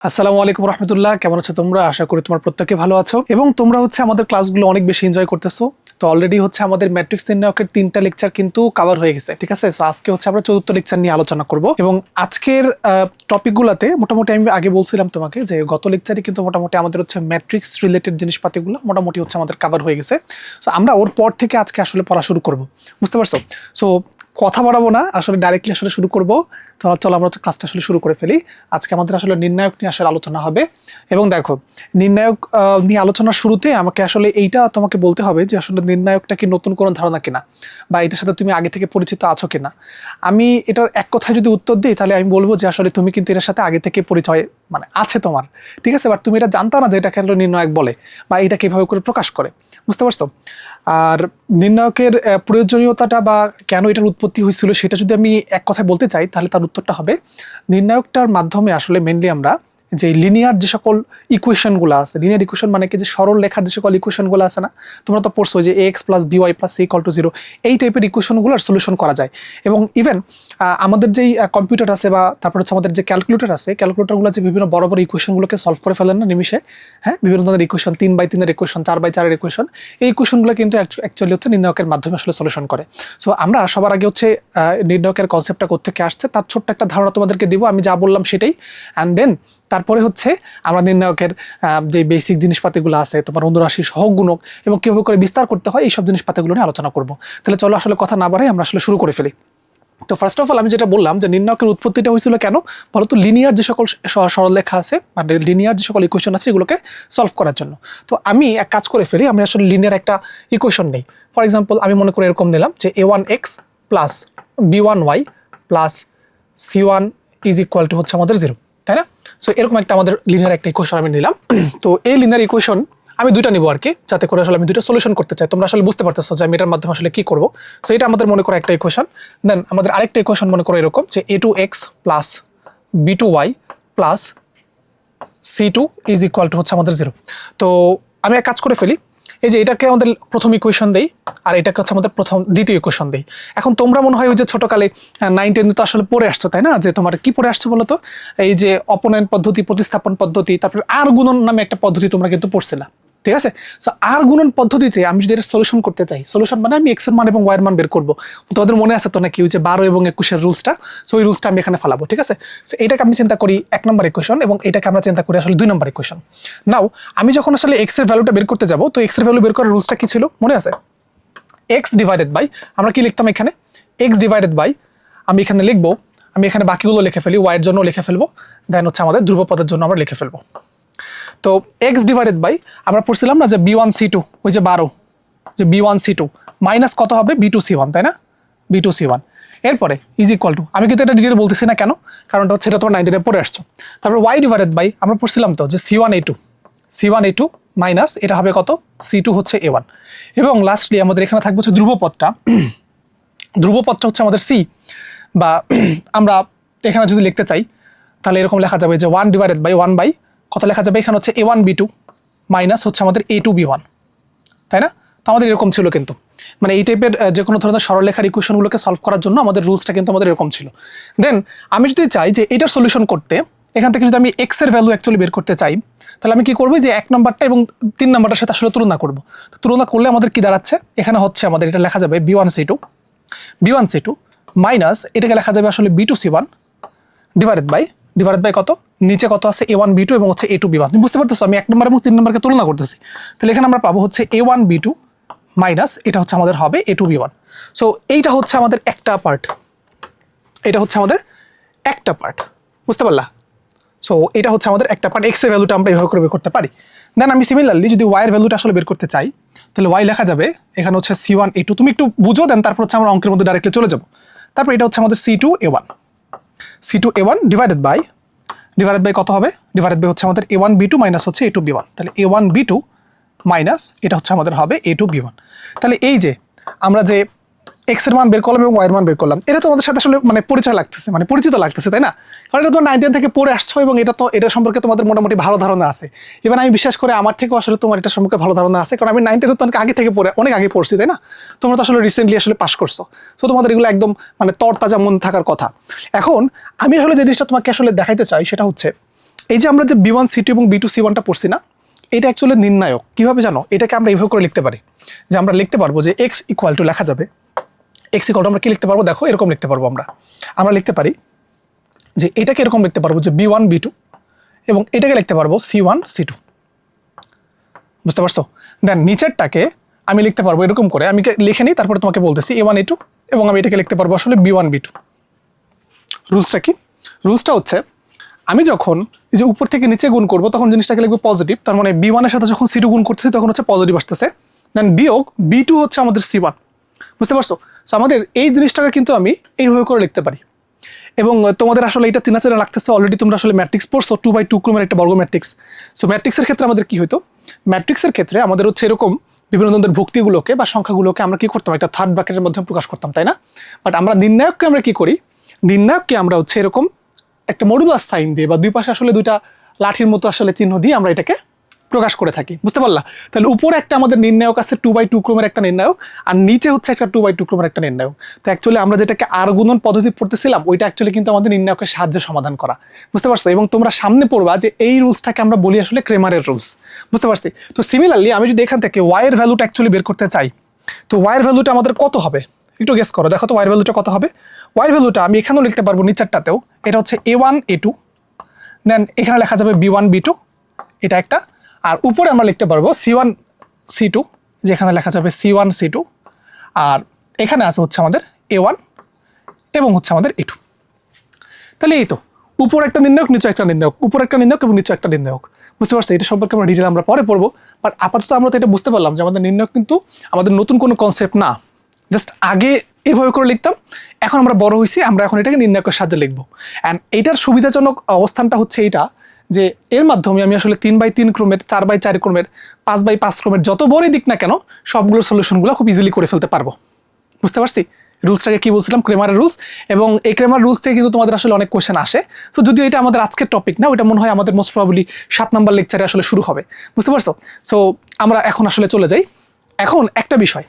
আসসালামু আলাইকুম রহমতুল্লাহ, কেমন আছো তোমরা? আশা করি তোমার প্রত্যেকে ভালো আছো এবং তোমরা আমাদের ক্লাসগুলো অনেক বেশি এনজয় করতেছো। তো অলরেডি আমাদের ম্যাট্রিক্স নির্ণায়কের 3টা লেকচার কিন্তু কভার হয়ে গেছে, ঠিক আছে? সো আজকে আমরা 4র্থ লেকচার নিয়ে আলোচনা করব এবং আজকের টপিকগুলোতে মোটামুটি আমি আগে বলছিলাম তোমাকে যে গত লেকচারে কিন্তু মোটামুটি আমাদের ম্যাট্রিক্স রিলেটেড জিনিসপাতিগুলো মোটামুটি আমাদের কভার হয়ে গেছে। সো আমরা ওর পর থেকে আজকে আসলে পড়া শুরু করব, বুঝতে পারছো? সো কথা বাড়াবো না, আসলে ডাইরেক্টলি শুরু করব। তো চলো আমরা ক্লাসটা শুরু করে ফেলি। আজকে আমাদের নির্ণায়ক নিয়ে আলোচনা হবে এবং দেখো, নির্ণায়ক নিয়ে আলোচনার শুরুতে আমাকে এইটা তোমাকে বলতে হবে যে নির্ণায়কটা কি নতুন কোনো ধারণা কিনা, বা এটার সাথে তুমি আগে থেকে পরিচিত আছো কিনা। আমি এটার এক কথায় যদি উত্তর দিই তাহলে আমি বলবো যে তুমি কিন্তু এটার সাথে আগে থেকে পরিচয় আছে তোমার, ঠিক আছে? বাট তুমি এটা জানতা না যে এটাকে নির্ণায়ক বলে বা এটা কিভাবে করে প্রকাশ করে, বুঝতে পারছো? আর নির্ণায়কের প্রয়োজনীয়তাটা বা কেন এটার উৎপত্তি হয়েছিল সেটা যদি আমি এক কথায় বলতে চাই তাহলে তার উত্তরটা হবে, নির্ণায়কটার মাধ্যমে মেনলি আমরা যে লিনিয়ার যে সকল ইকুয়েশনগুলো আছে, লিনিয়ার ইকুয়েশন মানে কি, যে সরল লেখার যে সকল ইকুয়েশনগুলো আছে না, তোমরা তো পড়ছো যে ax + by + c = 0, এই টাইপের ইকুয়েশনগুলোর সলিউশন করা যায়। এবং ইভেন আমাদের যেই কম্পিউটার আছে বা তারপর আমাদের যে ক্যালকুলেটর আছে, ক্যালকুলেটরগুলো যে বিভিন্ন বড় বড় ইকুয়েশনগুলোকে সলভ করে ফেলেন না নিমিশে, হ্যাঁ, বিভিন্ন ধরনের ইকুয়েশন, 3/3 এর ইকুয়েশন, 4/4 এর ইকুয়েশন, এই ইকুয়েশনগুলো কিন্তু অ্যাকচুয়ালি নির্ণায়কের মাধ্যমে সলিউশন করে। সো আমরা সবার আগে নির্ণায়কের কনসেপ্টটা কোত্থেকে আসছে তার ছোট্ট একটা ধারণা তোমাদেরকে দিব, আমি যা বললাম সেটাই। অ্যান্ড দেন তারপরে আমরা নির্ণায়কের যে বেসিক জিনিসপাতিগুলো আছে, তোমার অনুরাশি, সহগ, গুণক এবং কিভাবে করে বিস্তার করতে হয়, এইসব জিনিসপাতিগুলো নিয়ে আলোচনা করব। তাহলে চলো কথা না বাড়াই আমরা শুরু করে ফেলি। তো ফার্স্ট অফ অল আমি যেটা বললাম যে নির্ণায়কের উৎপত্তিটা হয়েছিল কেন বলতো, লিনিয়ার যে সকল সরলরেখা আছে মানে লিনিয়ার যে সকল ইকুয়েশন আছে এগুলোকে সলভ করার জন্য। তো আমি এক কাজ করে ফেলি, আমি লিনিয়ার একটা ইকুয়েশন নেই। ফর এক্সাম্পল আমি মনে করি এরকম নিলাম যে a1x plus b1y plus c1 is equal to আমাদের 0, তাই না? সো এরকম একটা আমাদের লিনিয়ার একটা ইকুয়েশন আমি নিলাম। তো এই লিনিয়ার ইকুয়েশন আমি দুইটা নিব আর কি, যাতে করে আমি দুইটা সলিউশন করতে চাই। তোমরা বুঝতে পারতেছো যে আমি এটার মাধ্যমে কি করব। সো এটা আমাদের মনে করো একটা ইকুয়েশন। দেন আমাদের আরেকটা ইকুয়েশন মনে করো এরকম যে a2x plus b2y plus c2 is equal to আমাদের 0। তো আমি এক কাজ করে ফেলি, এই যে এটাকে আমাদের প্রথম ইকুয়েশন দেই আর এটাকে আমাদের দ্বিতীয় ইকুয়েশন দেই। এখন তোমরা মনে হয় ওই যে ছোটকালে 9-10 তো পড়ে আসছো, তাই না? যে তোমার কি পড়ে আসছো বলো তো, এই যে অপনয়ন পদ্ধতি, প্রতিস্থাপন পদ্ধতি, তারপরে আর গুণন নামে একটা পদ্ধতি তোমরা কিন্তু পড়ছিলা, ঠিক আছে? সো আর গুণন পদ্ধতিতে আমি যদি এটা সলিউশন করতে চাই, সলিউশন মানে আমি এক্স এর মান এবং ওয়াই এর মান বের করবো। তোমাদের মনে আছে তো নাকি ওই যে 12 এবং 21 এর রুলসটা? সো ওই রুলসটা আমি এখানে ফালাবো, ঠিক আছে? সো এটাকে আমি চিন্তা করি 1 নম্বর ইকুয়েশন এবং এটাকে আমরা চিন্তা করি 2 নম্বর ইকুয়েশন। নাও আমি যখন এক্স এর ভ্যালুটা বের করতে যাব, তো এক্স এর ভ্যালু বের করার রুলসটা কি ছিল মনে আছে? এক্স ডিভাইডেড বাই, আমরা কি লিখতাম এখানে? এক্স ডিভাইডেড বাই, আমি এখানে লিখবো, আমি এখানে বাকিগুলো লিখে ফেলি, ওয়াই এর জন্য লিখে ফেলবো, দেন আমাদের ধ্রুবপদের জন্য আমরা লিখে ফেলবো। তো এক্স ডিভাইডেড বাই, আমরা পড়ছিলাম না যে b1c2, ওই যে 12, যে b1c2 মাইনাস কত হবে b2c1, তাই না? b2c1 এরপরে ইজ ইকুয়াল টু, আমি কিন্তু এটা ডিটেল বলতেছি না, কেন? কারণটা এটা তোমার 9-10 পড়ে আসছো। তারপর ওয়াই ডিভাইডেড বাই, আমরা পড়ছিলাম তো যে c1a2 মাইনাস এটা হবে কত, c2 a1। এবং লাস্টলি আমাদের এখানে থাকবে ধ্রুবপদটা, ধ্রুবপদটা আমাদের c, বা আমরা এখানে যদি লিখতে চাই তাহলে এরকম লেখা যাবে যে 1 ডিভাইডেড বাই 1 বাই কত লেখা যাবে, এখানে a1b2 মাইনাস আমাদের a2b1, তাই না? তো আমাদের এরকম ছিল কিন্তু, মানে এই টাইপের যে কোনো ধরনের সরলরেখার ইকুয়েশনগুলোকে সলভ করার জন্য আমাদের রুলসটা কিন্তু আমাদের এরকম ছিল। দেন আমি যদি চাই যে এটার সলিউশন করতে, এখান থেকে যদি আমি এক্স এর ভ্যালু অ্যাকচুয়ালি বের করতে চাই, তাহলে আমি কি করবো যে 1 নম্বরটা এবং 3 নম্বরটার সাথে তুলনা করব। তুলনা করলে আমাদের কি দাঁড়াচ্ছে, এখানে আমাদের এটা লেখা যাবে b1c2 মাইনাস এটাকে লেখা যাবে b2c1 ডিভাইডেড বাই কত, নিচে কত আছে a1b2 এবং a2b1। তুমি বুঝতে পারতেছো আমি 1 নম্বর এবং 3 নম্বরকে তুলনা করতেছি। তাহলে এখানে আমরা পাবো a1b2 মাইনাস এটা আমাদের হবে a2b1। সো এইটা আমাদের একটা পার্ট, এটা আমাদের একটা পার্ট, বুঝতে পারলা? সো এটা আমাদের একটা পার্ট, এক্স এর ভ্যালুটা আমরা এইভাবে করে বের করতে পারি। দেন আমি সিমিলারলি যদি ওয়াই এর ভ্যালুটা বের করতে চাই, তাহলে ওয়াই লেখা যাবে এখানে c1a2, তুমি একটু বুঝো, দেন তারপর আমরা অঙ্কের মধ্যে ডাইরেক্টলি চলে যাব। তারপর এটা আমাদের c2a1 ডিভাইডেড বাই কত হবে, ডিভাইডেড বাই আমাদের a1b2 মাইনাস a2b1, তাহলে a1b2 মাইনাস এটা আমাদের হবে a2b1। তাহলে এই যে আমরা যে এক্স এর মান বের করলাম এবং ওয়াই এর মান বের করলাম, এটা তোমাদের সাথে পরিচয় লাগতেছে, পরিচিত লাগতেছে, তাই না? কারণ এটা তোমার 9-10 থেকে পড়ে আসছো এবং এটা সম্পর্কে তোমাদের মোটামুটি ভালো ধারণা আছে। এবার আমি বিশ্বাস করে আমার থেকেও তোমার এটা সম্পর্কে ভালো ধারণা আছে, কারণ আমি 9-10 তো আগে থেকে অনেক আগে পড়ছি, তাই না? তোমরা তো রিসেন্টলি পাস করছো। সো তোমাদের এগুলো একদম তরতাজা মন থাকার কথা। এখন আমি যে জিনিসটা তোমাকে দেখাইতে চাই সেটা হচ্ছে, এই যে আমরা যে B1 C2 এবং B2 C1টা পড়ছি না, এটা অ্যাকচুয়ালি নির্ণায়ক। কিভাবে জানো? এটাকে আমরা এইভাবে করে লিখতে পারি যে আমরা লিখতে পারবো যে x ইকুয়াল টু লেখা যাবে x ইকুয়াল টু আমরা কি লিখতে পারবো, দেখো এরকম লিখতে পারবো আমরা লিখতে পারি যে এটাকে এরকম লিখতে পারবো যে B1 B2 এবং এটাকে লিখতে পারবো C1 C2। বুঝতে পারছো? দেন নিচেরটাকে আমি লিখতে পারবো এরকম করে, আমি লিখে নিই তারপরে তোমাকে বলতেছি A1 A2 এবং আমি এটাকে লিখতে পারবো আসলে B1 B2। রুলসটা কি? রুলসটা হচ্ছে আমি যখন এই যে উপর থেকে নিচে গুণ করবো তখন জিনিসটাকে লিখবো পজিটিভ, তার মানে B1 এর সাথে যখন C2 গুণ করতেছি তখন হচ্ছে পজিটিভ আসতেছে। দেন বিয়োগ B2 হচ্ছে আমাদের C1। বুঝতে পারছো? সো আমাদের এই জিনিসটাকে কিন্তু আমি এইভাবে করে লিখতে পারি। এবং তোমাদের আসলে এটা চেনা চেনা লাগতেছে, অলরেডি তোমরা আসলে ম্যাট্রিক্স পড়ছো, 2x2 ক্রমের একটা বর্গ ম্যাট্রিক্স। সো ম্যাট্রিক্সের ক্ষেত্রে আমাদের কি হইতো? ম্যাট্রিক্সের ক্ষেত্রে আমাদের হচ্ছে এরকম বিভিন্ন ধরনের ভুক্তিগুলোকে বা সংখ্যাগুলোকে আমরা কি করতাম, একটা থার্ড ব্র্যাকেটের মধ্যে প্রকাশ করতাম, তাই না? বাট আমরা নির্ণায়ককে আমরা কি করি? নির্ণায়ককে আমরা হচ্ছে এরকম একটা মডুলাস সাইন দিয়ে বা দুই পাশে আসলে দুইটা লাঠির মতো আসলে চিহ্ন দিয়ে আমরা এটাকে প্রকাশ করে থাকি। বুঝতে পারলা? তাহলে উপরে একটা আমাদের নির্ণায়ক আছে 2x2 ক্রমের একটা নির্ণায়ক, আর নিচে হচ্ছে একটা 2x2 ক্রমের একটা নির্ণায়ক। তো অ্যাকচুয়ালি আমরা যেটাকে আর গুণন পদ্ধতি পড়তেছিলাম ওইটা অ্যাকচুয়ালি কিন্তু আমাদের নির্ণায়কের সাহায্যে সমাধান করা। বুঝতে পারছো? এবং তোমরা সামনে পড়বা যে এই রুলসটাকে আমরা বলি আসলে ক্রেমারের রুলস। বুঝতে পারছি? তো সিমিলারলি আমি যদি এখান থেকে y এর ভ্যালুটা অ্যাকচুয়ালি বের করতে চাই, তো y এর ভ্যালুটা আমাদের কত হবে একটু গেস করো, দেখো তো y এর ভ্যালুটা কত হবে। y এর ভ্যালুটা আমি এখানেও লিখতে পারবো নিচেরটাতেও, এটা হচ্ছে A1 A2, দেন এখানে লেখা যাবে B1 B2, এটা একটা, আর উপরে আমরা লিখতে পারবো C1 C2, যেখানে লেখা যাবে C1 C2, আর এখানে আছে হচ্ছে আমাদের A1 এবং হচ্ছে আমাদের A2। তাহলে এই তো উপর একটা নির্ণায়ক, নিচে একটা নির্ণায়ক, উপর একটা নির্ণায়ক এবং নিচে একটা নির্ণায়ক। বুঝতে পারছো? এটা সম্পর্কে আমরা ডিটেল আমরা পরে পড়বো, বাট আপাতত আমরা তো এটা বুঝতে পারলাম যে আমাদের নির্ণায়ক কিন্তু আমাদের নতুন কোনো কনসেপ্ট না। জাস্ট আগে এভাবে করে লিখতাম, এখন আমরা বড় হয়েছি, আমরা এখন এটাকে নির্ণায়কের সাহায্যে লিখবো। অ্যান্ড এইটার সুবিধাজনক অবস্থানটা হচ্ছে এইটা যে এর মাধ্যমে আমি আসলে 3x3 ক্রমের, 4x4 ক্রমের, 5x5 ক্রমের যত বড়ই দিক না কেন সবগুলোর সলিউশনগুলো খুব ইজিলি করে ফেলতে পারবো। বুঝতে পারছি? রুলসটাকে কি বলছিলাম? ক্রেমারের রুলস। এবং এই ক্রেমার রুলস থেকে কিন্তু তোমাদের আসলে অনেক কোয়েশ্চেন আসে। সো যদিও এটা আমাদের আজকের টপিক না, ওটা মনে হয় আমাদের মোস্ট প্রবাবলি 7 নম্বর লেকচারে আসলে শুরু হবে। বুঝতে পারছো? সো আমরা এখন আসলে চলে যাই। এখন একটা বিষয়,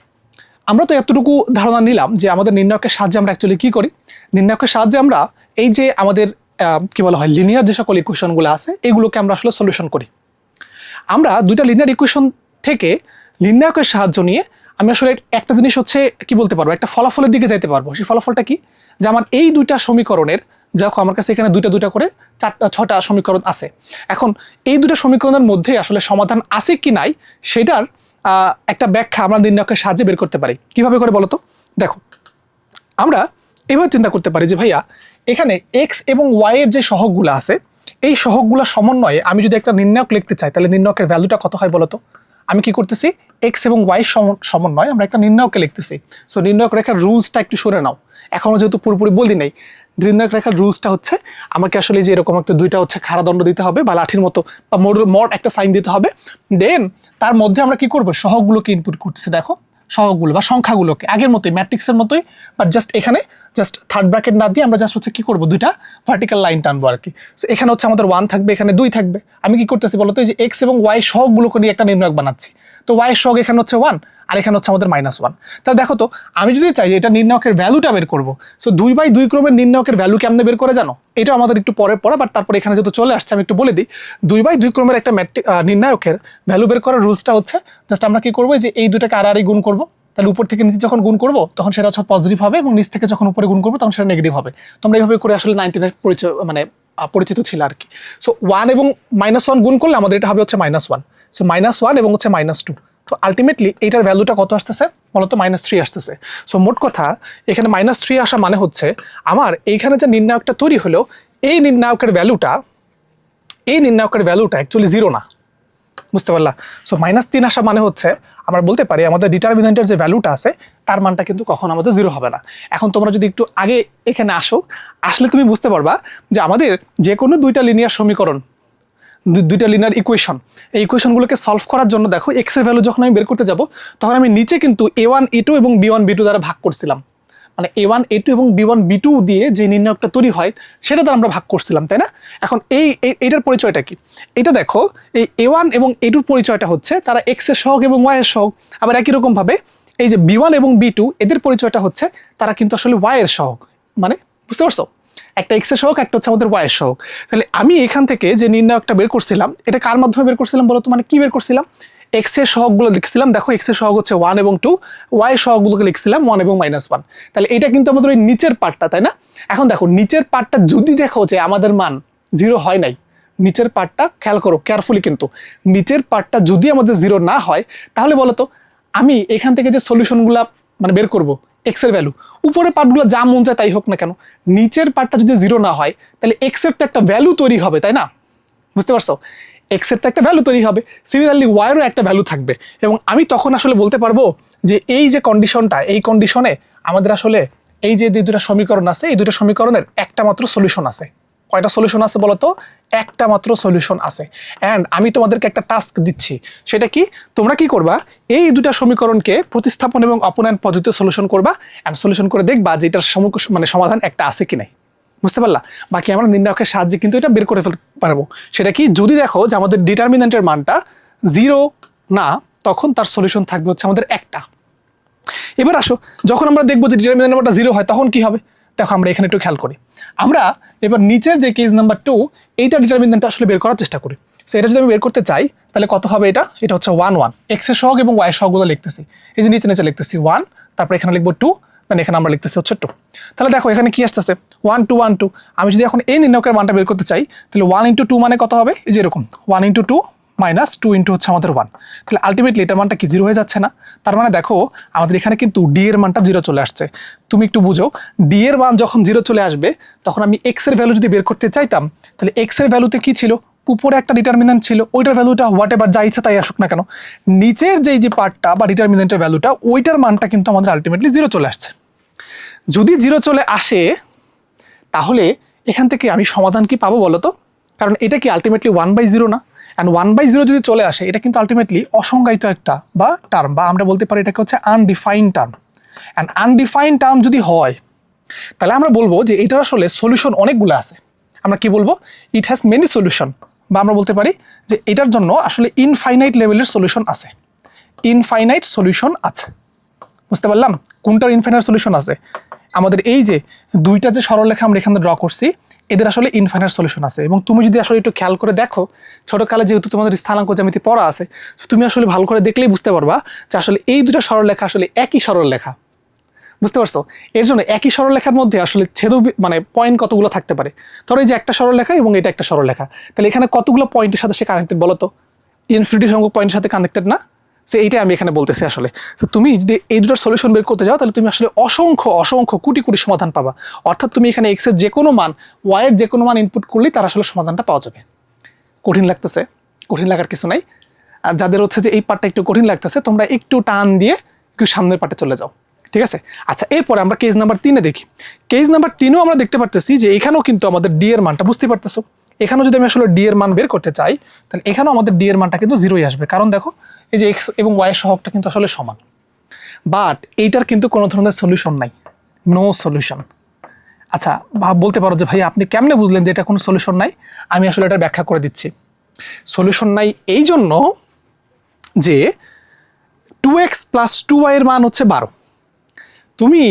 আমরা তো এতটুকু ধারণা নিলাম যে আমাদের নির্ণায়কের সাহায্যে আমরা অ্যাকচুয়ালি কি করি। নির্ণায়কের সাহায্যে আমরা এই যে আমাদের কি বলা হয় লিনিয়ার যে সকল ইকুয়েশনগুলো আছে এগুলোকে আমরা আসলে সলিউশন করি। আমরা দুইটা লিনিয়ার ইকুয়েশন থেকে নির্ণায়কের সাহায্য নিয়ে আমি আসলে একটা জিনিস হচ্ছে কি বলতে পারবো, একটা ফলাফলের দিকে যাইতে পারবো। সেই ফলাফলটা কি? যে আমার এই দুইটা সমীকরণের, দেখো আমার কাছে এখানে দুইটা করে 6টা সমীকরণ আছে। এখন এই দুটো সমীকরণের মধ্যে আসলে সমাধান আছে কি নাই সেটার একটা ব্যাখ্যা আমরা নির্ণায়কের সাহায্যে বের করতে পারি। কিভাবে করে বলো তো? দেখো আমরা এভাবে চিন্তা করতে পারি যে ভাইয়া এখানে x এবং y এর যে সহগগুলো আছে এই সহগগুলো সমন্বয়ে আমি যদি একটা নির্ণায়ক লিখতে চাই তাহলে নির্ণায়কের ভ্যালুটা কত হয় বলো তো? আমি কি করতেছি? x এবং y সমন্বয়ে আমরা একটা নির্ণায়ককে লিখতেছি। সো নির্ণায়ক রেখার রুলসটা একটু সরে নাও, এখনো যেহেতু পুরোপুরি বলি নাই। নির্ণায়ক রেখার রুলসটা হচ্ছে আমাকে আসলে যে এরকম একটা দুইটা হচ্ছে খাড়াদণ্ড দিতে হবে বা লাঠির মতো বা মড একটা সাইন দিতে হবে, দেন তার মধ্যে আমরা কি করবো সহগগুলোকে ইনপুট করতেছি। দেখো সহগগুলো বা সংখ্যাগুলোকে আগের মতোই ম্যাট্রিক্সের মতোই, বাট জাস্ট এখানে জাস্ট থার্ড ব্র্যাকেট না দিয়ে আমরা জাস্ট হচ্ছে কি করবো দুইটা ভার্টিক্যাল লাইন টানবো আর কি। সো এখানে হচ্ছে আমাদের 1 থাকবে, এখানে 2 থাকবে। আমি কি করতেছি বলতো? এই যে x এবং y সহগগুলোকে নিয়ে একটা নির্ণায়ক বানাচ্ছি। তো y এর সহগ এখানে হচ্ছে 1 আর এখানে হচ্ছে আমাদের -1। তাহলে দেখো তো আমি যদি চাই এটা নির্ণায়কের ভ্যালুটা বের করবো, সো 2/2 ক্রমের নির্ণায়কের ভ্যালু কেমনে বের করে জানো? এটা আমাদের একটু পরে পড়া, বাট তারপরে এখানে যেহেতু চলে আসছে আমি একটু বলে দিই। 2/2 ক্রমের একটা নির্ণায়কের ভ্যালু বের করার রুলসটা হচ্ছে জাস্ট আমরা কি করবো যে এই দুটাকে আর গুণ করবো। তাহলে উপর থেকে নিচে যখন গুণ করবো তখন সেটা হচ্ছে পজিটিভ হবে এবং নিচ থেকে যখন উপরে গুণ করবো তখন সেটা নেগেটিভ হবে। তোমরা এইভাবে করে আসলে 9 পরিচয় মানে পরিচিত ছিল আর কি। সো 1 এবং -1 গুণ করলে আমাদের এটা হবে হচ্ছে -1। সো -1 এবং হচ্ছে -2। তো আলটিমেটলি এইটার ভ্যালুটা কত আসতেছে বলতো? -3 আসতেছে। সো মোট কথা এখানে -3 আসা মানে হচ্ছে আমার এইখানে যে নির্ণায়কটা তৈরি হলো এই নির্ণায়কের ভ্যালুটা অ্যাকচুয়ালি 0 না। বুঝতে পারলা? সো -3 আসা মানে হচ্ছে আমরা বলতে পারি আমাদের ডিটারমিনেন্টের যে ভ্যালুটা আছে তার মানটা কিন্তু কখনো আমাদের 0 হবে না। এখন তোমরা যদি একটু আগে এখানে আসলে তুমি বুঝতে পারবা যে আমাদের যে কোনো দুইটা লিনিয়ার সমীকরণ, দুইটা লিনিয়ার ইকুয়েশন, এই ইকুয়েশনগুলোকে সলভ করার জন্য দেখো x এর ভ্যালু যখন আমি বের করতে যাব তখন আমি নিচে কিন্তু A1 A2 এবং B1 B2 দ্বারা ভাগ করছিলাম। মানে A1 A2 এবং B1 B2 দিয়ে যে নির্ণায়কটা তৈরি হয় সেটা দ্বারা আমরা ভাগ করছিলাম, তাই না? এখন এইটার পরিচয়টা কি? এটা দেখো এই A1 এবং A2 পরিচয়টা হচ্ছে তারা x এর সহগ এবং y এর সহগ। আবার একই রকম ভাবে এই যে B1 এবং B2 এদের পরিচয়টা হচ্ছে তারা কিন্তু আসলে y এর সহগ। মানে বুঝতে পারছো? একটা এক্স এর সহগ, একটা হচ্ছে আমাদের ওয়াই এর সহগ। তাহলে আমি এখান থেকে যে নির্ণায়কটা বের করছিলাম, এটা কার মাধ্যমে বের করছিলাম বলতো, মানে কি বের করছিলাম? এক্স এর সহগগুলো লিখছিলাম, দেখো এক্স এর সহগ হচ্ছে 1 এবং 2, ওয়াই এর সহগগুলোকে লিখছিলাম 1 এবং -1। তাহলে এটা কিন্তু আমাদের ওই নিচের পার্টটা, তাই না? এখন দেখো নিচের পার্টটা যদি দেখো যে আমাদের মান 0 হয় নাই, নিচের পার্টটা খেয়াল করো কেয়ারফুলি, কিন্তু নিচের পার্টটা যদি আমাদের 0 না হয়, তাহলে বলো তো আমি এখান থেকে যে সলিউশনগুলা মানে বের করব এক্স এর ভ্যালু, উপরের পার্টগুলো যা মন চায় তাই হোক না কেন, নিচের পার্টটা যদি 0 না হয়, তাহলে এক্স এর তো একটা ভ্যালু তৈরি হবে, তাই না? বুঝতে পারছো? এক্স এর তো একটা ভ্যালু তৈরি হবে, সিমিলারলি ওয়াইয়েরও একটা ভ্যালু থাকবে। এবং আমি তখন আসলে বলতে পারবো যে এই যে কন্ডিশনটা, এই কন্ডিশনে আমাদের আসলে এই যে দুটো সমীকরণ আছে, এই দুটো সমীকরণের একটা মাত্র সলিউশন আছে। কয়টা সলিউশন আছে বলতো? একটা মাত্র সলিউশন আছে। অ্যান্ড আমি তোমাদেরকে একটা টাস্ক দিচ্ছি, সেটা কি? তোমরা কি করবা, এই দুটা সমীকরণকে প্রতিস্থাপন এবং অপনয়ন পদ্ধতিতে সলিউশন করবা, অ্যান্ড সলিউশন করে দেখবা যে এটার মানে সমাধান একটা আছে কি নাই। বুঝতে পারলা? বাকি আমরা নির্ণায়কের সাহায্যে কিন্তু এটা বের করে ফেলতে পারবো। সেটা কি? যদি দেখো যে আমাদের ডিটারমিনেন্টের মানটা 0 না, তখন তার সলিউশন থাকবে হচ্ছে আমাদের একটা। এবার আসো, যখন আমরা দেখবো যে ডিটারমিনেন্টের মানটা 0 হয়, তখন কি হবে? দেখো আমরা এখানে একটু খেয়াল করি। আমরা এবার নিচের যে কেস নাম্বার 2, এইটা ডিটারমিনেন্টটা আসলে বের করার চেষ্টা করি। সো এটা যদি আমি বের করতে চাই, তাহলে কত হবে? এটা হচ্ছে 1 1, এক্স এর সহগ এবং ওয়াই এর সহগগুলো লিখতেছি, এই যে নিচে নিচে লিখতেছি 1, তারপর এখানে লিখবো 2, মানে এখানে আমরা লিখতেছি হচ্ছে 2। তাহলে দেখো এখানে কি আসতেছে 1 2 1 2। আমি যদি এখন এই নির্ণায়কের মানটা বের করতে চাই, তাহলে 1 × 2 মানে কত হবে? এই যে এরকম 1 × 2 - 2 × হচ্ছে আমাদের 1। তাহলে আলটিমেটলি এটার মানটা কি 0 হয়ে যাচ্ছে না? তার মানে দেখো আমাদের এখানে কিন্তু ডি এর মানটা 0 চলে আসছে। তুমি একটু বুঝো, ডি এর মান যখন 0 চলে আসবে, তখন আমি এক্স এর ভ্যালু যদি বের করতে চাইতাম, তাহলে এক্স এর ভ্যালুতে কি ছিল? উপরে একটা ডিটারমিনেন্ট ছিল, ওইটার ভ্যালুটা হোয়াট এভার যা ইচ্ছা তাই আসুক না কেন, নিচের যে পার্টটা বা ডিটারমিনেন্টের ভ্যালুটা, ওইটার মানটা কিন্তু আমাদের আলটিমেটলি 0 চলে আসছে। যদি 0 চলে আসে, তাহলে এখান থেকে আমি সমাধান কি পাবো বলো তো? কারণ এটা কি আলটিমেটলি 1/0 না? অ্যান্ড 1/0 যদি চলে আসে, এটা কিন্তু আলটিমেটলি অসংজ্ঞায়িত একটা বা টার্ম, বা আমরা বলতে পারি এটাকে হচ্ছে undefined term. And undefined term যদি হয়, তাহলে আমরা বলবো যে এটার আসলে সলিউশন অনেকগুলো আছে। আমরা কি বলবো? ইট হ্যাজ মেনি সলিউশন, বা আমরা বলতে পারি যে এটার জন্য আসলে ইনফাইনাইট লেভেলের সলিউশন আছে, ইনফাইনাইট সলিউশন আছে। বুঝতে পারলাম কোনটার ইনফাইনাইট সলিউশন আছে? আমাদের এই যে দুইটা যে সরলরেখা আমরা এখানে ড্র করছি, এদের আসলে ইনফাইনাইট সলিউশন আছে। এবং তুমি যদি আসলে একটু খেয়াল করে দেখো, ছোটকালে যেহেতু তোমাদের স্থানাঙ্ক জ্যামিতি পড়া আছে, তুমি আসলে ভালো করে দেখলেই বুঝতে পারবা যে আসলে এই দুটো সরলরেখা আসলে একই সরলরেখা। বুঝতে পারছো? এর জন্য একই সরলরেখার মধ্যে আসলে ছেদ মানে পয়েন্ট কতগুলো থাকতে পারে? ধরো এই যে একটা সরলরেখা এবং এটা একটা সরলরেখা, তাহলে এখানে কতগুলো পয়েন্টের সাথে সে কানেক্টেড বলো তো? ইনফিনিটি সংখ্যক পয়েন্টের সাথে কানেক্টেড না? সো এইটাই আমি এখানে বলতেছি আসলে। তো তুমি যদি এই দুটোর সলিউশন বের করতে যাও, তাহলে তুমি আসলে অসংখ্য অসংখ্য কোটি কোটি সমাধান পাবা। অর্থাৎ তুমি এখানে এক্স এর যে কোনো মান, ওয়াই এর যে কোনো মান ইনপুট করলেই তার আসলে সমাধানটা পাওয়া যাবে। কঠিন লাগতেছে? কঠিন লাগার কিছু নাই। আর যাদের হচ্ছে যে এই পার্টটা একটু কঠিন লাগতেছে, তোমরা একটু টান দিয়ে একটু সামনের পার্টে চলে যাও, ঠিক আছে? আচ্ছা, এরপরে আমরা কেস নাম্বার 3-এ দেখি। কেস নাম্বার 3-এও আমরা দেখতে পারতেছি যে এখানেও কিন্তু আমাদের ডি এর মানটা, বুঝতে পারতেছো, এখানেও যদি আমি আসলে ডি এর মান বের করতে চাই, তাহলে এখানেও আমাদের ডি এর মানটা কিন্তু 0ই আসবে। কারণ দেখো এই যে এক্স এবং ওয়াই এর সহগটা কিন্তু আসলে সমান, বাট এইটার কিন্তু কোনো ধরনের সলিউশন নাই, নো সলিউশন। আচ্ছা, বলতে পারো যে ভাই আপনি কেমনে বুঝলেন যে এটা কোনো সলিউশন নাই? আমি আসলে এটা ব্যাখ্যা করে দিচ্ছি। সলিউশন নাই এই জন্য যে 2x + 2y এর মান হচ্ছে 12। তুমি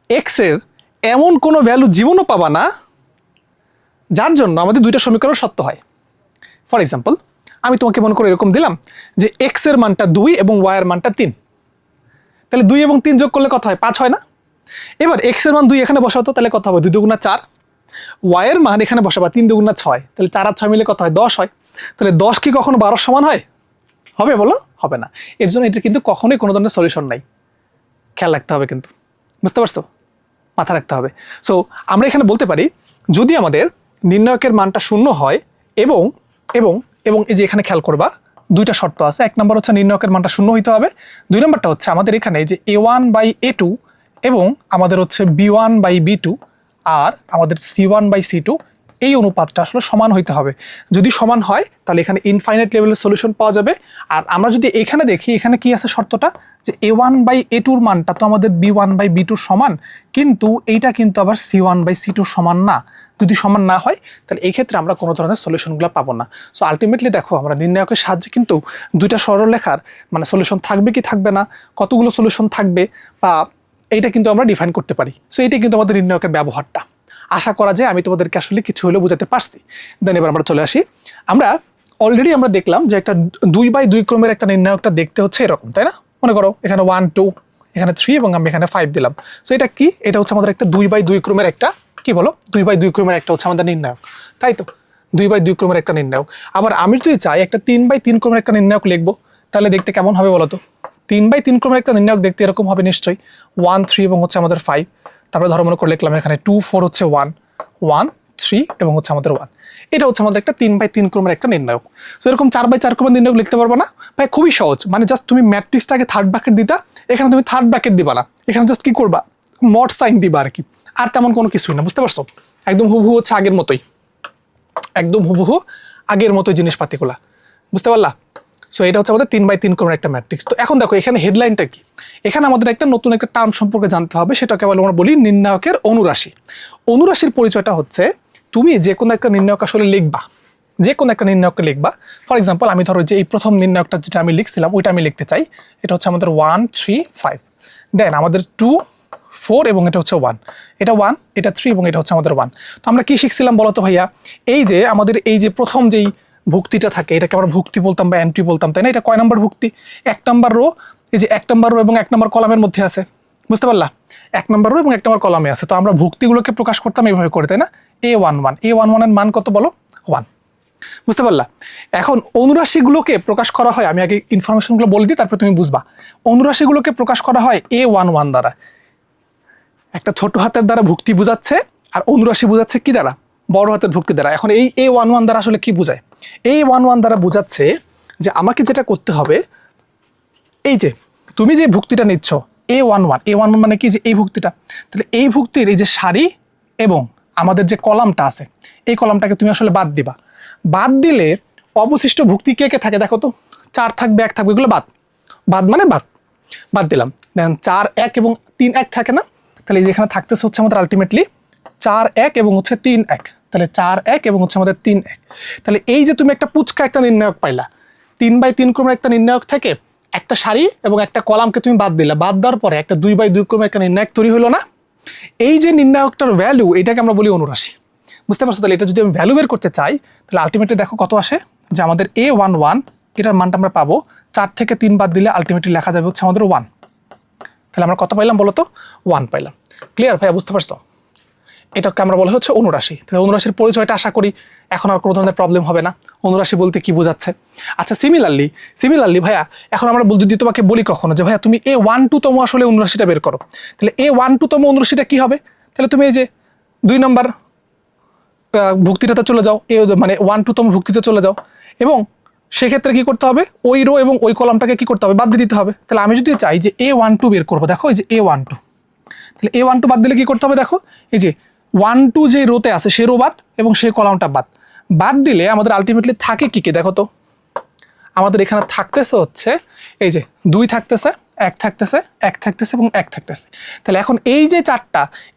এক্স এর এমন কোনো ভ্যালু জীবনও পাবা না যার জন্য আমাদের দুইটা সমীকরণ সত্য হয়। ফর এক্সাম্পল, আমি তোমাকে মনে করে এরকম দিলাম যে এক্স এর মানটা 2 এবং ওয়াই এর মানটা 3, তাহলে 2 এবং 3 যোগ করলে কত হয়? 5 হয় না? এবার এক্স এর মান 2 এখানে বসাতো, তাহলে কত হবে? 2 × 4। ওয়াই এর মান এখানে বসাবা 3 × 6, তাহলে 4 আর 6 মিলে কত হয়? 10 হয়। তাহলে 10 কি কখনো 12 সমান হয়? হবে বলো? হবে না। এর জন্য এটা কিন্তু কখনোই কোনো ধরনের সলিউশন নাই। খেয়াল রাখতে হবে কিন্তু, বুঝতে পারছো? মাথা রাখতে হবে। সো আমরা এখানে বলতে পারি, যদি আমাদের নির্ণায়কের মানটা 0 হয় এবং এবং এবং এই যে এখানে খেয়াল করবা দুইটা শর্ত আছে। এক নম্বর হচ্ছে নির্ণায়কের মানটা 0 হইতে হবে। 2 নম্বরটা হচ্ছে আমাদের এখানে যে a1/a2 এবং আমাদের হচ্ছে b1/b2 আর আমাদের c1/c2, এই অনুপাতটা আসলে সমান হইতে হবে। যদি সমান হয়, তাহলে এখানে ইনফাইনাইট লেভেলের সলিউশন পাওয়া যাবে। আর আমরা যদি এখানে দেখি, এখানে কি আছে শর্তটা, যে a1/a2-র মানটা তো আমাদের b1/b2-র সমান, কিন্তু এইটা কিন্তু আবার c1/c2-র সমান না। যদি সমান না হয়, তাহলে এই ক্ষেত্রে আমরা কোনো ধরনের সলিউশনগুলো পাবো না। সো আলটিমেটলি দেখো, আমরা নির্ণায়কের সাহায্যে কিন্তু দুইটা সরলরেখার মানে সলিউশন থাকবে কি থাকবে না, কতগুলো সলিউশন থাকবে, বা এইটা কিন্তু আমরা ডিফাইন করতে পারি। সো এইটা কিন্তু আমাদের নির্ণায়কের ব্যবহারটা। আশা করা যায় আমি তোমাদেরকে আসলে কিছু হলেও বোঝাতে পারছি। দেন এবার আমরা চলে আসি, আমরা অলরেডি আমরা দেখলাম যে একটা 2/2 ক্রমের একটা নির্ণায়কটা দেখতে হচ্ছে এরকম, তাই না? মনে করো এখানে 1 2, এখানে 3 এবং আমি এখানে 5 দিলাম। সো এটা কি? এটা হচ্ছে আমাদের একটা 2/2 ক্রমের একটা কি বলো 2/2 ক্রমের একটা হচ্ছে আমাদের নির্ণায়ক, তাই তো 2/2 ক্রমের একটা নির্ণায়ক। আবার আমি যদি চাই একটা 3/3 ক্রমের একটা নির্ণায়ক লিখবো, তাহলে দেখতে কেমন হবে বলো তো? 3/3 ক্রমের একটা নির্ণায়ক দেখতে এরকম হবে নিশ্চয়ই, 1 3 এবং হচ্ছে আমাদের 5, তারপরে ধরো মনে করে লিখলাম এখানে 2 4 হচ্ছে 1 1 3 এবং হচ্ছে আমাদের 1। এটা হচ্ছে আমাদের একটা 3/3 ক্রমের একটা নির্ণায়ক। সো এরকম 4/4 ক্রমের নির্ণায়ক লিখতে পারবো না ভাই? খুবই সহজ, মানে জাস্ট তুমি ম্যাট্রিক্সটাকে থার্ড ব্র্যাকেট দিতা, এখানে তুমি থার্ড ব্র্যাকেট দিবা না, এখানে জাস্ট কি করবা মড সাইন দিবা আর কি, আর তেমন কোনো কিছুই না, বুঝতে পারছো? একদম হুবহু হচ্ছে আগের মতোই, একদম হুবহু আগের মতোই জিনিসপাতিগুলা, বুঝতে পারলা? সো এটা হচ্ছে আমাদের 3/3 ক্রমের একটা ম্যাট্রিক্স। তো এখন দেখো এখানে হেডলাইনটা কি, এখানে আমাদের একটা নতুন একটা টার্ম সম্পর্কে জানতে হবে, সেটাকে আমরা বলি নির্ণায়কের অনুরাশি। অনুরাশির পরিচয়টা হচ্ছে তুমি যে কোনো একটা নির্ণায়ক আসলে লিখবা, যে কোনো একটা নির্ণায়ককে লিখবা। ফর এক্সাম্পল আমি ধরো যে এই প্রথম নির্ণায়কটা যেটা আমি লিখছিলাম ওইটা আমি লিখতে চাই, এটা হচ্ছে আমাদের 1 3 5, দেন আমাদের 2 4 এবং এটা হচ্ছে 1, এটা 1 এটা 3 এবং এটা হচ্ছে আমাদের 1। তো আমরা কি শিখছিলাম বলো তো ভাইয়া? এই যে আমাদের এই যে প্রথম যেই ভুক্তিটা থাকে এটাকে আমরা ভুক্তি বলতাম বা এন্ট্রি বলতাম, তাই না? এটা কয় নম্বর ভুক্তি? 1 নম্বর রো, এই যে 1 নম্বর রো এবং 1 নম্বর কলামের মধ্যে আছে, বুঝতে পারলা? 1 নম্বর রো এবং 1 নম্বর কলামে আছে। তো আমরা ভুক্তিগুলোকে প্রকাশ করতাম এইভাবে করে, তাই না? A11 A11 এর মান কত বলো? 1, বুঝতে পারলা? এখন অনুরাশিগুলোকে প্রকাশ করা হয়, আমি আগে ইনফরমেশনগুলো বলে দিই তারপর তুমি বুঝবা। অনুরাশিগুলোকে প্রকাশ করা হয় A11 দ্বারা, একটা ছোট হাতের দ্বারা ভুক্তি বোঝাচ্ছে, আর অনুরাশি বোঝাচ্ছে কি দ্বারা? বড় হাতের ভুক্তি দ্বারা। এখন এই A11 দ্বারা আসলে কি বোঝায়? A11 দ্বারা বোঝাচ্ছে যে আমাকে যেটা করতে হবে, এই যে তুমি যে ভুক্তিটা নিচ্ছ A11 মানে কি? যে এই ভুক্তিটা, তাহলে এই ভুক্তির এই যে সারি এবং আমাদের যে কলামটা আছে এই কলামটাকে তুমি আসলে বাদ দিবা। বাদ দিলে অবশিষ্ট ভুক্তি কে কে থাকে দেখো তো? 4 থাকবে, 1 থাকবে, এগুলো বাদ, বাদ মানে বাদ, বাদ দিলাম। দেন 4 1 এবং 3 1 থাকে না? তাহলে এই যেখানে থাকতেছে হচ্ছে আমাদের আলটিমেটলি 4 1 এবং হচ্ছে 3 1, তাহলে 4 1 এবং হচ্ছে আমাদের 3 1। তাহলে এই যে তুমি একটা পুচকা একটা নির্ণায়ক পাইলা, 3/3 ক্রমের একটা নির্ণায়ক থেকে একটা সারি এবং একটা কলামকে তুমি বাদ দিলা, বাদ দেওয়ার পরে একটা 2/2 ক্রমের একটা নির্ণায়ক তৈরি হলো না? এই যে নির্ণায়কটার ভ্যালু, এটাকে আমরা বলি অনুরাশি, বুঝতে পারছো? তাহলে এটা যদি আমি ভ্যালু বের করতে চাই, তাহলে আলটিমেটলি দেখো কত আসে, যে আমাদের A11 এটার মানটা আমরা পাবো 4 থেকে 3 বাদ দিলে আলটিমেটলি লেখা যাবে হচ্ছে আমাদের 1। তাহলে আমরা কত পাইলাম বলো তো? 1 পাইলাম। ক্লিয়ার ভাইয়া? বুঝতে পারছো? এটাকে আমরা বলা হচ্ছে অনুরাশি। তাহলে অনুরাশির পরিচয়টা আশা করি এখন আর কোনো ধরনের প্রবলেম হবে না, অনুরাশি বলতে কি বোঝাচ্ছে। আচ্ছা সিমিলারলি ভাইয়া, এখন আমরা যদি তোমাকে বলি কখনো যে ভাইয়া তুমি A12 তম আসলে অনুরাশিটা বের করো, তাহলে A12 তম অনুরাশিটা কি হবে? তাহলে তুমি এই যে 2 নম্বর ভুক্তিটাতে চলে যাও, মানে 1 2 তম ভুক্তিতে চলে যাও, এবং সেক্ষেত্রে কি করতে হবে? ওই রো এবং ওই কলামটাকে কি করতে হবে? বাদ দিয়ে দিতে হবে। তাহলে আমি যদি চাই যে A12 বের করবো, দেখো এই যে A12, তাহলে A12 বাদ দিলে কি করতে হবে? দেখো এই যে 1 2 যে রোতে আছে সে রো বাদ এবং সেই কলামটা বাদ, বাদ দিলে আমাদের আলটিমেটলি থাকে কি কি দেখো তো? আমাদের এখানে থাকতেছে হচ্ছে এই যে 2 থাকতেছে, 1 থাকতেছে, 1 থাকতেছে এবং 1 থাকতেছে। তাহলে এখন এই যে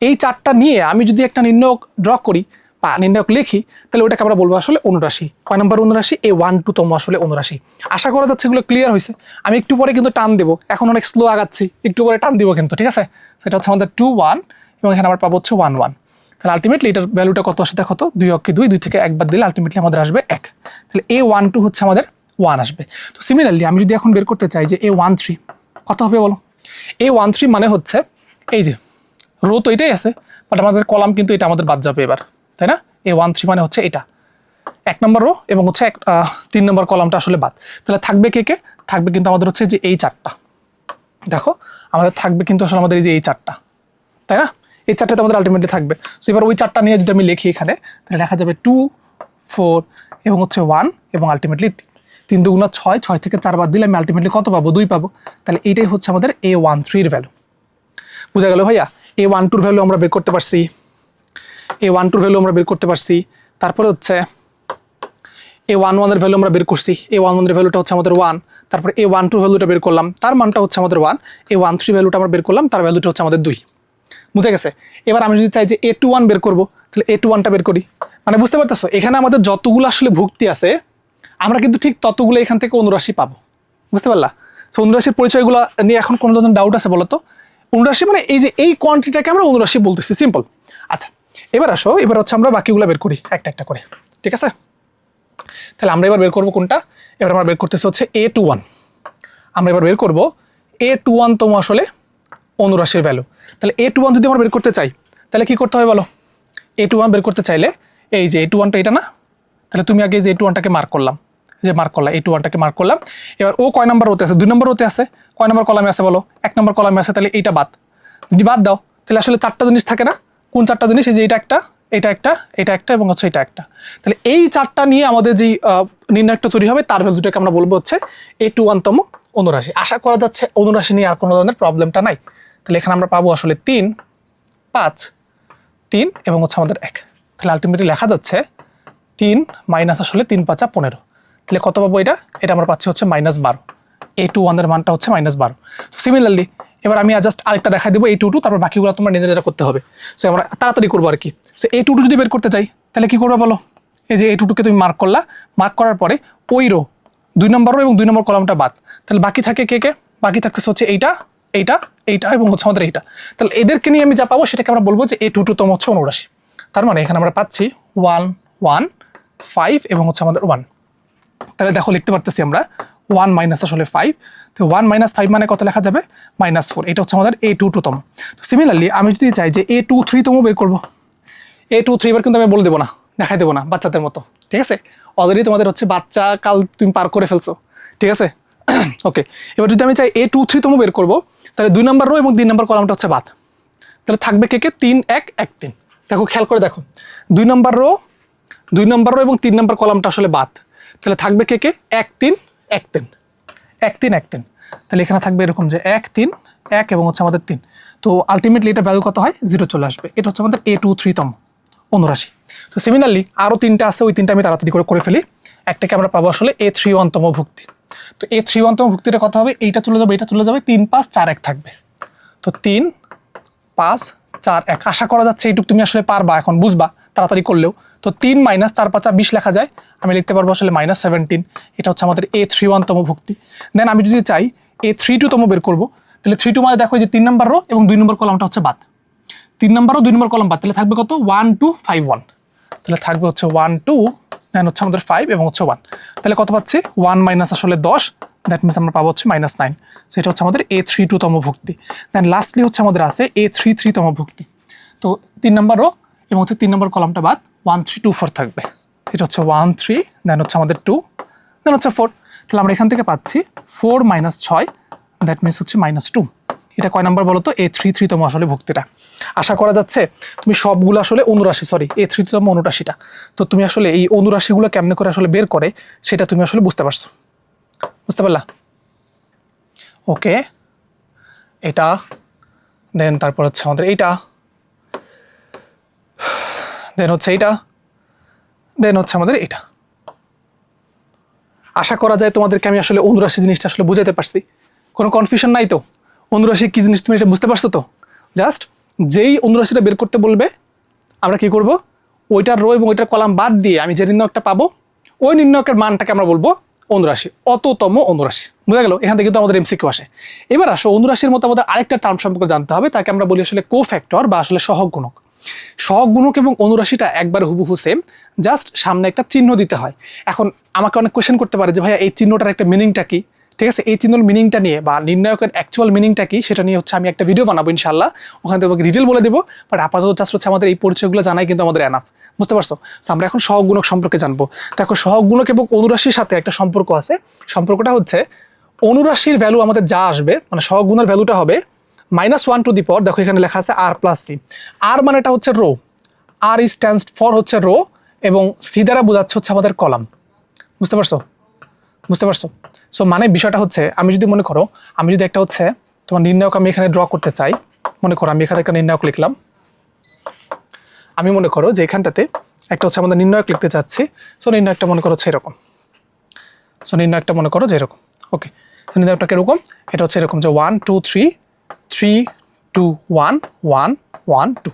এই চারটা নিয়ে আমি যদি একটা নির্ণায়ক ড্র করি বা নির্ণায়ক লিখি, তাহলে ওটাকে আমরা বলবো আসলে অনুরাশি। কয় নম্বর অনুরাশি? A12 তম আসলে অনুরাশি। আশা করা যাচ্ছে এগুলো ক্লিয়ার হয়েছে। আমি একটু পরে কিন্তু টান দেবো, এখন অনেক স্লো আগাচ্ছি, একটু পরে টান দিব কিন্তু, ঠিক আছে? সেটা হচ্ছে আমাদের 2 1 এবং এখানে আমরা পাবো হচ্ছে 1 1। তাহলে আলটিমেটলি এটার ভ্যালুটা কত আসে দেখো তো? 2 অক্ষে 2, 2 থেকে 1 বাদ দিলে আলটিমেটলি আমাদের আসবে 1। তাহলে A12 হচ্ছে আমাদের 1 আসবে। তো সিমিলারলি আমি যদি এখন বের করতে চাই যে A13 কত হবে বলো? A13 মানে হচ্ছে এই যে রো তো এটাই আছে, বাট আমাদের কলাম কিন্তু এটা আমাদের বাদ যাবে এবার, তাই না? A13 মানে হচ্ছে এটা 1 নম্বর রো এবং হচ্ছে 3 নম্বর কলামটা আসলে বাদ। তাহলে থাকবে কে কে? থাকবে কিন্তু আমাদের হচ্ছে যে এই চারটা, দেখো আমাদের থাকবে কিন্তু আসলে আমাদের এই যে এই চারটা, তাই না? এই চারটাতে আমাদের আলটিমেটলি থাকবে। সো এবার ওই চারটা নিয়ে যদি আমি লিখি এখানে, তাহলে লেখা যাবে 2 4 এবং হচ্ছে 1 এবং আলটিমেটলি 3 2 6, 6 থেকে 4 বাদ দিলে আমি আলটিমেটলি কত পাবো? 2 পাবো। তাহলে এইটাই হচ্ছে আমাদের A13 এর ভ্যালু। বুঝা গেল ভাইয়া? A12 ভ্যালু আমরা বের করতে পারছি, A12 ভ্যালু আমরা বের করতে পারছি। তারপরে হচ্ছে A11 এর ভ্যালু আমরা বের করছি, A11 এর ভ্যালুটা হচ্ছে আমাদের 1। তারপরে A12 ভ্যালুটা বের করলাম, তার মানটা হচ্ছে আমাদের 1। A13 ভ্যালুটা আমরা বের করলাম, তার ভ্যালুটা হচ্ছে আমাদের 2। বুঝে গেছে? এবার আমি যদি চাই যে A21 বের করবো, তাহলে A21টা বের করি। মানে বুঝতে পারতেছো এখানে আমাদের যতগুলো আসলে ভুক্তি আছে আমরা কিন্তু ঠিক ততগুলো এখান থেকে অনুরাশি পাবো, বুঝতে পারলা? সো অনুরাশির পরিচয়গুলো নিয়ে এখন কোনো ধরনের ডাউট আছে বলো তো? অনুরাশি মানে এই যে এই কোয়ান্টিটিটাকে আমরা অনুরাশি বলতেছি, সিম্পল। আচ্ছা এবার আসো, এবার হচ্ছে আমরা বাকিগুলো বের করি একটা একটা করে, ঠিক আছে? তাহলে আমরা এবার বের করবো কোনটা? এবার আমরা বের করতেছি হচ্ছে A21। আমরা এবার বের করবো A21 তম আসলে অনুরাশির ভ্যালু। তাহলে A21 যদি আমরা বের করতে চাই তাহলে কি করতে হবে বলো? A21 বের করতে চাইলে এই যে A21টা এটা না, তাহলে তুমি আগে এই যে A21টাকে মার্ক করলাম, যে মার্ক করলাম A21টাকে মার্ক করলাম। এবার ও কয় নাম্বার রোতে আছে? 2 নম্বর রোতে আছে। কয় নম্বর কলামে আছে বলো? 1 নম্বর কলামে আছে। তাহলে এইটা বাদ, যদি বাদ দাও তাহলে আসলে 4টা জিনিস থাকে না? কোন 4টা জিনিস? এই যে এটা একটা, এটা একটা, এটা একটা এবং হচ্ছে এটা একটা। তাহলে এই 4টা নিয়ে আমাদের যে নির্ণয়টা তৈরি হবে তার ভ্যালুটাকে আমরা বলবো হচ্ছে A21 তম অনুরাশি। আশা করা যাচ্ছে অনুরাশি নিয়ে আর কোনো ধরনের প্রবলেমটা নাই। তাহলে এখানে আমরা পাবো আসলে 3, 5, 3 এবং হচ্ছে আমাদের 1। তাহলে আলটিমেটলি লেখা যাচ্ছে 3 মাইনাস আসলে 3 5 15। তাহলে কত পাবো? এটা আমরা পাচ্ছি হচ্ছে -12। A21 এর মানটা হচ্ছে -12। তো সিমিলারলি এবার আমি জাস্ট আরেকটা দেখা দেবো A22, তারপর বাকিগুলো তোমরা নিজেরা করতে হবে। সো আমরা তাড়াতাড়ি করবো আর কি। সো A22 যদি বের করতে চাই তাহলে কি করবে বলো? এই যে A22কে তুমি মার্ক করলা, মার্ক করার পরে ওই রো 2 নম্বর রো এবং 2 নম্বর কলামটা বাদ। তাহলে বাকি থাকে কে? বাকি থাকতেছে হচ্ছে এইটা, এইটা, এইটা এবং হচ্ছে আমাদের এইটা। তাহলে এদেরকে নিয়ে আমি যা পাবো সেটাকে আমরা বলবো যে A22 তম হচ্ছে অনুরাশি। তার মানে এখানে আমরা পাচ্ছি 1, 1, 5 এবং হচ্ছে আমাদের 1। তাহলে দেখো লিখতে পারতেছি আমরা 1 মাইনাস আসলে 5। তো 1 মাইনাস 5 মানে কত লেখা যাবে? -4। এটা হচ্ছে আমাদের A22 তম। তো সিমিলারলি আমি যদি চাই যে A23 তম বের করবো, A23 এবার কিন্তু আমি বলে দেবো না, দেখাই দেবো না বাচ্চাদের মতো, ঠিক আছে? অলরেডি তোমাদের হচ্ছে বাচ্চা কাল তুমি পার করে ফেলছো, ঠিক আছে? ওকে, এবার যদি আমি চাই A23 তম বের করবো তাহলে 2 নম্বর রো এবং 3 নম্বর কলামটা হচ্ছে বাদ। তাহলে থাকবে কে? 3, 1, 1, 3। দেখো খেয়াল করে দেখো, 2 নম্বর রো এবং 3 নম্বর কলামটা আসলে বাদ। তাহলে থাকবে কে? 1, 3, 1, 3, 1, 3, 1, 3। তাহলে এখানে থাকবে এরকম যে 1, 3, 1 এবং হচ্ছে আমাদের 3। তো আলটিমেটলি এটা ভ্যালু কত হয়? 0 চলে আসবে। এটা হচ্ছে আমাদের A23 তম অনুরাশি। তো সিমিলারলি আরও 3টা আছে, ওই 3টা আমি তাড়াতাড়ি করে ফেলি। একটাকে আমরা পাবো আসলে A31 তম ভুক্তি। তো A31 তম ভুক্তিটা কত হবে? এইটা চলে যাবে, এটা চলে যাবে, 3, 5, 4, 1 থাকবে। তো 3, 5, 4, 1। আশা করা যাচ্ছে এইটুকু তুমি আসলে পারবা, এখন বুঝবা তাড়াতাড়ি করলেও। তো 3 মাইনাস 4 5 20 লেখা যায়, আমি লিখতে পারবো আসলে -17। এটা হচ্ছে আমাদের A31 তম ভুক্তি। দেন আমি যদি চাই A32 তম বের করবো, তাহলে 32 মানে দেখো যে 3 নম্বর রো এবং 2 নম্বর কলামটা হচ্ছে বাদ। 3 নম্বর রো 2 নম্বর কলাম বাদ, তাহলে থাকবে কত? 1, 2, 5, 1। তাহলে থাকবে হচ্ছে 1, 2, দেন হচ্ছে আমাদের 5 এবং হচ্ছে 1। তাহলে কত পাচ্ছি? 1 মাইনাস আসলে 10, দ্যাট মিনস আমরা পাবো হচ্ছে -9। সো এটা হচ্ছে আমাদের A32 তম ভুক্তি। দেন লাস্টলি হচ্ছে আমাদের আছে A33 তম ভুক্তি। তো 3 নম্বর রো এবং হচ্ছে 3 নম্বর কলামটা বাদ, 1, 3, 2, 4 থাকবে। এটা হচ্ছে 1, 3, দেন হচ্ছে আমাদের 2, দেন হচ্ছে 4। তাহলে আমরা এখান থেকে পাচ্ছি 4 - 6, দ্যাট মিনস হচ্ছে -2। এটা কয় নাম্বার বলো তো? A33 তম আসলে ভুক্তিটা। আশা করা যাচ্ছে তুমি সবগুলো আসলে অনুরাশি, সরি A33 তম অনুরাশিটা, তো তুমি আসলে এই অনুরাশিগুলো কেমনে করে আসলে বের করে সেটা তুমি আসলে বুঝতে পারছো, বুঝতে পারলা? ওকে, এটা দেন তারপর হচ্ছে আমাদের এইটা, দেন হচ্ছে এইটা, দেন হচ্ছে আমাদের এটা। আশা করা যায় তোমাদেরকে আমি আসলে অনুরাশি জিনিসটা আসলে বুঝাতে পারছি, কোনো কনফিউশন নাই তো? অনুরাশি কি জিনিস তুমি এটা বুঝতে পারছো তো? জাস্ট যেই অনুরাশিটা বের করতে বলবে আমরা কি করব? ওইটার রো এবং ওইটার কলাম বাদ দিয়ে আমি যে নির্ণয়কটা পাবো ওই নির্ণয়কের মানটাকে আমরা বলবো অনুরাশি, অততম অনুরাশি। বুঝা গেল? এখান থেকে কিন্তু আমাদের এমসিকিউ আসে। এবার আসো অনুরাশির মতো আমাদের আরেকটা টার্ম সম্পর্কে জানতে হবে, তাকে আমরা বলি আসলে কোফ্যাক্টর বা আসলে সহগ গুণক। সহগ গুণক এবং অনুরাশিটা একবার হুবহু সেম, জাস্ট সামনে একটা চিহ্ন দিতে হয়। এখন আমাকে অনেক কোয়েশ্চেন করতে পারে যে ভাইয়া এই চিহ্নটার একটা মিনিংটা কি? ঠিক আছে, এই চিহ্নের মিনিংটা নিয়ে বা নির্ণায়কের অ্যাকচুয়াল মিনিংটা কি সেটা নিয়ে হচ্ছে আমি একটা ভিডিও বানাবো ইনশাল্লাহ, ওখানে তোমাকে ডিটেল বলে দেবো। বাট আপাতত জাস্ট হচ্ছে আমাদের এই পরিচয়গুলো জানাই কিন্তু আমাদের এনাফ, বুঝতে পারছো? সো আমরা এখন সহগ গুণক সম্পর্কে জানবো। দেখো সহগ গুণক এবং অনুরাশির সাথে একটা সম্পর্ক আছে। সম্পর্কটা হচ্ছে অনুরাশির ভ্যালু আমাদের যা আসবে, মানে সহগ গুণের ভ্যালুটা হবে -1 টু দি পাওয়ার, দেখো এখানে লেখা আছে R+C। আর মানেটা হচ্ছে রো, আর স্ট্যান্ডস ফর হচ্ছে রো এবং সি দ্বারা বোঝাচ্ছে হচ্ছে আমাদের কলাম, বুঝতে পারছো? বুঝতে পারছো? সো মানে বিষয়টা হচ্ছে আমি যদি মনে করো আমি যদি একটা হচ্ছে তোমার নির্ণায়ক আমি এখানে ড্র করতে চাই, মনে করো আমি এখানে একটা নির্ণায়ক লিখলাম, আমি মনে করো যে এখানটাতে একটা হচ্ছে আমাদের নির্ণায়ক লিখতে চাচ্ছি। সো নির্ণায়কটা মনে করো হচ্ছে এরকম, সো নির্ণায়কটা মনে করো যে এরকম। ওকে, সো নির্ণায়কটা কিরকম? এটা হচ্ছে এরকম যে 1 2 3 3 2 1 1 1 2।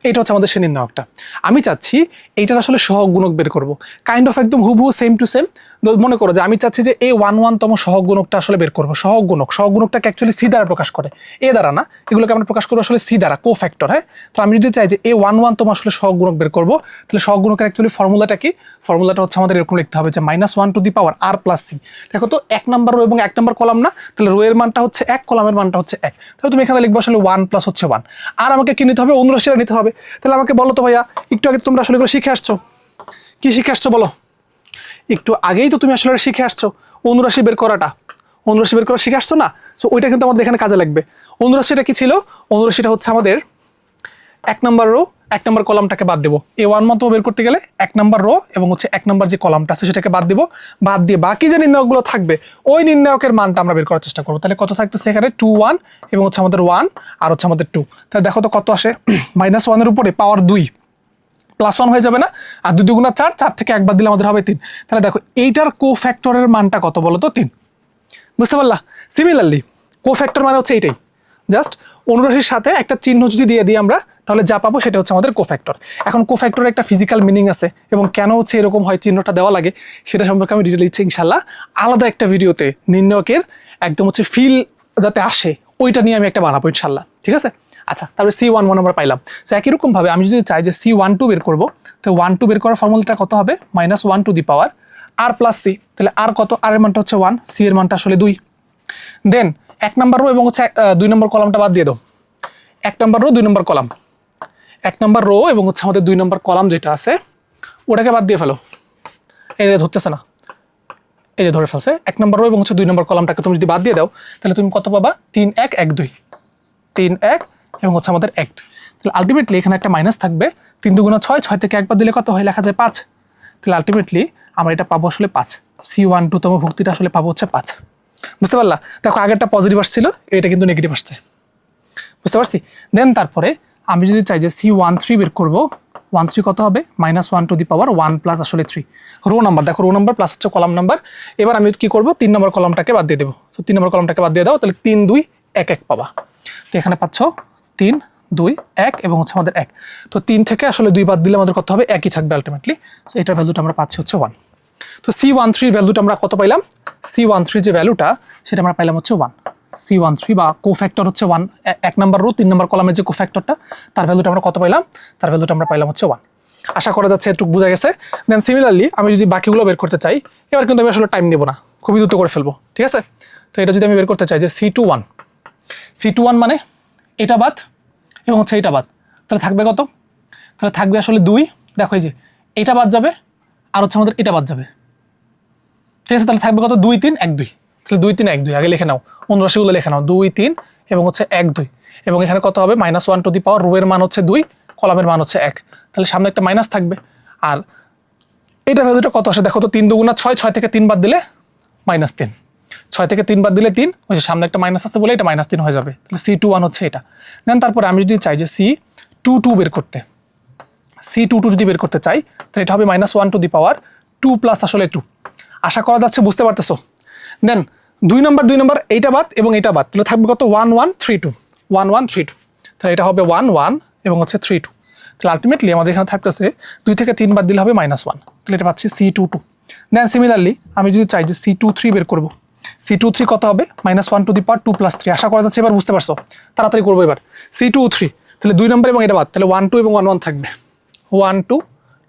এটা হচ্ছে আমাদের সেই নির্ণায়কটা। আমি চাচ্ছি এইটার আসলে সহগ গুণক বের করব, কাইন্ড অফ একদম হুবহু সেম টু সেম। মনে করো যে আমি চাচ্ছি যে এই 1 তম সহগ গুণকটা আসলে বের করবো। সহগ গুণকটাকে অ্যাকচুয়ালি সি দ্বারা প্রকাশ করে, এ দ্বারা না, এগুলোকে আমরা প্রকাশ করবো আসলে সি দ্বারা, কোফ্যাক্টর। হ্যাঁ, তো আমি যদি চাই যে এই 1 তম আসলে সহগ গুণক বের করবো, তাহলে সহগ গুণকের অ্যাকচুয়ালি ফর্মুলাটা কি? ফর্মুলাটা হচ্ছে আমাদের এরকম লিখতে হবে যে -1 + r+c। দেখো তো 1 নম্বর রো এবং 1 নম্বর কলাম না, তাহলে রো এর মানটা হচ্ছে 1, কলামের মানটা হচ্ছে 1। তাহলে তুমি এখানে লিখবো আসলে 1 + হচ্ছে 1। আর আমাকে কি নিতে হবে? অনুরাশিটা নিতে হবে। তাহলে আমাকে বলো তো ভাইয়া, একটু আগে তোমরা আসলে এগুলো শিখে আসছো, কি শিখে আসছো বলো? একটু আগেই তো তুমি আসলে শিখে আসছো অনুরাশি বের করাটা, অনুরাশি বের করা শিখে আসছো না? সো ওইটা কিন্তু আমাদের এখানে কাজে লাগবে। অনুরাশিটা কি ছিল? অনুরাশিটা হচ্ছে আমাদের 1 নম্বর রো 1 নম্বর কলামটাকে বাদ দেবো। এই 1 মতো বের করতে গেলে 1 নম্বর রো এবং হচ্ছে 1 নম্বর যে কলামটা আছে সেটাকে বাদ দেবো। বাদ দিয়ে বাকি যে নির্ণায়কগুলো থাকবে ওই নির্ণায়কের মানটা আমরা বের করার চেষ্টা করবো। তাহলে কত থাকতেছে এখানে? 2 1 এবং হচ্ছে আমাদের 1 আর হচ্ছে আমাদের 2। তাহলে দেখো তো কত আসে? -1 এর উপরে পাওয়ার 2 +1 হয়ে যাবে না? আর 2 × 4, 4 থেকে 1 বাদ দিলে আমাদের হবে 3। তাহলে দেখো এইটার কোফ্যাক্টরের মানটা কত বলো তো? 3। বুঝতে পারলা? সিমিলারলি কোফ্যাক্টর মানে হচ্ছে এইটাই, জাস্ট অনুরাশির সাথে একটা চিহ্ন যদি দিয়ে দিই আমরা, তাহলে যা পাবো সেটা হচ্ছে আমাদের কোফ্যাক্টর। এখন কোফ্যাক্টরের একটা ফিজিক্যাল মিনিং আছে এবং কেন হচ্ছে এরকম হয়, চিহ্নটা দেওয়া লাগে, সেটা সম্পর্কে আমি ডিটেইল দিচ্ছি ইনশাল্লাহ আলাদা একটা ভিডিওতে। নির্ণায়কের একদম হচ্ছে ফিল যাতে আসে ওইটা নিয়ে আমি একটা বানাবো ইনশাল্লাহ, ঠিক আছে? আচ্ছা, তারপরে C11 আমরা পাইলাম। সো একই রকম ভাবে আমি যদি চাই যে C12 বের করবো, তো 12 বের করার ফর্মুলাটা কত হবে? -1 r+c। তাহলে আর কত? আর এর মানটা হচ্ছে 1, সি এর মানটা আসলে 2। দেন 1 নম্বর রো এবং হচ্ছে 2 নম্বর কলামটা বাদ দিয়ে দাও। 1 নম্বর রো 2 নম্বর কলাম, 1 নম্বর রো এবং হচ্ছে আমাদের 2 নম্বর কলাম যেটা আছে ওটাকে বাদ দিয়ে ফেলো। এই যে ধরতেছে না, এই যে ধরে ফেলছে। 1 নম্বর রো এবং হচ্ছে 2 নম্বর কলামটাকে তুমি যদি বাদ দিয়ে দাও, তাহলে তুমি কত পাবা? 3 1 1 2, 3 1 এবং হচ্ছে আমাদের 1। তাহলে আলটিমেটলি এখানে একটা মাইনাস থাকবে। 3 2 × 6, 6 থেকে 1 বাদ দিলে কত হয়? লেখা যায় 5। তাহলে আলটিমেটলি আমরা এটা পাবো আসলে 5। C12 তম ভুক্তিটা আসলে পাবো হচ্ছে 5। বুঝতে পারলা? দেখো আগেরটা পজিটিভ আসছিল, এটা কিন্তু নেগেটিভ আসছে। বুঝতে পারছি? দেন তারপরে আমি যদি চাই যে C13 বের করবো, 13 কত হবে? -1 + আসলে 3 রো নাম্বার। দেখো রো নাম্বার প্লাস হচ্ছে কলাম নাম্বার। এবার আমি কি করবো? 3 নম্বর কলামটাকে বাদ দিয়ে দেবো। সো 3 নম্বর কলামটাকে বাদ দিয়ে দাও, তাহলে 3 2 1 1 পাবা। তো এখানে পাচ্ছ 3 2 1 এবং হচ্ছে আমাদের 1। তো 3 থেকে আসলে 2 বাদ দিলে আমাদের কত হবে? একই থাকবে আলটিমেটলি। সো এটার ভ্যালুটা আমরা পাচ্ছি হচ্ছে 1। তো C13 ভ্যালুটা আমরা কত পাইলাম? C13 যে ভ্যালুটা সেটা আমরা পাইলাম হচ্ছে 1। C13 বা কোফ্যাক্টর হচ্ছে 1, 1 নম্বর রো 3 নম্বর কলামের যে কোফ্যাক্টরটা, তার ভ্যালুটা আমরা কত পাইলাম? তার ভ্যালুটা আমরা পাইলাম হচ্ছে 1। আশা করা যাচ্ছে এটুকু বোঝা গেছে। দেন সিমিলারলি আমি যদি বাকিগুলো বের করতে চাই, এবার কিন্তু আমি আসলে টাইম দেবো না, খুবই দ্রুত করে ফেলবো, ঠিক আছে? তো এটা যদি আমি বের করতে চাই যে C21 মানে এটা বাদ এবং হচ্ছে এটা বাদ, তাহলে থাকবে কত? তাহলে থাকবে আসলে 2। দেখো এই যে এটা বাদ যাবে আর হচ্ছে আমাদের এটা বাদ যাবে, ঠিক আছে? তাহলে থাকবে কত? 2 3 1 2। তাহলে 2 3 1 2 আগে লিখে নাও, অনুরাশিগুলো লিখে নাও। 2 3 এবং হচ্ছে 1 2 এবং এখানে কত হবে? -1 রো এর মান হচ্ছে 2, কলামের মান হচ্ছে 1। তাহলে সামনে একটা মাইনাস থাকবে। আর এটা ভ্যালুটা কত আসে দেখো তো? 3 2 × 6, 6 থেকে 3 বাদ দিলে -3, 6 থেকে 3 বাদ দিলে 3 হচ্ছে, সামনে একটা মাইনাস আছে বলে এটা -3 হয়ে যাবে। তাহলে C21 হচ্ছে এটা। দেন তারপরে আমি যদি চাই যে C22 বের করতে, C22 যদি বের করতে চাই, তাহলে এটা হবে -1 2 প্লাস আসলে 2। আশা করা যাচ্ছে বুঝতে পারতেছো? দেন 2 নম্বর এইটা বাদ এবং এটা বাদ, তাহলে থাকবে কত? 1 1 3 2, 1 1 3 2। তাহলে এটা হবে 1 1 এবং হচ্ছে 3 2। তাহলে আলটিমেটলি আমাদের এখানে থাকতেছে 2 থেকে 3 বাদ দিলে হবে -1। তাহলে এটা পাচ্ছি C22। দেন সিমিলারলি আমি যদি চাই যে C23 বের করবো, C23 কত হবে? -1 2 প্লাস 3। আশা করা যাচ্ছে এবার বুঝতে পারছো? তাড়াতাড়ি করবো এবার। C23 তাহলে 2 নম্বর এবং এটা বাদ, তাহলে 1 2 এবং 1 1 থাকবে, 1 2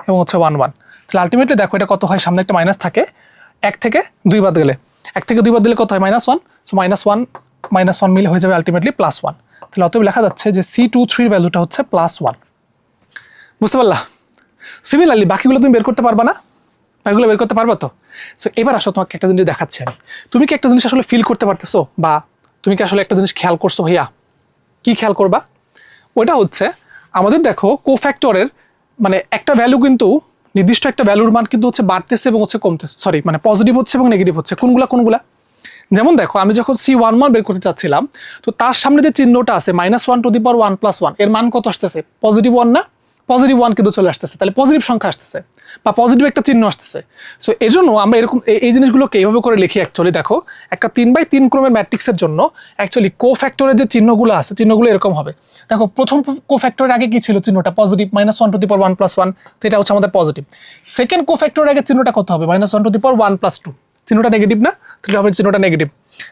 এবং হচ্ছে 1 1। তাহলে আলটিমেটলি দেখো এটা কত হয়? সামনে একটা মাইনাস থাকে, 1 থেকে 2 বাদ গেলে, 1 থেকে 2 বাদ দিলে কত হয়? -1। সো -1 মিলে হয়ে যাবে আলটিমেটলি +1। তাহলে অতএব লেখা যাচ্ছে যে C23 ভ্যালুটা হচ্ছে +1। বুঝতে পারলা? সিমিলারলি বাকিগুলো তুমি বের করতে পারবা না? বাকিগুলো বের করতে পারবা তো? সো এবার আসো তোমাকে একটা জিনিস দেখাচ্ছি আমি। তুমি কি একটা জিনিস আসলে ফিল করতে পারতেছো, বা তুমি কি আসলে একটা জিনিস খেয়াল করছো ভাইয়া? কি খেয়াল করবা? ওটা হচ্ছে আমাদের দেখো কোফ্যাক্টরের মানে একটা ভ্যালু কিন্তু নির্দিষ্ট একটা ভ্যালুর মান কিন্তু হচ্ছে বাড়তেছে এবং হচ্ছে কমতেছে, সরি মানে পজিটিভ হচ্ছে এবং নেগেটিভ হচ্ছে। কোনগুলা? যেমন দেখো আমি যখন C11 বের করতে চাচ্ছিলাম, তো তার সামনে যে চিহ্নটা আছে -1 + 1 + 1 এর মান কত আসতেছে? +1 না? পজিটিভ 1 কিন্তু চলে আসতেছে, তাহলে পজিটিভ সংখ্যা আসতেছে বা পজিটিভ একটা চিহ্ন আসতেছে। সো এই জন্য আমরা এরকম এই জিনিসগুলোকে এইভাবে করে লিখি। অ্যাকচুয়ালি দেখো, একটা 3x3 ক্রমের ম্যাট্রিক্সের জন্য অ্যাকচুয়ালি কোফ্যাক্টরের যে চিহ্নগুলো আছে, চিহ্নগুলো এরকম হবে। দেখো, প্রথম কোফ্যাক্টরের আগে কি ছিল চিহ্নটা? পজিটিভ, -1 + 1 তো এটা হচ্ছে আমাদের পজিটিভ। সেকেন্ড কোফ্যাক্টরের আগে চিহ্নটা কত হবে? -1 + 2 চিহ্নটা নেগেটিভ না, তাহলে হবে চিহ্নটা নেগেটিভ।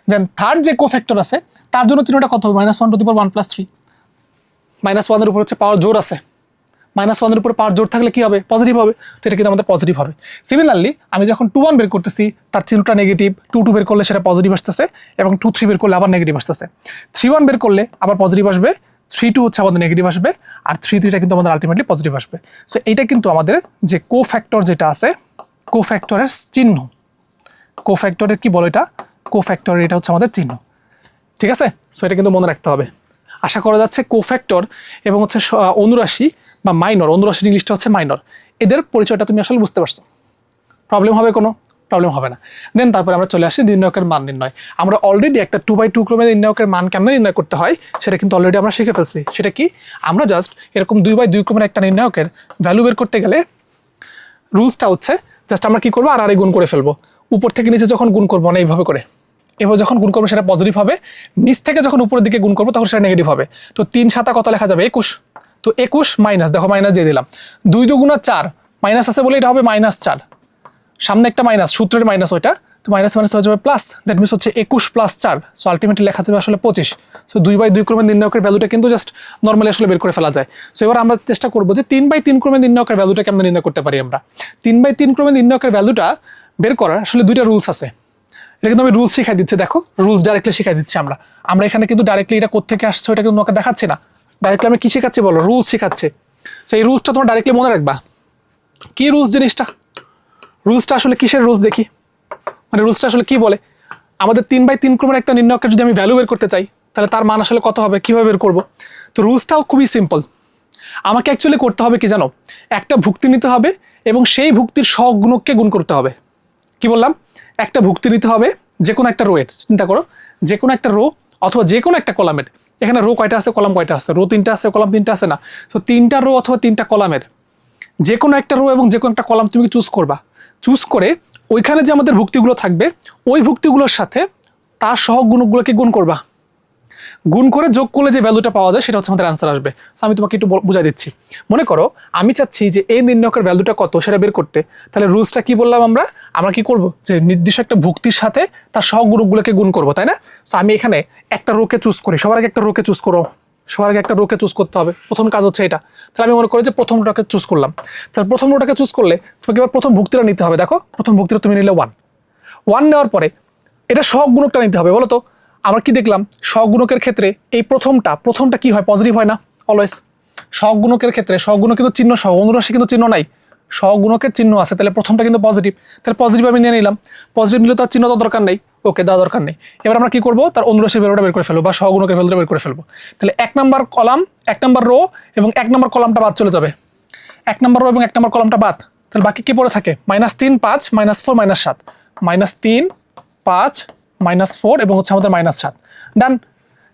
দেন থার্ড যে কোফ্যাক্টর আছে তার জন্য চিহ্নটা কত হবে? -1 + 3 -1 এর উপর হচ্ছে পাওয়ার জোর আছে, -1 এর উপর পাওয়ার জোর থাকলে কি হবে? পজিটিভ হবে। তো এটা কিন্তু আমাদের পজিটিভ হবে। সিমিলারলি আমি যখন 2 1 বের করতেছি তার চিহ্নটা নেগেটিভ, 2 2 বের করলে সেটা পজিটিভ আসতেছে, এবং 2 3 বের করলে আবার নেগেটিভ আসতেছে। 3 1 বের করলে আবার পজিটিভ আসবে, 3 2 হচ্ছে আমাদের নেগেটিভ আসবে, আর 3 3টা কিন্তু আমাদের আলটিমেটলি পজিটিভ আসবে। সো এইটা কিন্তু আমাদের যে কোফ্যাক্টর যেটা আছে, কোফ্যাক্টরের চিহ্ন। কোফ্যাক্টরের কি বলো এটা? কোফ্যাক্টর, এটা হচ্ছে আমাদের চিহ্ন। ঠিক আছে? সো এটা কিন্তু মনে রাখতে হবে। আশা করা যাচ্ছে কোফ্যাক্টর এবং হচ্ছে অনুরাশি বা মাইনর, অনুরাশির ইংলিশটা হচ্ছে মাইনর, এদের পরিচয়টা তুমি আসলে বুঝতে পারছো। প্রবলেম হবে? কোনো প্রবলেম হবে না। দেন তারপরে আমরা চলে আসি নির্ণায়কের মান নির্ণয়। আমরা অলরেডি একটা 2x2 ক্রমে নির্ণায়কের মান কেমন নির্ণয় করতে হয় সেটা কিন্তু অলরেডি আমরা শিখে ফেলছি। সেটা কি? আমরা জাস্ট এরকম 2x2 ক্রমের একটা নির্ণায়কের ভ্যালু বের করতে গেলে রুলসটা হচ্ছে জাস্ট আমরা কি করবো? আর গুণ করে ফেলবো। উপর থেকে নিচে যখন গুণ করবো না এইভাবে করে, এবার যখন গুণ করবো সেটা পজিটিভ হবে, নিচ থেকে যখন উপরের দিকে গুণ করবো তখন সেটা নেগেটিভ হবে। তো 3 7 কত লেখা যাবে? 21। তো 21 মাইনাস, দেখো মাইনাস দিয়ে দিলাম, 2 2 গুণা 4, মাইনাস আছে বলে এটা হবে -4, সামনে একটা মাইনাস, সূত্রের মাইনাস ওইটা, তো মাইনাস মাইনাস হয়ে যাবে প্লাস, দ্যাট মিনস হচ্ছে 21 + 4, সো আলটিমেটলি লেখা যাবে আসলে 25। সো 2x2 ক্রমের নির্ণায়কের ভ্যালুটা কিন্তু জাস্ট নর্মালি আসলে বের করে ফেলা যায়। সো এবার আমরা চেষ্টা করবো যে 3x3 ক্রমের নির্ণায়কের ভ্যালুটা কেমন নির্ণয় করতে পারি আমরা। 3x3 ক্রমের নির্ণায়কের ভ্যালুটা বের করার আসলে দুইটা রুলস আছে। এটা কিন্তু আমি রুলস শিখাই দিচ্ছি, দেখো রুলস ডাইরেক্টলি শিখাই দিচ্ছি। আমরা এখানে কিন্তু ডাইরেক্টলি এটা কোত্থেকে আসছে ওটা কিন্তু তোমাকে দেখাচ্ছি না, ডাইরেক্টলি আমি কি শেখাচ্ছি বলো? রুলস শেখাচ্ছি। সো এই রুলসটা তোমার ডাইরেক্টলি মনে রাখবা। কি রুলস জিনিসটা? রুলসটা আসলে কিসের রুলস দেখি, মানে রুলসটা আসলে কি বলে? আমাদের 3x3 ক্রমের একটা নির্ণায়কের যদি আমি ভ্যালু বের করতে চাই তাহলে তার মান আসলে কত হবে, কিভাবে বের করবো? তো রুলসটাও খুবই সিম্পল। আমাকে অ্যাকচুয়ালি করতে হবে কি জানো? একটা ভুক্তি নিতে হবে এবং সেই ভুক্তির সহগুণককে গুণ করতে হবে। কি বললাম? একটা ভুক্তি নিতে হবে যে কোনো একটা রো এর, চিন্তা করো যে কোনো একটা রো অথবা যে কোনো একটা কলামের। এখানে রো কয়টা আছে, কলাম কয়টা আছে? রো 3টা আছে, কলাম 3টা আছে না? তো 3টা রো অথবা 3টা কলামের যে কোনো একটা রো এবং যে কোনো একটা কলাম তুমি চুজ করবা। চুজ করে ওইখানে যে আমাদের ভুক্তিগুলো থাকবে ওই ভুক্তিগুলোর সাথে তার সহগুণকগুলোকে গুণ করবা। গুণ করে যোগ করলে যে ভ্যালুটা পাওয়া যায় সেটা হচ্ছে আমাদের অ্যান্সার আসবে। সো আমি তোমাকে একটু বুঝাই দিচ্ছি। মনে করো আমি চাচ্ছি যে এই নির্ণায়কের ভ্যালুটা কত সেটা বের করতে, তাহলে রুলসটা কি বললাম? আমরা কি করব? যে নির্দিষ্ট একটা ভুক্তির সাথে তার সহগুণকগুলোকে গুণ করবো, তাই না? সো আমি এখানে একটা রোকে চুজ করি, সবার আগে একটা রোকে চুজ করো, সবার আগে একটা রোকে চুজ করতে হবে। প্রথম কাজ হচ্ছে এটা। তাহলে আমি মনে করি যে প্রথম রোটাকে চুজ করলাম। তাহলে প্রথম রোটাকে চুজ করলে তোমাকে এবার প্রথম ভুক্তিটা নিতে হবে। দেখো প্রথম ভুক্তিটা তুমি নিলে 1 নেওয়ার পরে এটা সহগুণকটা নিতে হবে। বলো তো আমরা কি দেখলাম? সহগুণকের ক্ষেত্রে এই প্রথমটা কি হয়? পজিটিভ হয় না অলওয়েজ? সহগুণকের ক্ষেত্রে সহগুণক কিন্তু চিহ্ন সহ, অনুরাশি কিন্তু চিহ্ন নাই, সহগুণকের চিহ্ন আছে, তাহলে প্রথমটা কিন্তু পজিটিভ। তাহলে পজিটিভ আমি নিয়ে নিলাম, পজিটিভ নিলে তার চিহ্ন তো দরকার নেই, ওকে দেওয়া দরকার নেই। এবার আমরা কি করবো? তার অনুরাশির ভ্যালুটা বের করে ফেলবো বা সহগুণকের ভ্যালুটা বের করে ফেলবো। তাহলে 1 নম্বর কলাম, 1 নম্বর রো এবং 1 নম্বর কলামটা বাদ চলে যাবে। 1 নম্বর রো এবং 1 নম্বর কলামটা বাদ, তাহলে বাকি কি পড়ে থাকে? -3 5 -4 -7, -3 5 -4 এবং হচ্ছে আমাদের -7। ডান।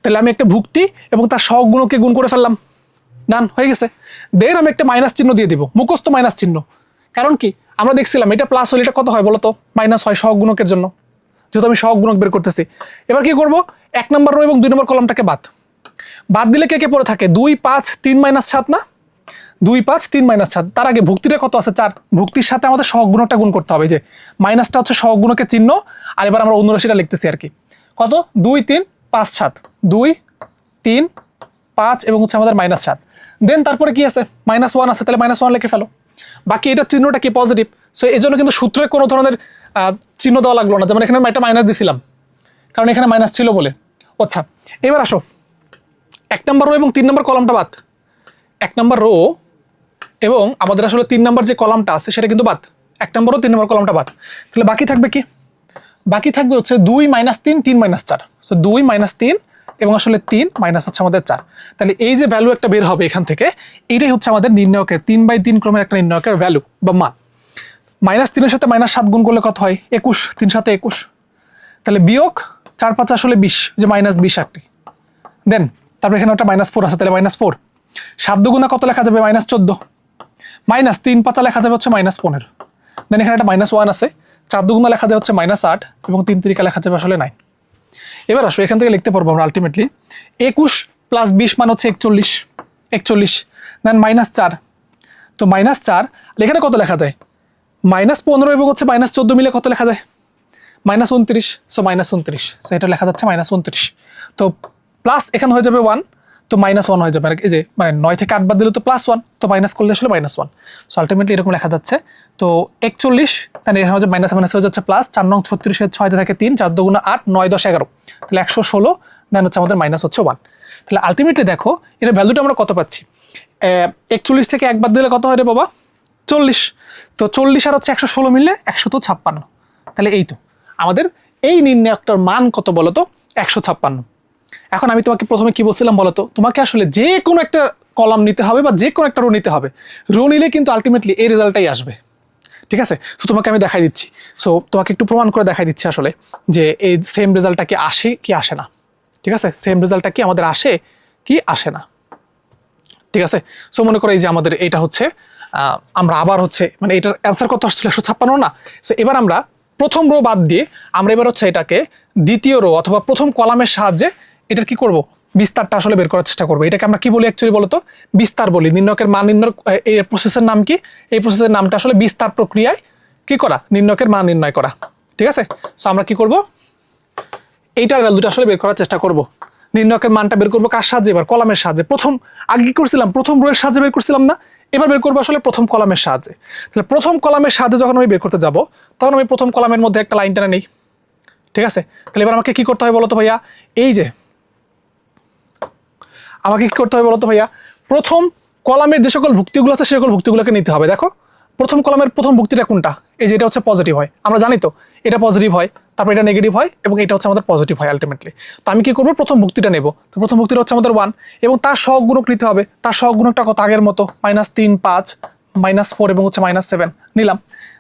তাহলে আমি একটা ভুক্তি এবং তার সহগুণকে গুণ করে ফেললাম। ডান হয়ে গেছে। দেন আমি একটা মাইনাস চিহ্ন দিয়ে দিব, মুখস্থ মাইনাস চিহ্ন। কারণ কি? আমরা দেখছিলাম এটা প্লাস হলে এটা কত হয় বলতো? মাইনাস হয় সহগুণকের জন্য, যেহেতু আমি সহগুণক বের করতেছি। এবার কি করব? 1 নম্বর রো এবং 2 নম্বর কলামটাকে বাদ দিলে কে কে পড়ে থাকে? 2 5 3 -7 না? 2 5 3 -7। তার আগে ভুক্তিটা কত আছে? 4। ভুক্তির সাথে আমাদের সহগুণকটা গুণ করতে হবে, যে মাইনাসটা হচ্ছে সহগুণকের চিহ্ন। আর এবার আমরা অনুরাশিটা লিখতেছি আর কি। কত? 2 3 5 7, 2 3 5 এবং হচ্ছে আমাদের -7। দেন তারপরে কি আছে? -1 আছে, তাহলে -1 লিখে ফেলো। বাকি এটা চিহ্নটা কি? পজিটিভ। সো এই জন্য কিন্তু সূত্রে কোনো ধরনের চিহ্ন দেওয়া লাগলো না, যেমন এখানে একটা মাইনাস দিছিলাম কারণ এখানে মাইনাস ছিল বলে। আচ্ছা এবার আসো 1 নম্বর রো এবং 3 নম্বর কলামটা বাদ। 1 নম্বর রো এবং আমাদের আসলে 3 নম্বর যে কলামটা আছে সেটা কিন্তু বাদ। 1 নম্বর রো 3 নম্বর কলামটা বাদ। তাহলে বাকি থাকবে কি? বাকি থাকবে হচ্ছে 2 -3 3 -4। সো 2 -3 এবং আসলে 3 মাইনাস হচ্ছে আমাদের 4। তাহলে এই যে ভ্যালু একটা বের হবে এখান থেকে, এইটাই হচ্ছে আমাদের নির্ণায়কের 3/3 ক্রমের একটা নির্ণায়কের ভ্যালু বা মান। -3 এর সাথে -7 গুণ করলে কত হয়? 21। 3 7 21। তাহলে বিয়োগ 4 5 আসলে 20, যে -20 একটি। দেন তারপরে এখানে একটা -4 আছে, তাহলে -4। 7 দুগুণা কত লেখা যাবে? -14। মাইনাস 3 5 লেখা যাবে হচ্ছে -15, দেন এখানে একটা -1 আছে, 4 2 লেখা যায় হচ্ছে -8 এবং 3 3 লেখা যাবে আসলে 9। এবার আসো এখান থেকে লিখতে পারবো আমরা আলটিমেটলি 21 + 20 মানে হচ্ছে 41, দেন -4, তো -4 এখানে কত লেখা যায়, -15 এবং হচ্ছে -14 মিলে কত লেখা যায়, -29, সো -29, সো এটা লেখা যাচ্ছে -29। তো প্লাস এখানে হয়ে যাবে 1, তো -1 হয়ে যাবে, এই যে মানে 9 থেকে 8 বাদ দিলে তো +1, তো মাইনাস করলে আসলে -1, সো আলটিমেটলি এরকম লেখা যাচ্ছে। তো 41, তাহলে এখানে হচ্ছে মাইনাস হয়ে যাচ্ছে প্লাস, 4 নং 36 6 থাকে 3, 4 2 8, 9 10 11, তাহলে 116, দেন হচ্ছে আমাদের -1। তাহলে আলটিমেটলি দেখো এটা ভ্যালুটা আমরা কত পাচ্ছি, 41 থেকে 1 বাদ দিলে কত হয় রে বাবা, 40, তো 40 আর হচ্ছে 116 মিললে 156। তাহলে এই তো আমাদের এই নির্ণায়কটার মান কত বলো তো, 156। এখন আমি তোমাকে প্রথমে কি বলছিলাম বলো তো, তোমাকে আসলে যে কোনো একটা কলাম নিতে হবে বা যে কোনো একটা রো নিতে হবে, রো নিলে কিন্তু আলটিমেটলি এই রেজাল্টটাই আসবে, ঠিক আছে। সো তোমাকে আমি দেখাই দিচ্ছি, সো তোমাকে একটু প্রমাণ করে দেখাই দিচ্ছি আসলে যে এই সেম রেজাল্টটা কি আসে কি আসে না, ঠিক আছে, সেম রেজাল্টটা কি আমাদের আসে কি আসে না, ঠিক আছে। সো মনে করো এই যে আমাদের এটা হচ্ছে আমরা আবার হচ্ছে মানে এটার অ্যান্সার কত আসছিল 156 না। সো এবার আমরা প্রথম রো বাদ দিয়ে আমরা এবার হচ্ছে এটাকে দ্বিতীয় রো অথবা প্রথম কলামের সাহায্যে এটার কি করব, বিস্তারটা আসলে বের করার চেষ্টা করবো। এটাকে আমরা কি বলি অ্যাকচুয়ালি বলতো, বিস্তার বলি। নির্ণয়কের মান নির্ণয় এই প্রসেসের নাম কি, এই প্রসেসের নামটা আসলে বিস্তার প্রক্রিয়ায় কি করা, নির্ণয়কের মান নির্ণয় করা, ঠিক আছে। সো আমরা কি করব, এইটার ভ্যালুটা আসলে বের করার চেষ্টা করব। নির্ণয়কের মানটা বের করবো কার সাহায্যে, এবার কলামের সাহায্যে। প্রথম আগে কি করছিলাম, প্রথম রো এর সাহায্যে বের করছিলাম না, এবার বের করবো আসলে প্রথম কলামের সাহায্যে। তাহলে প্রথম কলামের সাহায্যে যখন আমি বের করতে যাব তখন আমি প্রথম কলামের মধ্যে একটা লাইন টেনে নেই, ঠিক আছে। তাহলে এবার আমাকে কি করতে হয় বলতো ভাইয়া, এই যে আমাকে কি করতে হবে বলতো ভাইয়া, প্রথম কলামের যে সকল ভুক্তিগুলো আছে সে সকল ভুক্তিগুলোকে নিতে হবে। দেখো প্রথম কলামের প্রথম ভুক্তিটা কোনটা, এই যে এটা হচ্ছে পজিটিভ হয়, আমরা জানি তো এটা পজিটিভ হয়, তারপর এটা নেগেটিভ হয় এবং এটা হচ্ছে আমাদের পজিটিভ হয় আলটিমেটলি। তো আমি কি করবো, প্রথম ভুক্তিটা নেব। তো প্রথম ভুক্তিটা হচ্ছে আমাদের 1 এবং তার সহগুণক নিতে হবে। তার সহগুণকটা কত, আগের মতো -3 5 -4 এবং হচ্ছে -7 নিলাম।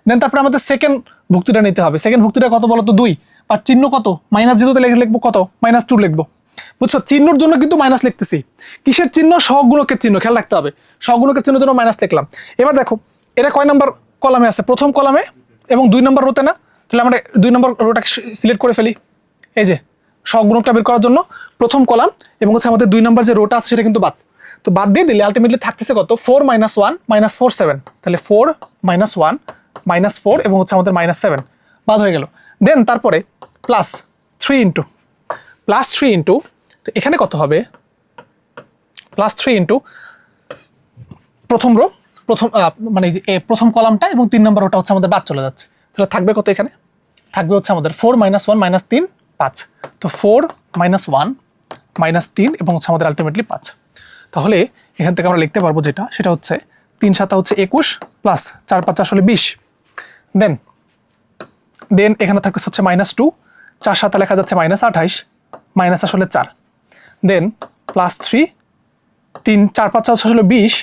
দেন তারপরে আমাদের সেকেন্ড ভুক্তিটা নিতে হবে। সেকেন্ড ভুক্তিটা কত বলো তো, 2, আর চিহ্ন কত, -0 তে লিখবো কত, -2 লিখবো, বুঝছো। চিহ্নর জন্য কিন্তু মাইনাস লিখতেছি, কিসের চিহ্ন, সহগুণকের চিহ্ন, খেয়াল রাখতে হবে। সহগুণকের চিহ্নের জন্য মাইনাস লিখলাম। এবার দেখো এটা কয় নাম্বার কলামে আছে, প্রথম কলামে এবং 2 নম্বর রোতে না। তাহলে আমরা 2 নম্বর রোটাকে সিলেক্ট করে ফেলি। এই যে সহগুণকটা বের করার জন্য প্রথম কলাম এবং হচ্ছে আমাদের 2 নম্বর যে রোটা আছে সেটা কিন্তু বাদ, তো বাদ দিয়ে দিলে আলটিমেটলি থাকতেছে কত, 4 - 1 -4 7, তাহলে 4 - 1 -4 এবং হচ্ছে আমাদের -7 বাদ হয়ে গেল। দেন তারপরে +3 ইন্টু, তো এখানে কত হবে, +3 ইন্টু প্রথম রো, প্রথম মানে প্রথম কলামটা এবং 3 নম্বর রোটা হচ্ছে আমাদের বাদ চলে যাচ্ছে। তাহলে থাকবে কত, এখানে থাকবে হচ্ছে আমাদের 4 - 1 -3 5, তো 4 - 1 -3 এবং হচ্ছে আমাদের আলটিমেটলি 5। তাহলে এখান থেকে আমরা লিখতে পারবো যেটা, সেটা হচ্ছে 3 7 হচ্ছে 21 প্লাস 4 5 আসলে 20, দেন এখানে থাকতেছে হচ্ছে -2, 4 7 লেখা যাচ্ছে -28, মাইনাস আসলে 4, দেন +3, 3 4 5 আসলে 20,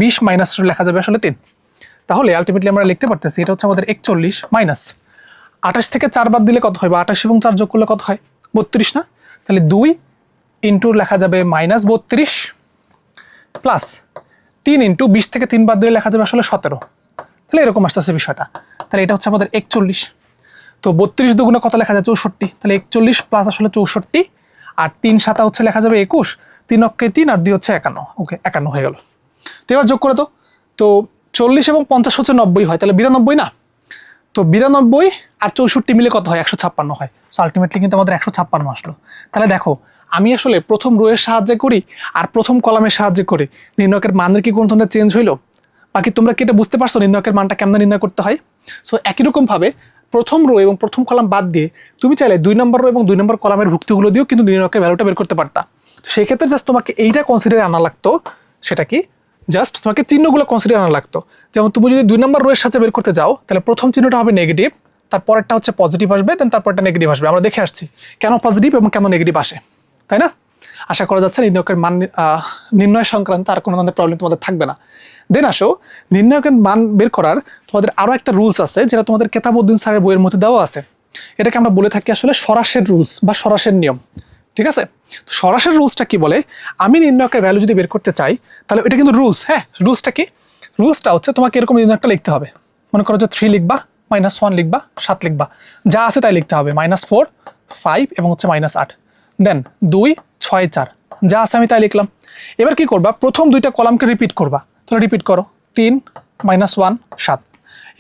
20 মাইনাস লেখা যাবে আসলে 3। তাহলে আলটিমেটলি আমরা লিখতে পারতেছি এটা হচ্ছে আমাদের 41 মাইনাস 28 থেকে 4 বাদ দিলে কত হয়, বা 28 এবং 4 যোগ করলে কত হয়, 32 না। তাহলে 2 ইন্টু লেখা যাবে -32 প্লাস 3 ইন্টু 20 থেকে 3 বাদ দিলে লেখা যাবে আসলে 17। তাহলে এরকম আসতেছে বিষয়টা। তাহলে এটা হচ্ছে আমাদের 41, তো 32 দুগুণে কত লেখা যায়, 64। তাহলে 41 প্লাস আসলে 64, আর 3 7 হচ্ছে লেখা যাবে 21, 3 অক্ষে 3 আর 2 হচ্ছে 51, ওকে 51 হয়ে গেল। তো এবার যোগ করে তো 40 এবং 50 হচ্ছে 90 হয়, তাহলে 92 না। তো 92 আর 64 মিলে কত হয়, 156 হয়। সো আলটিমেটলি কিন্তু আমাদের 156 আসলো। তাহলে দেখো আমি আসলে প্রথম রো এর সাহায্যে করি আর প্রথম কলামের সাহায্যে করি, নির্ণয়কের মানের কি কোনো ধরনের চেঞ্জ হইলো? বাকি তোমরা কি এটা বুঝতে পারছো নির্ণয়কের মানটা কেমন নির্ণয় করতে হয়? সো একই রকম ভাবে প্রথম রো এবং প্রথম কলাম বাদ দিয়ে তুমি চাইলে 2 নম্বর রো এবং 2 নম্বর কলামের ভুক্তিগুলো দিয়েও কিন্তু নির্ণয়কের ভ্যালুটা বের করতে পারতা। তো সেই ক্ষেত্রে জাস্ট তোমাকে এইটা কনসিডারে আনা লাগতো, সেটা কি, জাস্ট তোমাকে চিহ্নগুলো কনসিডার আনা লাগতো। যেমন তুমি যদি 2 নম্বর রো এর সাথে বের করতে যাও তাহলে প্রথম চিহ্নটা হবে নেগেটিভ, তারপরটা হচ্ছে পজিটিভ আসবে, দেন তারপরটা নেগেটিভ আসবে। আমরা দেখে আসছি কেন পজিটিভ এবং কেন নেগেটিভ আসে, তাই না? আশা করা যাচ্ছে নির্ণয়কের মান নির্ণয় সংক্রান্ত আর কোনো ধরনের প্রবলেম তোমাদের থাকবে না। দেন আসো নির্ণয়কের মান বের করার তোমাদের আরও একটা রুলস আছে, যেটা তোমাদের কেতাবউদ্দিন স্যারের বইয়ের মধ্যে দেওয়া আছে। এটাকে আমরা বলে থাকি আসলে সরাসের রুলস বা সরাসের নিয়ম, ঠিক আছে? তো সরাসের রুলসটা কি বলে, আমি নির্ণয়কের ভ্যালু যদি বের করতে চাই তাহলে এটা কিন্তু রুলস, হ্যাঁ রুলসটা কি, রুলসটা হচ্ছে তোমাকে এরকম একটা লিখতে হবে, মনে করো যে 3 লিখবা, -1 লিখবা, 7 লিখবা, যা আছে তাই লিখতে হবে, -4, 5 এবং হচ্ছে -8, দেন 2, 6, 4, যা আছে আমি তাই লিখলাম। এবার কি করবা, প্রথম দুইটা কলামকে রিপিট করবা, তাহলে রিপিট করো 3, -1, 7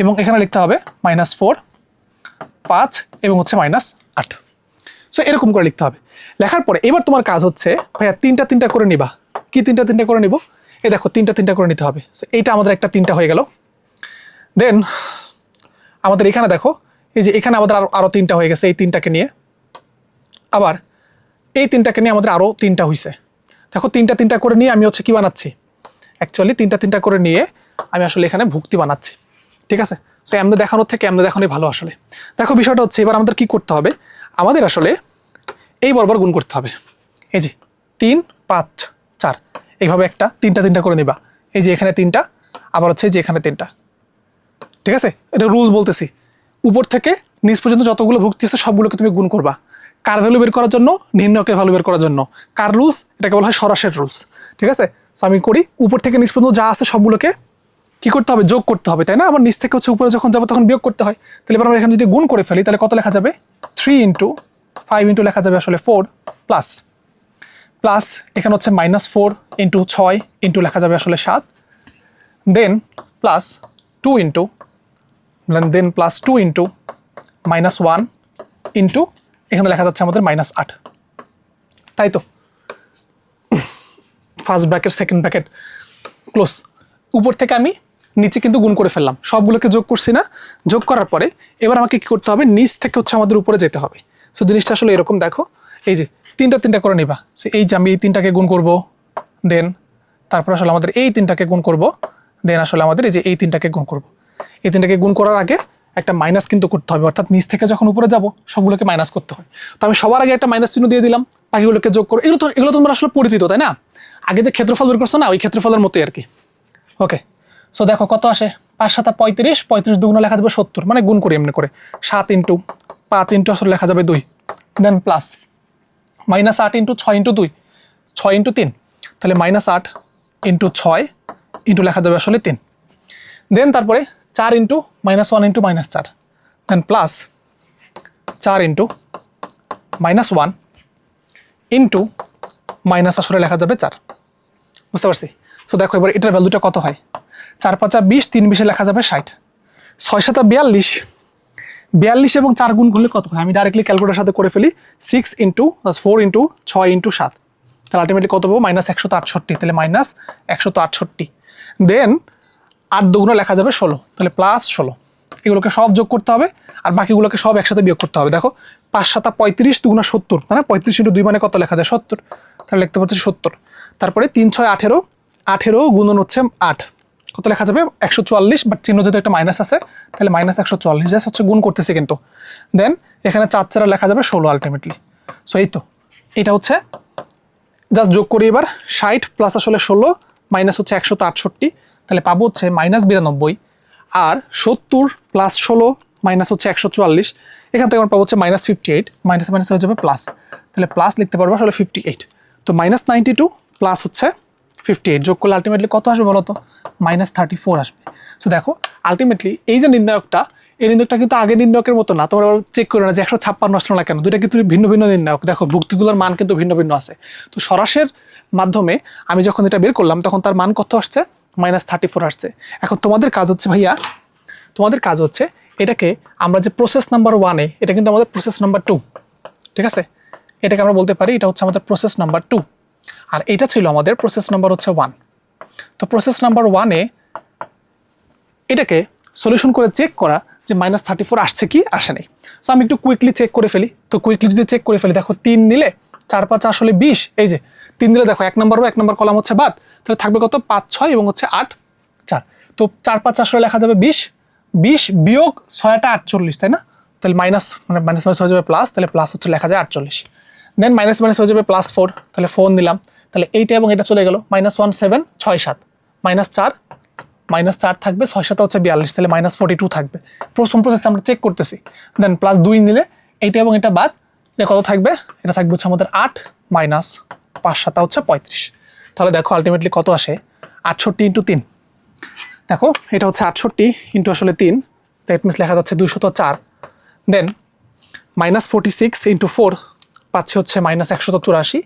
এবং এখানে লিখতে হবে -4, 5 এবং হচ্ছে -8। সো এরকম করে লিখতে হবে। লেখার পরে এবার তোমার কাজ হচ্ছে ভাইয়া তিনটা করে নিবা। কি তিনটা করে নিব? এই দেখো তিনটা করে নিতে হবে। সো এইটা আমাদের একটা 3টা হয়ে গেল। দেন আমাদের এখানে দেখো, এই যে এখানে আমাদের আরো 3টা হয়ে গেছে এই 3টাকে নিয়ে। আবার এই 3টাকে নিয়ে আমাদের আরো 3টা হয়েছে। দেখো তিনটা করে নিয়ে আমি হচ্ছে কি বানাচ্ছি, অ্যাকচুয়ালি তিনটা করে নিয়ে আমি আসলে এখানে ভুক্তি বানাচ্ছি। ঠিক আছে, সো এমনি দেখানোর থেকে এমনি দেখানোই ভালো আসলে। দেখো বিষয়টা হচ্ছে এবার আমাদের কি করতে হবে, আমাদের আসলে এই বরাবর গুণ করতে হবে। এই যে 3, 5, 4 এইভাবে একটা তিনটা করে নিবা। এই যে এখানে 3টা, আবার হচ্ছে যে এখানে 3টা। ঠিক আছে, এটা রুলস বলতেছি। উপর থেকে নিচ পর্যন্ত যতগুলো ভুক্তি আছে সবগুলোকে তুমি গুণ করবা, কার ভ্যালু বের করার জন্য, নির্ণয়কের ভ্যালু বের করার জন্য। কার রুলস? এটাকে বলা হয় সরাসরি রুলস। ঠিক আছে, সো আমি করি, উপর থেকে নিচ পর্যন্ত যা আছে সবগুলোকে কি করতে হবে, যোগ করতে হবে, তাই না? আবার নিচ থেকে হচ্ছে উপরে যখন যাবো তখন বিয়োগ করতে হয়। তাহলে এবার আমরা এখানে যদি গুণ করে ফেলি তাহলে কত লেখা যাবে, 3 × 5 লেখা যাবে আসলে 4, প্লাস এখানে হচ্ছে -4 × 6 লেখা যাবে আসলে 7, দেন প্লাস 2 × -1 এখানে লেখা যাচ্ছে আমাদের -8, তাই তো? First bracket second bracket close. উপর থেকে আমি নিচে কিন্তু গুণ করে ফেললাম, সবগুলোকে যোগ করছি না? যোগ করার পরে এবার আমাকে কি করতে হবে, নিচ থেকে হচ্ছে আমাদের উপরে যেতে হবে। সো জিনিসটা আসলে এরকম, দেখো এই যে তিনটা করে নিবা। সো এই যে আমি এই 3টাকে গুণ করব, দেন তারপর আসলে আমাদের এই 3টাকে গুণ করব, দেন আসলে আমাদের এই যে এই 3টাকে গুণ করব। এই 3টাকে গুণ করার আগে একটা মাইনাস কিন্তু করতে হবে, অর্থাৎ নিচ থেকে যখন উপরে যাব সবগুলোকে মাইনাস করতে হয়। তো আমি সবার আগে একটা মাইনাস চিহ্ন দিয়ে দিলাম, বাকিগুলোকে যোগ করো। এগুলো তোমরা আসলে পরিচিত, তাই না? আগে যে ক্ষেত্রফল বের করছো না, ওই ক্ষেত্রফলের মতোই আর কি। ওকে, সো দেখো কত আসে, 5 × 7 = 35, 35 দুগুণ লেখা যাবে 70, মানে গুণ করি এমনি করে, 7 × 5 আসলে লেখা যাবে 2, দেন প্লাস -8 × 6 × 2, 6 × 3, তাহলে -8 × 6 লেখা যাবে আসলে 3, দেন তারপরে 4 × -1 × -4, দেন প্লাস 4 × -1 আসলে লেখা যাবে 4। বুঝতে পারছি? তো দেখো এবার এটার ভ্যালুটা কত হয়, 4 × 5 = 20, 3 × 20 লেখা যাবে 60, 6 × 7 = 42, 42 এবং 4 গুণ করলে কত হয় আমি ডাইরেক্টলি ক্যালকুলেটরের সাথে করে ফেলি, 6 × 4 × 6 × 7, তাহলে আলটিমেটলি কত পাবো, -168, তাহলে -168, দেন 8 দুগুণ লেখা যাবে 16, তাহলে +16। এগুলোকে সব যোগ করতে হবে আর বাকিগুলোকে সব একসাথে বিয়োগ করতে হবে। দেখো 5 × 7 = 35, দুগুণ 70, মানে 35 × 2 মানে কত লেখা যায়, 70, তাহলে লিখতে পারছি 70। তারপরে 3 × 6 = 18, 18 গুণন হচ্ছে 8, কত লেখা যাবে, 144, বাট চিহ্ন যেহেতু একটা মাইনাস আছে তাহলে -144, জাস্ট হচ্ছে গুণ করতেছি কিন্তু। দেন এখানে 4 × 4 লেখা যাবে 16 আলটিমেটলি। সো এই তো, এটা হচ্ছে জাস্ট যোগ করি এবার, 60 প্লাস আসলে 16 মাইনাস হচ্ছে 168, তাহলে পাবো হচ্ছে -92, আর 70 প্লাস 16 মাইনাস হচ্ছে 144, এখান থেকে আমরা পাবো হচ্ছে -58, মাইনাস মাইনাস হয়ে যাবে প্লাস, তাহলে প্লাস লিখতে পারবো আসলে 58। তো -92 প্লাস হচ্ছে 58 যোগ করলে আলটিমেটলি কত আসবে বলো তো, -34 আসবে। তো দেখো আলটিমেটলি এই যে নির্ণায়কটা, এই নির্ণায়কটা কিন্তু আগের নির্ণায়কের মতো না, তোমরা চেক করে না যে 156 আসলো না কেন, দুইটা কিন্তু ভিন্ন ভিন্ন নির্ণায়ক। দেখো ভুক্তিগুলোর মান কিন্তু ভিন্ন ভিন্ন আছে। তো সরাসরির মাধ্যমে আমি যখন এটা বের করলাম তখন তার মান কত আসছে, -34 আসছে। এখন তোমাদের কাজ হচ্ছে ভাইয়া, তোমাদের কাজ হচ্ছে এটাকে আমরা যে প্রসেস নাম্বার 1-এ, এটা কিন্তু আমাদের প্রসেস নাম্বার 2, ঠিক আছে, এটাকে আমরা বলতে পারি এটা হচ্ছে আমাদের প্রসেস নাম্বার 2, আর এটা ছিল আমাদের প্রসেস নাম্বার হচ্ছে 1। তো প্রসেস নাম্বার 1-এ এটাকে সলিউশন করে চেক করা যে -34 আসছে কি আসে নাই। সো আমি একটু কুইকলি চেক করে ফেলি। তো কুইকলি যদি চেক করে ফেলি, দেখো 3 নিলে 4 × 5 আসলে 20, এই যে 3 দিলে দেখো 1 নম্বর কলাম হচ্ছে বাদ, তাহলে থাকবে কত, 5, 6 এবং হচ্ছে 8, 4। তো 4, 5 আসলে লেখা যাবে 20, 20 বিয়োগ 6টা 48, তাই না? তাহলে মাইনাস হয়ে যাবে প্লাস, তাহলে প্লাস হচ্ছে লেখা যায় 48, দেন মাইনাস হয়ে যাবে +4, তাহলে 4 নিলাম, তাহলে এইটা এবং এটা চলে গেল, -17, 6, 7, -4 থাকবে, 6, 7 হচ্ছে 42, তাহলে -42 থাকবে। প্রথম প্রসেস আমরা চেক করতেছি, দেন +2 নিলে এইটা এবং এটা বাদ, এটা কত থাকবে, এটা থাকবে হচ্ছে আমাদের 8 - 5, 7 হচ্ছে 35। তাহলে দেখো আলটিমেটলি কত আসে, 68 × 3, দেখো এটা হচ্ছে 68 ইন্টু আসলে 3, দ্যাট মিনস লেখা যাচ্ছে 204। দেন -46 ইন্টু 4 পাচ্ছি হচ্ছে -184।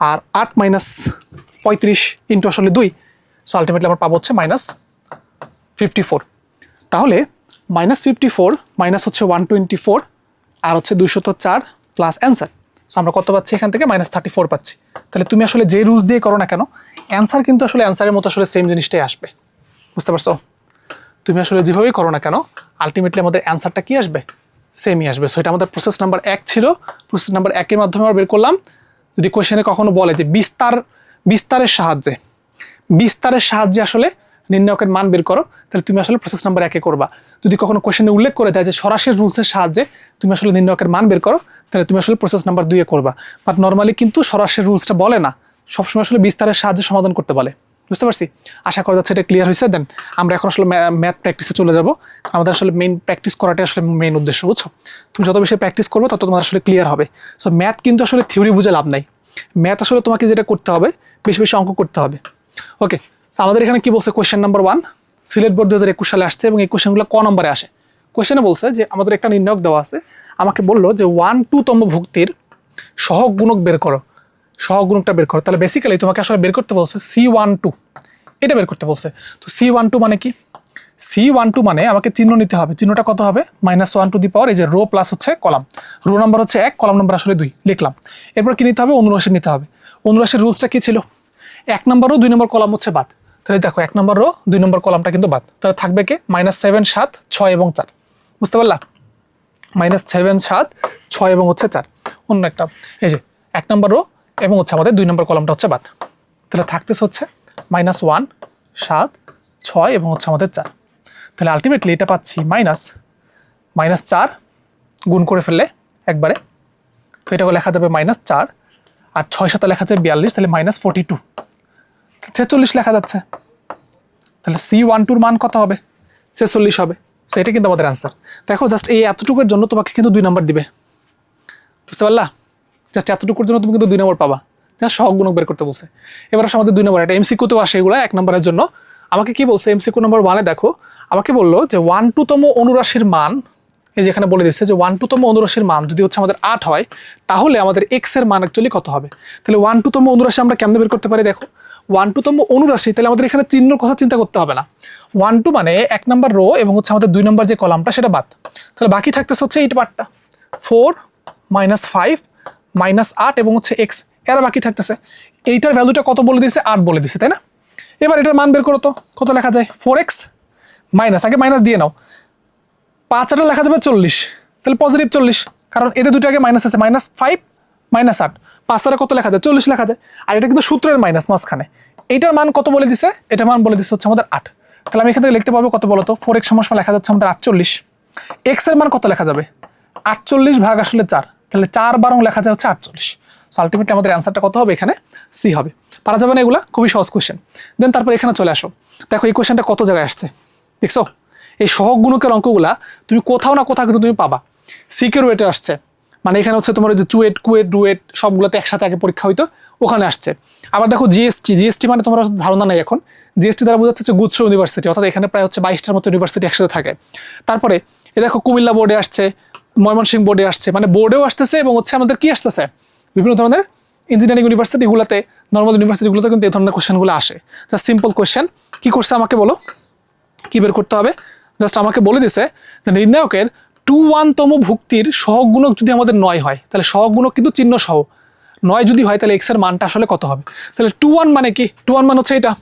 আর 8 - 35 ইন্টু আসলে 2, সো আলটিমেটলি আমরা পাবো হচ্ছে -54। তাহলে -54 মাইনাস হচ্ছে 124 আর হচ্ছে 204 প্লাস অ্যান্সার। সো আমরা কত পাচ্ছি এখান থেকে -34 পাচ্ছি। তাহলে তুমি আসলে যে রুলস দিয়ে করো না কেন, অ্যান্সার কিন্তু আসলে অ্যান্সারের মতো আসলে সেম জিনিসটাই আসবে, বুঝতে পারছো? তুমি আসলে যেভাবেই করো না কেন আলটিমেটলি আমাদের অ্যান্সারটা কি আসবে, সেমই আসবে। সো এটা আমাদের প্রসেস নাম্বার 1 ছিল। প্রসেস নাম্বার 1-এর মাধ্যমে আমরা বের করলাম। যদি কোয়েশ্চেনে কখনো বলে যে বিস্তারের সাহায্যে আসলে নির্ণায়কের মান বের করো, তাহলে তুমি আসলে প্রসেস নাম্বার 1-এ করবা। যদি কখনো কোয়েশ্চেনে উল্লেখ করে দেয় যে সরাসরি রুলসের সাহায্যে তুমি আসলে নির্ণায়কের মান বের করো, তাহলে তুমি আসলে প্রসেস নাম্বার 2-এ করবা। বাট নর্মালি কিন্তু সরাসরি রুলসটা বলে না, সবসময় আসলে বিস্তারের সাহায্যে সমাধান করতে বলে, বুঝতে পারছি? আশা করা যাচ্ছে এটা ক্লিয়ার হয়েছে। দেন আমরা এখন আসলে ম্যাথ প্র্যাকটিসে চলে যাব। আমাদের আসলে মেইন প্র্যাকটিস করাটাই আসলে মেইন উদ্দেশ্য, বুঝছো? তুমি যত বেশি প্র্যাকটিস করবে তত তোমার আসলে ক্লিয়ার হবে। সো ম্যাথ কিন্তু আসলে থিওরি বুঝে লাভ নাই, ম্যাথ আসলে তোমাকে যেটা করতে হবে বেশি বেশি অঙ্ক করতে হবে। ওকে, সো আমাদের এখানে কি বলছে, কোয়েশ্চেন নাম্বার 1 সিলেট বোর্ড 2021 সালে আসছে এবং এই কোয়েশ্চেনগুলো ক নম্বরে আসে। কোয়েশ্চেনে বলছে যে আমাদের একটা নির্ণায়ক দেওয়া আছে, আমাকে বললো যে 1/2তম ভুক্তির সহগ গুণক বের করো, সহগ গুণকটা বের করো। তাহলে বেসিক্যালি তোমাকে আসলে বের করতে বলছে C12, এটা বের করতে বলছে। তো C12 মানে কি? C12 মানে আমাকে চিহ্ন নিতে হবে। চিহ্নটা কত হবে? -1 টু দি পাওয়ার এই যে রো প্লাস হচ্ছে কলাম, রো নাম্বার হচ্ছে 1, কলাম নাম্বার আসলে 2 লিখলাম। এরপর কি নিতে হবে? অনুরাশি নিতে হবে। অনুরাশির রুলসটা কি ছিল? 1 নম্বর রো 2 নম্বর কলাম হচ্ছে বাদ। তাহলে দেখো 1 নম্বর রো 2 নম্বর কলামটা কিন্তু বাদ। তাহলে থাকবে কে? -7, 7, 6 এবং 4, বুঝতে পারলা? -7, 7, 6 এবং হচ্ছে 4। অন্য একটা এই যে 1 নম্বর রো এবং হচ্ছে আমাদের 2 নম্বর কলামটা হচ্ছে বাদ। তাহলে থাকতেছে হচ্ছে -1, 7, 6 এবং হচ্ছে আমাদের 4। তাহলে আলটিমেটলি এটা পাচ্ছি -4 গুণ করে ফেললে একবারে, তো এটাকে লেখা যাবে -4 আর 6 সাথে লেখা যাবে 42, তাহলে -42, 46 লেখা যাচ্ছে। তাহলে C12-র মান কত হবে? 46 হবে। সো এটা কিন্তু আমাদের অ্যান্সার। দেখো জাস্ট এই এতটুকুর জন্য তোমাকে কিন্তু 2 নম্বর দিবে, বুঝতে পারলা? জাস্ট এতটুকুর জন্য তুমি কিন্তু 2 নম্বর পাবা, যা সহগ গুণক বের করতে বলছে। এবার আসলে আমাদের 2 নম্বর, এটা এমসিকিউতেও আসে এগুলো 1 নম্বরের জন্য। আমাকে কি বলছে এমসিকিউ নম্বর 1-এ? দেখো আমাকে বললো যে 1/2তম অনুরাশির মান, এই যে এখানে বলে দিচ্ছে যে 1/2তম অনুরাশির মান যদি হচ্ছে আমাদের 8 হয়, তাহলে আমাদের x এর মান অ্যাকচুয়ালি কত হবে? তাহলে 1/2তম অনুরাশি আমরা কেমনে বের করতে পারি? দেখো 1/2তম অনুরাশি, তাহলে আমাদের এখানে চিহ্নর কথা চিন্তা করতে হবে না। 1/2 মানে 1 নম্বর রো এবং হচ্ছে আমাদের 2 নম্বর যে কলামটা সেটা বাদ। তাহলে বাকি থাকতেছে হচ্ছে এই পার্টটা 4 - 5 -8 এবং হচ্ছে x, এরা বাকি থাকতেছে। এইটার ভ্যালুটা কত বলে দিয়েছে? 8 বলে দিয়েছে, তাই না? এবার এটার মান বের করো তো, কত লেখা যায়? 4x মাইনাস, আগে মাইনাস দিয়ে নাও, 5 আর লেখা যাবে 40, তাহলে পজিটিভ 40, কারণ এদের দুটো আগে মাইনাস আছে, -5 -8, 5 আর কত লেখা যায়? 40 লেখা যায়। আর এটা কিন্তু সূত্রের মাইনাস মাঝখানে। এইটার মান কত বলে দিছে? এটার মান বলে দিচ্ছে হচ্ছে আমাদের 8। তাহলে আমি এখান থেকে লিখতে পারবো কত বলো তো? 4x সমান লেখা যাচ্ছে আমাদের 48। x এর মান কত লেখা যাবে? 48 ভাগ আসলে 4, তাহলে 4 বারং লেখা যায় হচ্ছে 48। সো আলটিমেটলি আমাদের অ্যান্সারটা কত হবে? এখানে সি হবে। পারা যাবে না এগুলা? খুবই সহজ কোয়েশ্চেন। দেন তারপর এখানে চলে আসো, দেখো এই কোয়েশ্চেনটা কত জায়গায় আসছে, দেখছো? এই সহগ গুণকের অঙ্কগুলা তুমি কোথাও না কোথাও কিন্তু তুমি পাবা। সিকের ওয়েটে আসছে, মানে এখানে হচ্ছে তোমার যে চুয়েট, কুয়েট, ডুয়েট সবগুলোতে একসাথে আগে পরীক্ষা হইতো, ওখানে আসছে। আবার দেখো জিএসটি মানে তোমার ধারণা নাই এখন, জিএসটি দ্বারা বোঝাচ্ছে হচ্ছে গুচ্ছ ইউনিভার্সিটি, অর্থাৎ এখানে প্রায় হচ্ছে 22টার মতো ইউনিভার্সিটি একসাথে থাকে। তারপরে এ দেখো কুমিল্লা বোর্ডে আসছে, ময়মনসিংহ বোর্ডে আসছে, মানে বোর্ডেও আসতেছে এবং হচ্ছে আমাদের কি আসতেছে বিভিন্ন ধরনের ইঞ্জিনিয়ারিং ইউনিভার্সিটিগুলোতে, নর্মাল ইউনিভার্সিটিগুলোতে কিন্তু এই ধরনের কোশ্চেনগুলো আসে। Just simple question. কি করছে আমাকে বলো, কি বের করতে হবে? জাস্ট আমাকে বলে দিছে যে নির্ণায়কের 2/1তম ভুক্তির সহগ গুণক যদি আমাদের 9 হয়, তাহলে সহগ গুণক কিন্তু চিহ্ন সহ 9 যদি হয়, তাহলে x এর মানটা আসলে কত হবে? তাহলে 2/1 মানে কি? 2/1 মানে হচ্ছে এটা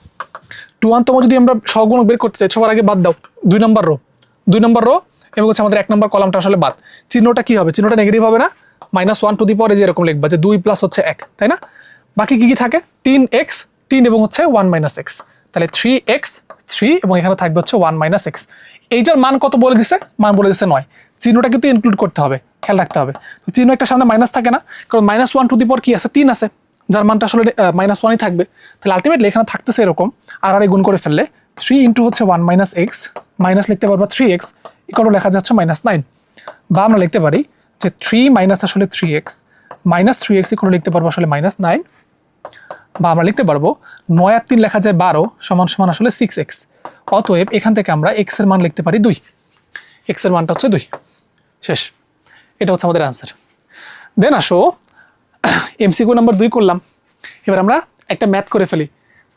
2/1তম যদি আমরা সহগ গুণক বের করতে চাই, সবার আগে বাদ দাও 2 নম্বর রো এবং হচ্ছে আমাদের 1 নম্বর কলামটা আসলে বাদ। চিহ্নটা কি হবে? চিহ্নটা নেগেটিভ হবে না? -1 টু দি পাওয়ার, যে এরকম লিখবা যে 2 প্লাস হচ্ছে 1, তাই না? বাকি কি কি থাকে? 3x, 3 এবং হচ্ছে 1 - x, তাহলে 3x 3 এবং এখানে থাকবে হচ্ছে 1 - x। এইটার মান কত বলে দিছে? মান বলে দিছে 9। চিহ্নটা কিন্তু ইনক্লুড করতে হবে, খেয়াল রাখতে হবে। চিহ্ন একটা সামনে মাইনাস থাকে না, কারণ -1 টু দি পাওয়ার কি আছে? 3 আছে, যার মানটা আসলে -1ই থাকবে। তাহলে আলটিমেটলি এখানে থাকতেছে এরকম, আর গুণ করে ফেললে 3 ইন্টু হচ্ছে 1 - x, মাইনাস লিখতে পারবো 3x ইকুয়াল লেখা যাচ্ছে -9, বা আমরা লিখতে পারি যে 3 মাইনাস আসলে 3x, -3x ইকুয়াল লিখতে পারবো আসলে -9, বা আমরা লিখতে পারবো 9 আর 3 লেখা যায় 12 সমান সমান আসলে 6x। অতএব এখান থেকে আমরা x এর মান লিখতে পারি 2, x এর মানটা হচ্ছে 2। শেষ, এটা হচ্ছে আমাদের অ্যান্সার। দেন আসো এমসিকিউ নাম্বার 2 করলাম। এবার আমরা একটা ম্যাথ করে ফেলি।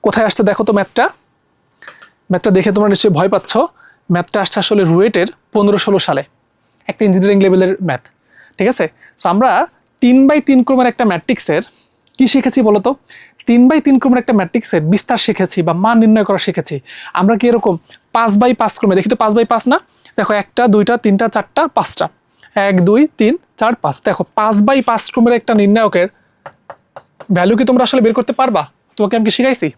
কোথায় আসছে দেখো তো ম্যাথটা দেখে তোমরা নিশ্চয়ই ভয় পাচ্ছ। ম্যাথটা আসছে আসলে রুয়েটের 15-16 সালে, একটা ইঞ্জিনিয়ারিং লেভেলের ম্যাথ, ঠিক আছে। সো আমরা 3x3 ক্রমের একটা ম্যাট্রিক্সের কি শিখেছি বলো তো? 3x3 ক্রমের একটা ম্যাট্রিক্সের বিস্তার শিখেছি বা মান নির্ণয় করা শিখেছি। আমরা কি এরকম 5x5 ক্রমে, দেখি তো 5x5 না, দেখো 1টা 2টা 3টা 4টা 5টা, 1 2 3 4 5, দেখো 5x5 ক্রমের একটা নির্ণায়কের ভ্যালু কি তোমরা আসলে বের করতে পারবা? তোমাকে আমি কি শিখাইছি?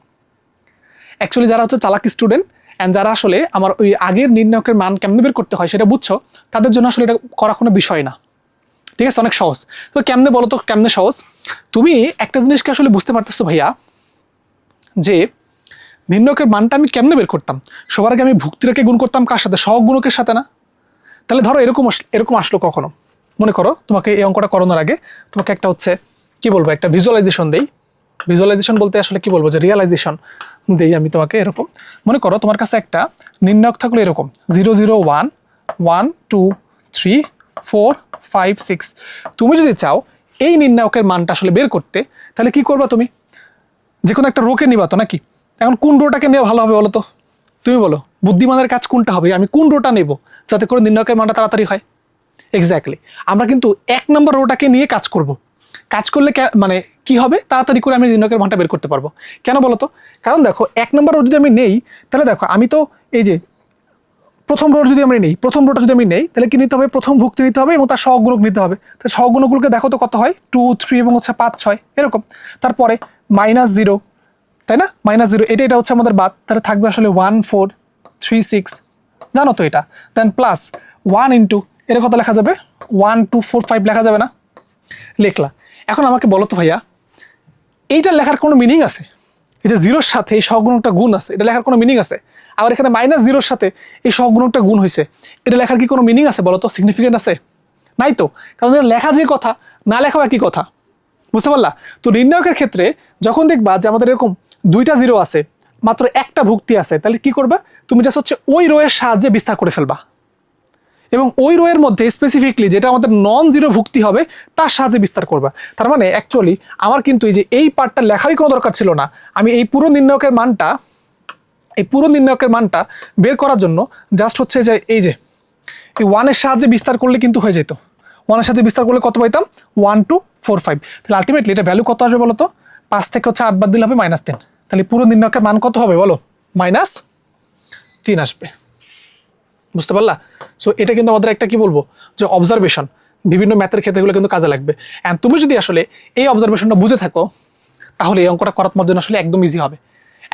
অ্যাকচুয়ালি যারা হচ্ছে চালাক স্টুডেন্ট অ্যান্ড যারা আসলে আমার ওই আগের নির্ণায়কের মান কেমনে বের করতে হয় সেটা বুঝছো, তাদের জন্য আসলে এটা করা কোনো বিষয় না, ঠিক আছে, অনেক সহজ। তো কেমনে বলো তো, কেমনে সহজ? তুমি একটা জিনিসকে আসলে বুঝতে পারতেছো ভাইয়া, যে নির্ণায়কের মানটা আমি কেমনে বের করতাম? সবার আগে আমি ভুক্তিটাকে গুণ করতাম কার সাথে? সহগ গুণকের সাথে না? তাহলে ধরো এরকম আসলো কখনো, মনে করো তোমাকে এই অঙ্কটা করানোর আগে তোমাকে একটা হচ্ছে কি বলবো, একটা ভিজুয়ালাইজেশন দেই। ভিজুয়ালাইজেশন বলতে আসলে কি বলবো, যে রিয়ালাইজেশন দেই আমি তোমাকে। এরকম মনে করো তোমার কাছে একটা নির্ণায়ক থাকলো এরকম 0 0 1 1 2 3 4 5 6। তুমি যদি চাও এই নির্ণায়কের মানটা আসলে বের করতে, তাহলে কি করবা? তুমি যে কোনো একটা রোকে নিবা তো নাকি? এখন কোন রোটাকে নেওয়া ভালো হবে বলো তো? তুমি বলো, বুদ্ধিমানের কাজ কোনটা হবে? আমি কোন রোটা নেব যাতে করে নির্ণায়কের মানটা তাড়াতাড়ি হয়? এক্স্যাক্টলি, আমরা কিন্তু 1 নম্বর রোটাকে নিয়ে কাজ করব। কাজ করলে মানে কি হবে, তাড়াতাড়ি করে আমি নির্ণায়কের মানটা বের করতে পারবো। কেন বলো তো? কারণ দেখো 1 নম্বর রো যদি আমি নেই, তাহলে দেখো আমি তো এই যে প্রথম রো যদি আমি নেই, প্রথম রোটা যদি আমি নেই, তাহলে কি নিতে হবে? প্রথম ভুক্তি নিতে হবে এবং তার সহগুণক নিতে হবে। তো সহগুণকগুলোকে দেখো তো কত হয়, 2 3 এবং হচ্ছে 5 6 এরকম। তারপরে -0, তাই না? -0, এটা হচ্ছে আমাদের বাদ, তাহলে থাকবে আসলে 1 4 3 6, জানো তো এটা। দেন প্লাস 1 ইন্টু এটা কত লেখা যাবে? 1 2 4 5 লেখা যাবে না? লিখলা। এখন আমাকে বলো তো ভাইয়া, এইটা লেখার কোনো মিনিং আছে? এই যে 0-র সাথে এই সহগুণকটা গুণ আছে, এটা লেখার কোনো মিনিং আছে? আবার এখানে -0-র সাথে এই সহগুণকটা গুণ হয়েছে, এটা লেখার কি কোনো মিনিং আছে বলো তো? সিগনিফিকেন্ট আছে? নাই তো, কারণ এটা লেখা যে কথা, না লেখাও একই কথা। বুঝতে পারলা? তো নির্ণায়কের ক্ষেত্রে যখন দেখবা যে আমাদের এরকম 2টা 0 আছে, মাত্র একটা ভুক্তি আছে, তাহলে কি করবা? তুমি জাস্ট হচ্ছে ওই রো এর সাহায্যে বিস্তার করে ফেলবা, এবং ওই রো এর মধ্যে স্পেসিফিকলি যেটা আমাদের নন জিরো ভুক্তি হবে তার সাহায্যে বিস্তার করবা। তার মানে অ্যাকচুয়ালি আমার কিন্তু এই যে এই পার্টটা লেখারই কোনো দরকার ছিল না। আমি এই পুরো নির্ণায়কের মানটা বের করার জন্য জাস্ট হচ্ছে যে এই 1-এর সাহায্যে বিস্তার করলে কিন্তু হয়ে যেত। 1-এর সাহায্যে বিস্তার করলে কত পাইতাম? 1 2 4 5। তাহলে আলটিমেটলি এটা ভ্যালু কত আসবে বলো তো? 5 থেকে হচ্ছে 8 বাদ দিলে হবে -3। তাহলে পুরো নির্ণায়কের মান কত হবে বলো? -3 আসবে। বুঝতে পারলা? সো এটা কিন্তু আমাদের একটা কি বলবো, যে অবজারভেশন, বিভিন্ন ম্যাথের ক্ষেত্রে এগুলো কিন্তু কাজে লাগবে। অ্যান্ড তুমি যদি আসলে এই অবজারভেশনটা বুঝে থাকো, তাহলে এই অঙ্কটা করা তোমার জন্য আসলে একদম ইজি হবে।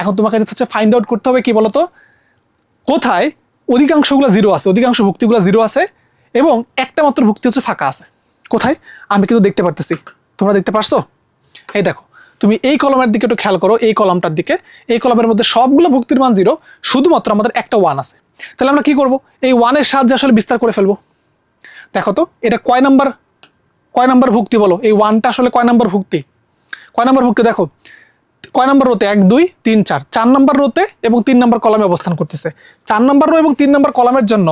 এখন তোমাকে হচ্ছে ফাইন্ড আউট করতে হবে কি বলতো, কোথায় অধিকাংশগুলো 0 আছে, অধিকাংশ ভুক্তিগুলো 0 আছে এবং একটা মাত্র ভুক্তি হচ্ছে ফাঁকা আছে। কোথায়? আমি কিন্তু দেখতে পারতেছি, তোমরা দেখতে পারছো? এই দেখো, তুমি এই কলমের দিকে একটু খেয়াল করো, এই কলামটার দিকে। এই কলামের মধ্যে সবগুলো ভুক্তির মান 0, শুধুমাত্র আমাদের একটা 1 আছে। তাহলে আমরা কি করব? এই 1-এর সাহায্যে আসলে বিস্তার করে ফেলবো। দেখো তো এটা কয় নাম্বার ভুক্তি বলো? এই 1টা আসলে কয় নাম্বার ভুক্তি? দেখো কয় নাম্বার রোতে? 1 2 3 4, 4 নাম্বার রোতে এবং 3 নাম্বার কলামে অবস্থান করতেছে। 4 নাম্বার রো এবং 3 নাম্বার কলামের জন্য,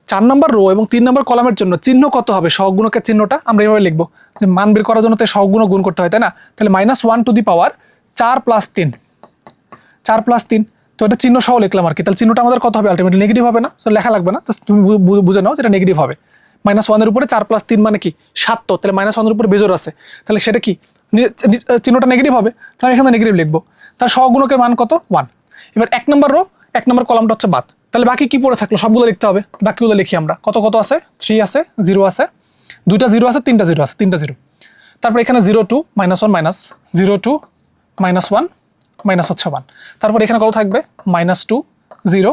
4 নাম্বার রো এবং 3 নাম্বার কলামের জন্য চিহ্ন কত হবে? সহগুণকের চিহ্নটা আমরা এভাবে লিখবো, যে মান বের করার জন্য তো সহগুণক গুণ করতে হয়, তাই না? তাহলে -1 টু দি পাওয়ার 4 + 3, 4 + 3। তো এটা চিহ্ন সহ লিখলাম আর কি। তাহলে চিহ্নটা আমাদের কত হবে? আলটিমেটলি নেগেটিভ হবে না? সো লেখা লাগবে না, জাস্ট তুমি বুঝে নাও যেটা নেগেটিভ হবে। -1-এর উপরে 4 + 3 মানে কি? 7। তো তাহলে -1-এর উপরে বেজোর আছে, তাহলে সেটা কি? চিহ্নটা নেগেটিভ হবে, তাহলে এখানে নেগেটিভ লিখবো। তার সহগুণকের মান কত? 1। এবার 1 নম্বর রো, 1 নম্বর কলামটা হচ্ছে বাদ। তাহলে বাকি কি পড়ে থাকলো? সবগুলো লিখতে হবে। বাকিগুলো লিখি আমরা। কত আছে? 3 আছে, 0 আছে, 2টা 0 আছে, 3টা 0 আছে, 3টা 0। তারপর এখানে 0 2 -1 -0 2 -1 হচ্ছে 1। তারপর এখানে কত থাকবে? -2 0,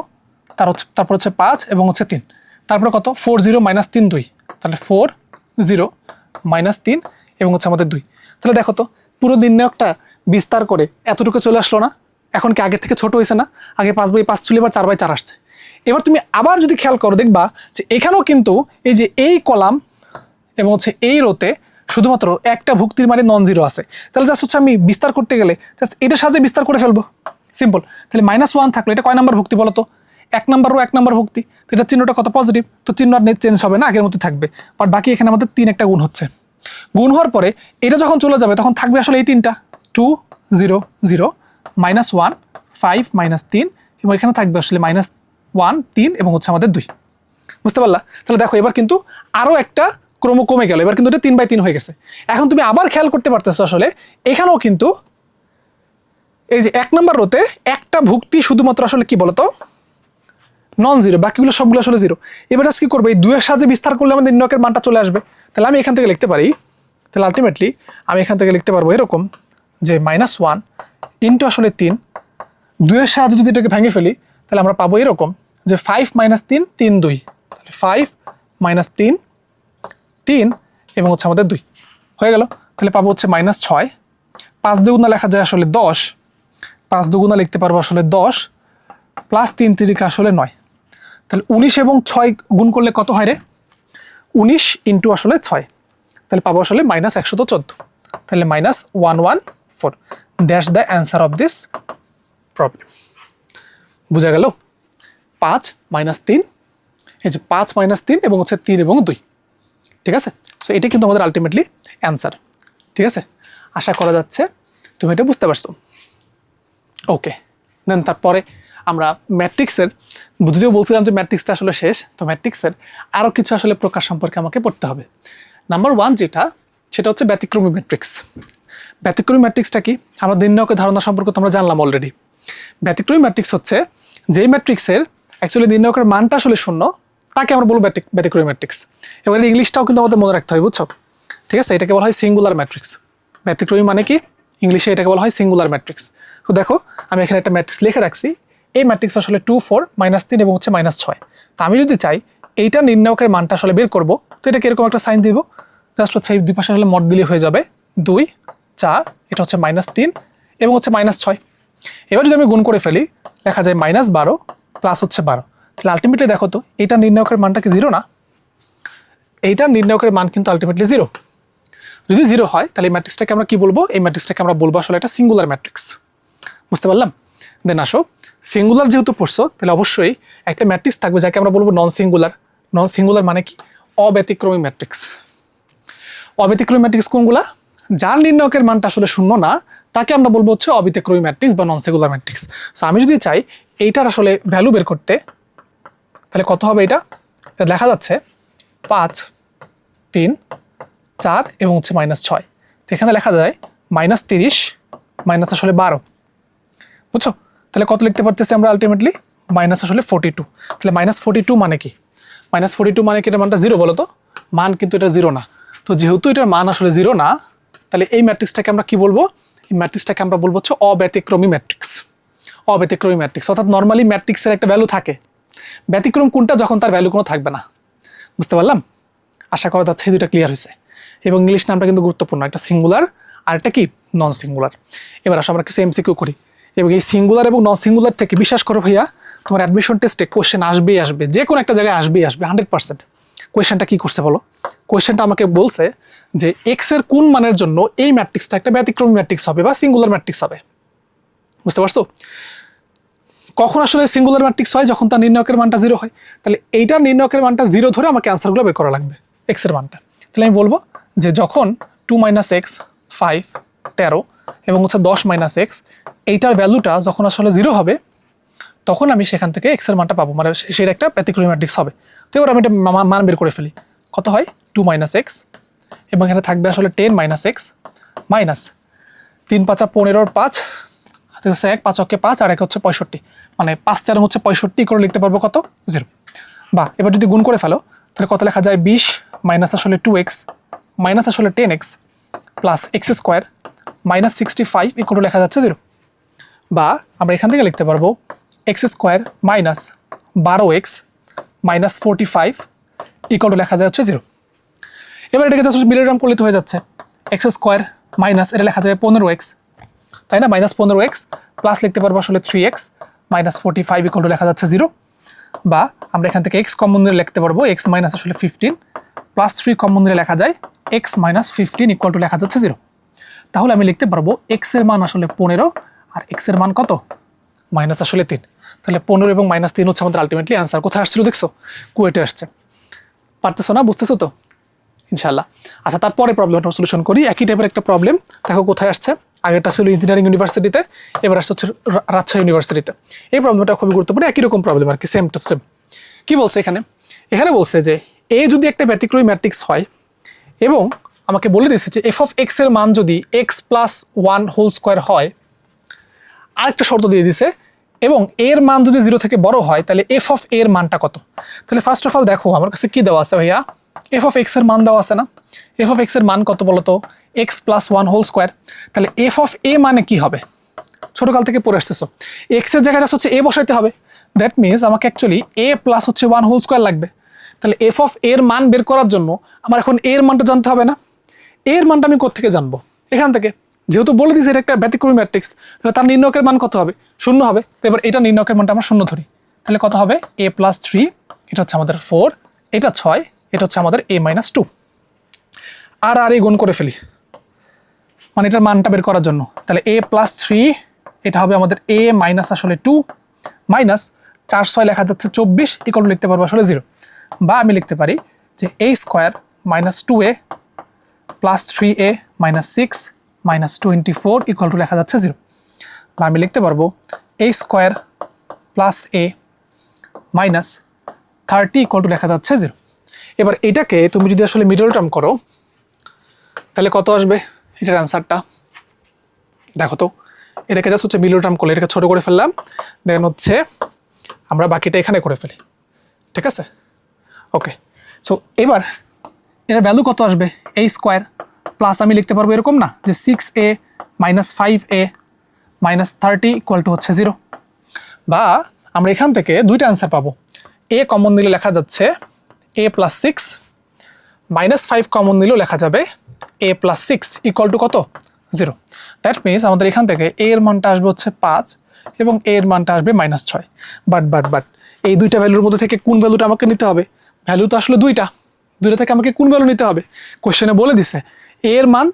তারপর হচ্ছে 5 এবং হচ্ছে 3। তারপরে কত? 4 0 -3 2, তাহলে 4 0 -3 এবং হচ্ছে আমাদের 2। তাহলে দেখো তো পুরো নির্ণায়কটা বিস্তার করে এতটুকু চলে আসলো না? এখন কি আগের থেকে ছোট হয়েছে না? আগে 5/5 ছিল, এবার 4/4 আসছে। এবার তুমি আবার যদি খেয়াল করো, দেখবা যে এখানেও কিন্তু এই যে এই কলাম এবং হচ্ছে এই রোতে শুধুমাত্র একটা ভুক্তির মানে নন জিরো আছে, তাহলে জাস্ট হচ্ছে আমি বিস্তার করতে গেলে জাস্ট এটার সাহায্যে বিস্তার করে ফেলবো, সিম্পল। তাহলে -1 থাকলে এটা কয় নাম্বার ভুক্তি বলো তো? 1 নাম্বারও 1 নাম্বার ভুক্তি, তো এটা চিহ্নটা কত পজিটিভ, তো চিহ্ন আর চেঞ্জ হবে না, আগের মতো থাকবে। বাট বাকি এখানে আমাদের 3 একটা গুণ হচ্ছে, গুণ হওয়ার পরে এটা যখন চলে যাবে তখন থাকবে আসলে এই 3টা, 2 0 0 -1 5 -3 এবং এখানে থাকবে আসলে -1 3 এবং হচ্ছে আমাদের 2। বুঝতে পারলা? তাহলে দেখো এবার কিন্তু আরও একটা ক্রম কমে গেল, এবার কিন্তু এটা 3/3 হয়ে গেছে। এখন তুমি আবার খেয়াল করতে পারতেছো আসলে এখানেও কিন্তু এই যে 1 নম্বর রোতে একটা ভুক্তি শুধুমাত্র আসলে কি বলতো নন জিরো, বাকিগুলো সবগুলো আসলে জিরো। এবার কি করবে, এই 2 এর সাহায্যে বিস্তার করলে আমাদের নির্ণয়কের মানটা চলে আসবে। তাহলে আমি এখান থেকে লিখতে পারি, তাহলে আলটিমেটলি আমি এখান থেকে লিখতে পারবো এরকম যে -1 ইন্টু আসলে 3, 2 এর সাহায্যে যদি এটাকে ভেঙে ফেলি তাহলে আমরা পাবো এরকম যে 5 - 3 3 2, তাহলে 5 - 3 3 এবং হচ্ছে আমাদের 2 হয়ে গেল। তাহলে পাবো হচ্ছে -6, 5 দুগুণা লেখা যায় আসলে 10, 5 দুগুণা লিখতে পারবো আসলে 10 প্লাস 3 3 আসলে 9, তাহলে 19 এবং 6 গুণ করলে কত হয় রে? 19 ইন্টু আসলে 6, তাহলে পাবো আসলে -114, তাহলে -114, that's the answer of this problem. বুঝা গেল? 5 - 3, এই যে 5 - 3 এবং হচ্ছে 3 এবং 2, ঠিক আছে? সো এটাই কিন্তু আমাদের আলটিমেটলি অ্যান্সার, ঠিক আছে? আশা করা যাচ্ছে তুমি এটা বুঝতে পারছো। ওকে, দেন তারপরে আমরা ম্যাট্রিক্সের, যদিও বলছিলাম যে ম্যাট্রিক্সটা আসলে শেষ, তো ম্যাট্রিক্সের আরও কিছু আসলে প্রকার সম্পর্কে আমাকে পড়তে হবে। নাম্বার 1 যেটা, সেটা হচ্ছে ব্যতিক্রমী ম্যাট্রিক্স। ব্যতিক্রমী ম্যাট্রিক্সটা কি? আমরা নির্ণয়কের ধারণা সম্পর্কে তো আমরা জানলাম অলরেডি। ব্যতিক্রমী ম্যাট্রিক্স হচ্ছে যেই ম্যাট্রিক্সের অ্যাকচুয়ালি নির্ণয়কের মানটা আসলে শূন্য, তাকে আমরা বলবো ব্যতিক্রমী ম্যাট্রিক্স। এবং এর ইংলিশটাও কিন্তু আমাদের মনে রাখতে হয়, বুঝছো? ঠিক আছে, এটাকে বলা হয় সিঙ্গুলার ম্যাট্রিক্স। ব্যতিক্রমী মানে কি? ইংলিশে এটাকে বলা হয় সিঙ্গুলার ম্যাট্রিক্স। তো দেখো আমি এখানে একটা ম্যাট্রিক্স লিখে রাখছি, এই ম্যাট্রিক্স আসলে 2 4 -3 এবং হচ্ছে -6। তো আমি যদি চাই এইটা নির্ণয়কের মানটা আসলে বের করব, তো এটাকে এরকম একটা সাইন দিব, জাস্ট হচ্ছে এই দুই পাশে আসলে মড দিলে হয়ে যাবে 2 4, এটা হচ্ছে -3 এবং হচ্ছে -6। এবার যদি আমি গুণ করে ফেলি লেখা যায় -12 প্লাস হচ্ছে 12, তাহলে আলটিমেটলি দেখো তো এইটা নির্ণয়কের মানটা কি 0 না? এইটার নির্ণয়কের মান কিন্তু আলটিমেটলি 0। যদি 0 হয় তাহলে এই ম্যাট্রিক্সটাকে আমরা কি বলবো? এই ম্যাট্রিক্সটাকে আমরা বলবো আসলে একটা সিঙ্গুলার ম্যাট্রিক্স। বুঝতে পারলাম? দেন আসো, সিঙ্গুলার যেহেতু পড়ছো তাহলে অবশ্যই একটা ম্যাট্রিক্স থাকবে যাকে আমরা বলবো নন সিঙ্গুলার। নন সিঙ্গুলার মানে কি? অব্যতিক্রমী ম্যাট্রিক্স। অব্যতিক্রমী ম্যাট্রিক্স কোনগুলা? যার নির্ণয়কের মানটা আসলে শূন্য না, তাকে আমরা বলবো হচ্ছে অব্যতিক্রমী ম্যাট্রিক্স বা নন সিঙ্গুলার ম্যাট্রিক্স। সো আমি যদি চাই এইটার আসলে ভ্যালু বের করতে, তাহলে কত হবে এটা? দেখা যাচ্ছে 5 3 4 এবং হচ্ছে -6, তো এখানে লেখা যায় -30 মাইনাস আসলে 12, বুঝছো? তাহলে কত লিখতে পারতেছি আমরা আলটিমেটলি? মাইনাস আসলে 42। তাহলে -42 মানে কি? -42 মানে কি? এটার মানটা 0 বলো তো? মান কিন্তু এটা 0 না। তো যেহেতু এটার মান আসলে 0 না, তাহলে এই ম্যাট্রিক্সটাকে আমরা কি বলবো? এই ম্যাট্রিক্সটাকে আমরা বলবো হচ্ছে অব্যতিক্রমী ম্যাট্রিক্স। অব্যতিক্রমী ম্যাট্রিক্স, অর্থাৎ নর্মালি ম্যাট্রিক্সের একটা ভ্যালু থাকে, ব্যতিক্রম কোনটা? যখন তার ভ্যালু কোনো থাকবে না। বুঝতে পারলাম? আশা করা যাচ্ছে এই দুইটা ক্লিয়ার হয়েছে। এবং ইংলিশ নামটা কিন্তু গুরুত্বপূর্ণ, একটা সিঙ্গুলার আর একটা কি নন সিঙ্গুলার। এবার আসলে আমরা কিছু এমসিকিউ করি, এবং এই সিঙ্গুলার এবং নন সিঙ্গুলার থেকে বিশ্বাস করো ভাইয়া, তোমার অ্যাডমিশন টেস্টে কোশ্চেন আসবেই আসবে, যে কোনো একটা জায়গায় আসবেই আসবে 100%। কোয়েশ্চেনটা কি করছে বলো? কোয়েশ্চেনটা আমাকে বলছে যে এক্স এর কোন মানের জন্য এই ম্যাট্রিক্সটা একটা ব্যতিক্রমী ম্যাট্রিক্স হবে বা সিঙ্গুলার ম্যাট্রিক্স হবে। বুঝতে পারছো? কখন আসলে সিঙ্গুলার ম্যাট্রিক্স হয়? যখন তার নির্ণয়কের মানটা 0 হয়। তাহলে এইটার নির্ণয়কের মানটা 0 ধরে আমাকে অ্যান্সারগুলো বের করা লাগবে, এক্স এর মানটা। তাহলে আমি বলবো যে যখন 2 - x 5 13 এবং হচ্ছে 10 - x, এইটার ভ্যালুটা যখন আসলে 0 হবে, তখন আমি সেখান থেকে এক্স এর মানটা পাবো, মানে সেটা একটা ব্যতিক্রমী ম্যাট্রিক্স হবে। তো এবার আমি এটা মান বের করে ফেলি, কত হয়? 2 - x এবং এখানে থাকবে আসলে 10 - x মাইনাস 3 5 15 5 হচ্ছে 1 5 অক্ষে 5 আর 1 হচ্ছে 65, মানে 5 13 হচ্ছে 65 করে লিখতে পারবো কত? 0। বা এবার যদি গুণ করে ফেলো তাহলে কত লেখা যায়? 20 মাইনাস আসলে 2x মাইনাস আসলে 10x plus x square minus 65 equal to লেখা যাচ্ছে 0। বা আমরা এখান থেকে লিখতে পারবো x square minus 12x minus 45 equal to লেখা যায় হচ্ছে 0। এবার এটাকে জাস্ট মিলিগ্রাম করলে তো হয়ে যাচ্ছে, x স্কোয়ার মাইনাস এটা লেখা যাবে 15x, তাই না? -15x প্লাস লিখতে পারবো আসলে 3x মাইনাস 45 ইকুয়াল টু লেখা যাচ্ছে 0। বা আমরা এখান থেকে এক্স কমন নিলে লিখতে পারবো এক্স মাইনাস আসলে 15 প্লাস 3 কমন নিলে লেখা যায় এক্স মাইনাস 15 ইকুয়াল টু লেখা যাচ্ছে 0। তাহলে আমি লিখতে পারবো এক্স এর মান আসলে 15 আর এক্স এর মান কত মাইনাস আসলে 3। তাহলে 15 এবং -3 হচ্ছে আমাদের আলটিমেটলি অ্যান্সার। কোথায় আসছিল দেখছো, কুয়েটে আসছে। পারতেছো না, বুঝতেছো তো ইনশাআল্লাহ। আচ্ছা, তারপরে প্রবলেমটা সলিউশন করি। একই টাইপের একটা প্রবলেম, দেখো কোথায় আসছে। আগেরটা ছিল ইঞ্জিনিয়ারিং ইউনিভার্সিটিতে, এবার আসছে হচ্ছে রাজশাহী ইউনিভার্সিটিতে। এই প্রবলেমটা খুবই গুরুত্বপূর্ণ, একই রকম প্রবলেম আর কি, সেম টু সেম। কি বলছে এখানে? এখানে বলছে যে এ যদি একটা ব্যতিক্রমী ম্যাট্রিক্স হয় এবং আমাকে বলে দিয়েছে যে এফ অফ এক্স এর মান যদি এক্স প্লাস 1 হোল স্কোয়ার হয়, আরেকটা শর্ত দিয়ে দিছে, এবং এর মান যদি 0 থেকে বড় হয় তাহলে এফ অফ এর মানটা কত। তাহলে ফার্স্ট অফ অল দেখো আমার কাছে কি দেওয়া আছে ভাইয়া, এফ অফ এক্স এর মান দেওয়া আছে না। এফ অফ এক্স এর মান কত বলতো, এক্স প্লাস 1 হোল স্কোয়ার। তাহলে এফ অফ এ মানে কি হবে, ছোটকাল থেকে পড়ে আসতেছো, এক্স এর জায়গায় হচ্ছে এ বসাইতে হবে। দ্যাট মিনস আমাকে অ্যাকচুয়ালি এ প্লাস হচ্ছে 1 হোল স্কোয়ার লাগবে। তাহলে এফ অফ এর মান বের করার জন্য আমার এখন এর মানটা জানতে হবে না। এর মানটা আমি কোত্থেকে জানবো, এখান থেকে। যেহেতু বলে দিয়েছে এটা একটা ব্যতিক্রমী ম্যাট্রিক্স, তাহলে তার নির্ণয়কের মান কত হবে, 0 হবে। তো এবার এটা নির্ণয়কের মানটা আমরা 0 ধরি, তাহলে কত হবে a প্লাস 3, এটা হচ্ছে আমাদের 4, এটা 6, এটা হচ্ছে আমাদের a মাইনাস 2। আর এই গুণ করে ফেলি, মানে এটার মানটা বের করার জন্য। তাহলে a প্লাস 3, এটা হবে আমাদের a মাইনাস আসলে 2, মাইনাস 4 6 লেখা যাচ্ছে 24, ইকুয়াল লিখতে পারবো আসলে 0। বা আমি লিখতে পারি যে a square minus 2a plus 3a minus 6 minus 24 equal to লেখা যাচ্ছে 0। বা আমি লিখতে পারবো a square plus a minus 30 equal to লেখা যাচ্ছে 0। এবার এটাকে তুমি যদি আসলে মিডল টার্ম করো তাহলে কত আসবে এটার অ্যান্সারটা দেখো তো। এটাকে জাস্ট হচ্ছে মিডল টার্ম করলে, এটাকে ছোট করে ফেললাম, দেন হচ্ছে আমরা বাকিটা এখানে করে ফেলি, ঠিক আছে? ওকে, সো এবার এটার ভ্যালু কত আসবে, a স্কোয়ার প্লাস আমি লিখতে পারবো এরকম না যে 6a minus 5a minus 30 equal to হচ্ছে 0। বা আমরা এখান থেকে দুইটা অ্যান্সার পাবো। a কমন নিলে লেখা যাচ্ছে a প্লাস 6, মাইনাস 5 কমন নিলেও লেখা যাবে a প্লাস 6 ইকুয়াল টু কত, 0। দ্যাট মিনস আমাদের এখান থেকে a এর মানটা আসবে হচ্ছে 5 এবং a এর মানটা আসবে -6। বাট এই দুইটা ভ্যালুর মধ্যে থেকে কোন ভ্যালুটা আমাকে নিতে হবে? ভ্যালু তো আসলে দুইটা থেকে আমাকে কোন ভ্যালু নিতে হবে? কোশ্চেনে বলে দিছে a এর মান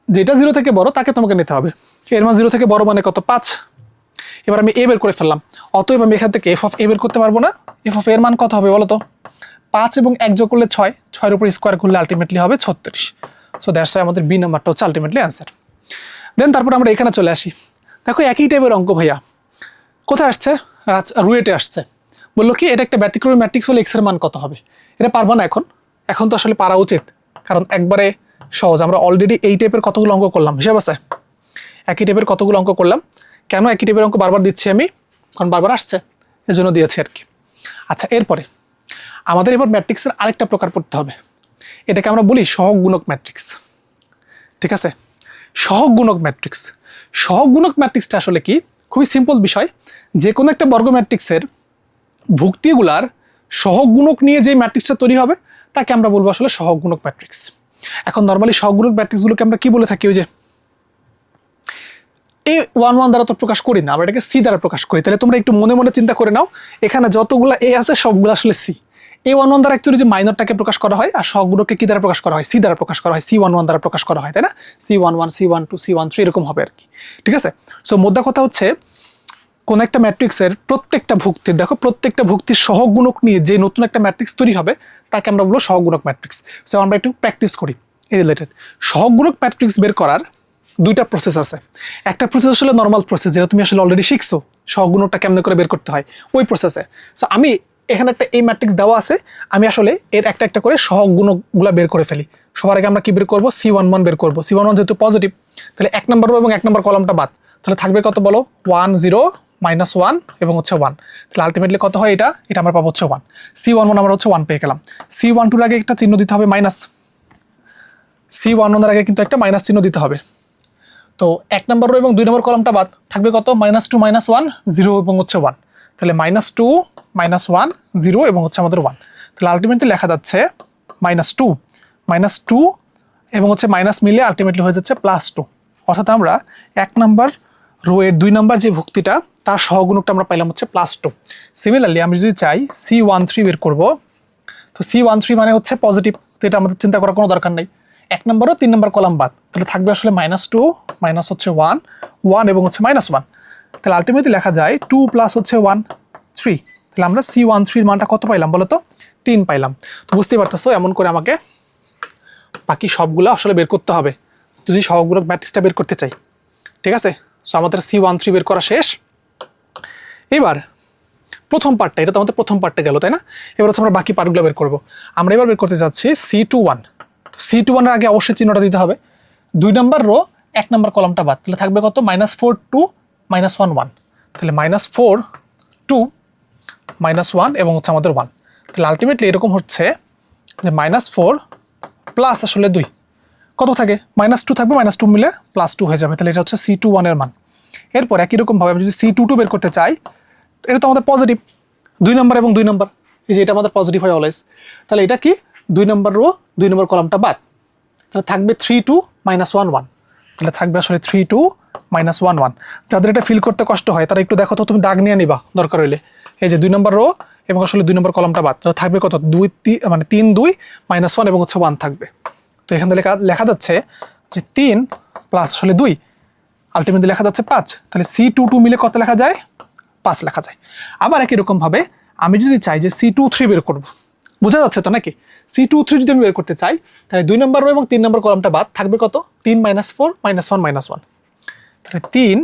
যেটা 0 থেকে বড় তাকে তোমাকে নিতে হবে। এর মান 0 থেকে বড় মানে কত, 5। এবার আমি a বের করে ফেললাম, অতএব আমি এখান থেকে এফ অফ a বের করতে পারবো না। এফ অফ এর মান কত হবে বলো তো, 5 এবং 1 যোগ করলে 6, 6 এর উপর স্কোয়ার করলে আলটিমেটলি হবে 36। সো দ্যাটস ওয়াই আমাদের বি নাম্বারটা হচ্ছে আলটিমেটলি অ্যান্সার। দেন তারপর আমরা এখানে চলে আসি, দেখো একই টাইপের অঙ্ক ভাইয়া, কোথায় আসছে, রুয়েটে আসছে। বললো কি এটা একটা ব্যতিক্রমী ম্যাট্রিক্স হলে এক্স এর মান কত হবে। এটা পারবো না এখন তো আসলে পারা উচিত, কারণ একবারে সহজ। আমরা অলরেডি এই টাইপের কতগুলো অঙ্ক করলাম, হিসাব আছে, একই টাইপের কতগুলো অঙ্ক করলাম। কেন একই টাইপের অঙ্ক বারবার দিচ্ছি আমি, কারণ বারবার আসছে এজন্য দিয়েছি আর কি। আচ্ছা, এরপরে আমাদের এবার ম্যাট্রিক্সের আরেকটা প্রকার পড়তে হবে, এটাকে আমরা বলি সহগ গুণক ম্যাট্রিক্স, ঠিক আছে? সহগ গুণক ম্যাট্রিক্স, সহগ গুণক ম্যাট্রিক্সটা আসলে কি, খুবই সিম্পল বিষয়। যে কোনো একটা বর্গ ম্যাট্রিক্সের ভুক্তিগুলার সহগ গুণক নিয়ে যে ম্যাট্রিক্সটা তৈরি হবে তাকে আমরা বলবো আসলে সহগ গুণক ম্যাট্রিক্স। এখন নর্মালি সহগ গুণক ম্যাট্রিক্সগুলোকে আমরা কি বলে থাকি, ওই যে A11 দ্বারা তো প্রকাশ করি না, আমরা এটাকে সি দ্বারা প্রকাশ করি। তাহলে তোমরা একটু মনে মনে চিন্তা করে নাও, এখানে যতগুলো এ আছে সবগুলো আসলে সি। A11 দ্বারা অ্যাকচুয়ালি যে মাইনরটাকে প্রকাশ করা হয়, আর সহগুলোকে কি দ্বারা প্রকাশ করা হয়, সি দ্বারা প্রকাশ করা হয়, C11 দ্বারা প্রকাশ করা হয়, তাই না? C11 C12 C13 এরকম হবে আর কি, ঠিক আছে? সো মোদ্দা কথা হচ্ছে কোন একটা ম্যাট্রিক্সের প্রত্যেকটা ভুক্তির, দেখো প্রত্যেকটা ভুক্তির সহগ গুণক নিয়ে যে নতুন একটা ম্যাট্রিক্স তৈরি হবে তাকে আমরা বলবো সহগ গুণক ম্যাট্রিক্স। সো আমরা একটু প্র্যাকটিস করি এই রিলেটেড। সহগ গুণক ম্যাট্রিক্স বের করার দুইটা প্রসেস আছে। একটা প্রসেস আসলে নর্মাল প্রসেস, যেটা তুমি আসলে অলরেডি শিখছো, সহগ গুণকটা কেমনে করে বের করতে হয় ওই প্রসেসে। সো আমি এখানে একটা এই ম্যাট্রিক্স দেওয়া আছে, আমি আসলে এর একটা একটা করে সহগ গুণকগুলো বের করে ফেলি। সবার আগে আমরা কি বের করবো, C11 বের করবো। C11 যেহেতু পজিটিভ, তাহলে 1 নম্বর রো এবং 1 নম্বর কলামটা বাদ, তাহলে থাকবে কত বলো, 1 0 -1 এবং হচ্ছে 1। তাহলে আলটিমেটলি কত হয়, এটা আমরা পাবো হচ্ছে 1। C11 আমরা হচ্ছে 1 পেয়ে গেলাম। C12 এর আগে একটা চিহ্ন দিতে হবে মাইনাস, C11 এর আগে কিন্তু একটা মাইনাস চিহ্ন দিতে হবে। তো 1 নম্বর রো এবং 2 নম্বর কলামটা বাদ, থাকবে কত, -2 -1 0 এবং হচ্ছে 1। তাহলে -2 -1 0 এবং হচ্ছে আমাদের 1। তাহলে আলটিমেটলি লেখা যাচ্ছে -2 এবং হচ্ছে মাইনাস মিলে আলটিমেটলি হয়ে যাচ্ছে +2। অর্থাৎ আমরা 1 নম্বর রো এর 2 নম্বর যে ভুক্তিটা তার সহগুণকটা আমরা পাইলাম হচ্ছে +2। সিমিলারলি আমি যদি চাই C13 বের করব, তো C13 মানে হচ্ছে পজিটিভ, তো এটা আমাদের চিন্তা করার কোনো দরকার নেই। 1 নম্বর ও 3 নম্বর কলাম বাদ, তাহলে থাকবে আসলে -2 মাইনাস হচ্ছে 1 1 এবং হচ্ছে -1, তাহলে আলটিমেটলি লেখা যায় 2 প্লাস হচ্ছে 1 3। তাহলে আমরা C13 এর মানটা কত পাইলাম বলো তো? 3 পাইলাম। তো বুঝতেই পারতেছো এমন করে আমাকে বাকি সবগুলো আসলে বের করতে হবে যদি সহগুণক ম্যাট্রিক্সটা বের করতে চাই। ঠিক আছে, সো আমাদের C13 বের করা শেষ। এবার প্রথম পার্টটা, এটা তো আমাদের প্রথম পার্টটা গেল, তাই না? এবার হচ্ছে আমরা বাকি পার্টগুলো বের করব। আমরা এবার বের করতে যাচ্ছি C21। তো C21 এর আগে অবশ্যই চিহ্নটা দিতে হবে। 2 নম্বর রো 1 নম্বর কলামটা বাদ, তাহলে থাকবে কত? -4 2 -1 1। তাহলে -4 2 -1 এবং হচ্ছে আমাদের 1। তাহলে আলটিমেটলি এরকম হচ্ছে যে -4 প্লাস আসলে 2 কত থাকে? -2 থাকবে, -2 মিলে +2 হয়ে যাবে। তাহলে এটা হচ্ছে C21 এর মান। এরপর একই রকমভাবে আমি যদি C22 বের করতে চাই, এটা তো আমাদের পজিটিভ, 2 নম্বর এবং 2 নম্বর, এই যে এটা আমাদের পজিটিভ হয় অলওয়েজ। তাহলে এটা কি? 2 নম্বর রো 2 নম্বর কলামটা বাদ, তাহলে থাকবে 3 2 -1 1। তাহলে থাকবে আসলে 3 2 -1 1। যাদের এটা ফিল করতে কষ্ট হয় তারা একটু দেখো তো, তুমি দাগ নিয়ে নিবা দরকার হইলে। এই যে 2 নম্বর রো এবং আসলে 2 নম্বর কলামটা বাদ, তাহলে থাকবে কত? 3 2 -1 এবং হচ্ছে 1 থাকবে। তো এখান থেকে লেখা যাচ্ছে যে 3 প্লাস আসলে 2, আলটিমেটলি লেখা যাচ্ছে 5। তাহলে C22 মিলে কত লেখা যায়? 5 লেখা যায়। আবার একই রকমভাবে আমি যদি চাই যে C23 বের করব, বোঝা যাচ্ছে তো নাকি? C23 যদি আমি বের করতে চাই, তাহলে 2 নম্বর রো এবং 3 নম্বর কলামটা বাদ, থাকবে কত? 3 -4 -1 -1। তাহলে 3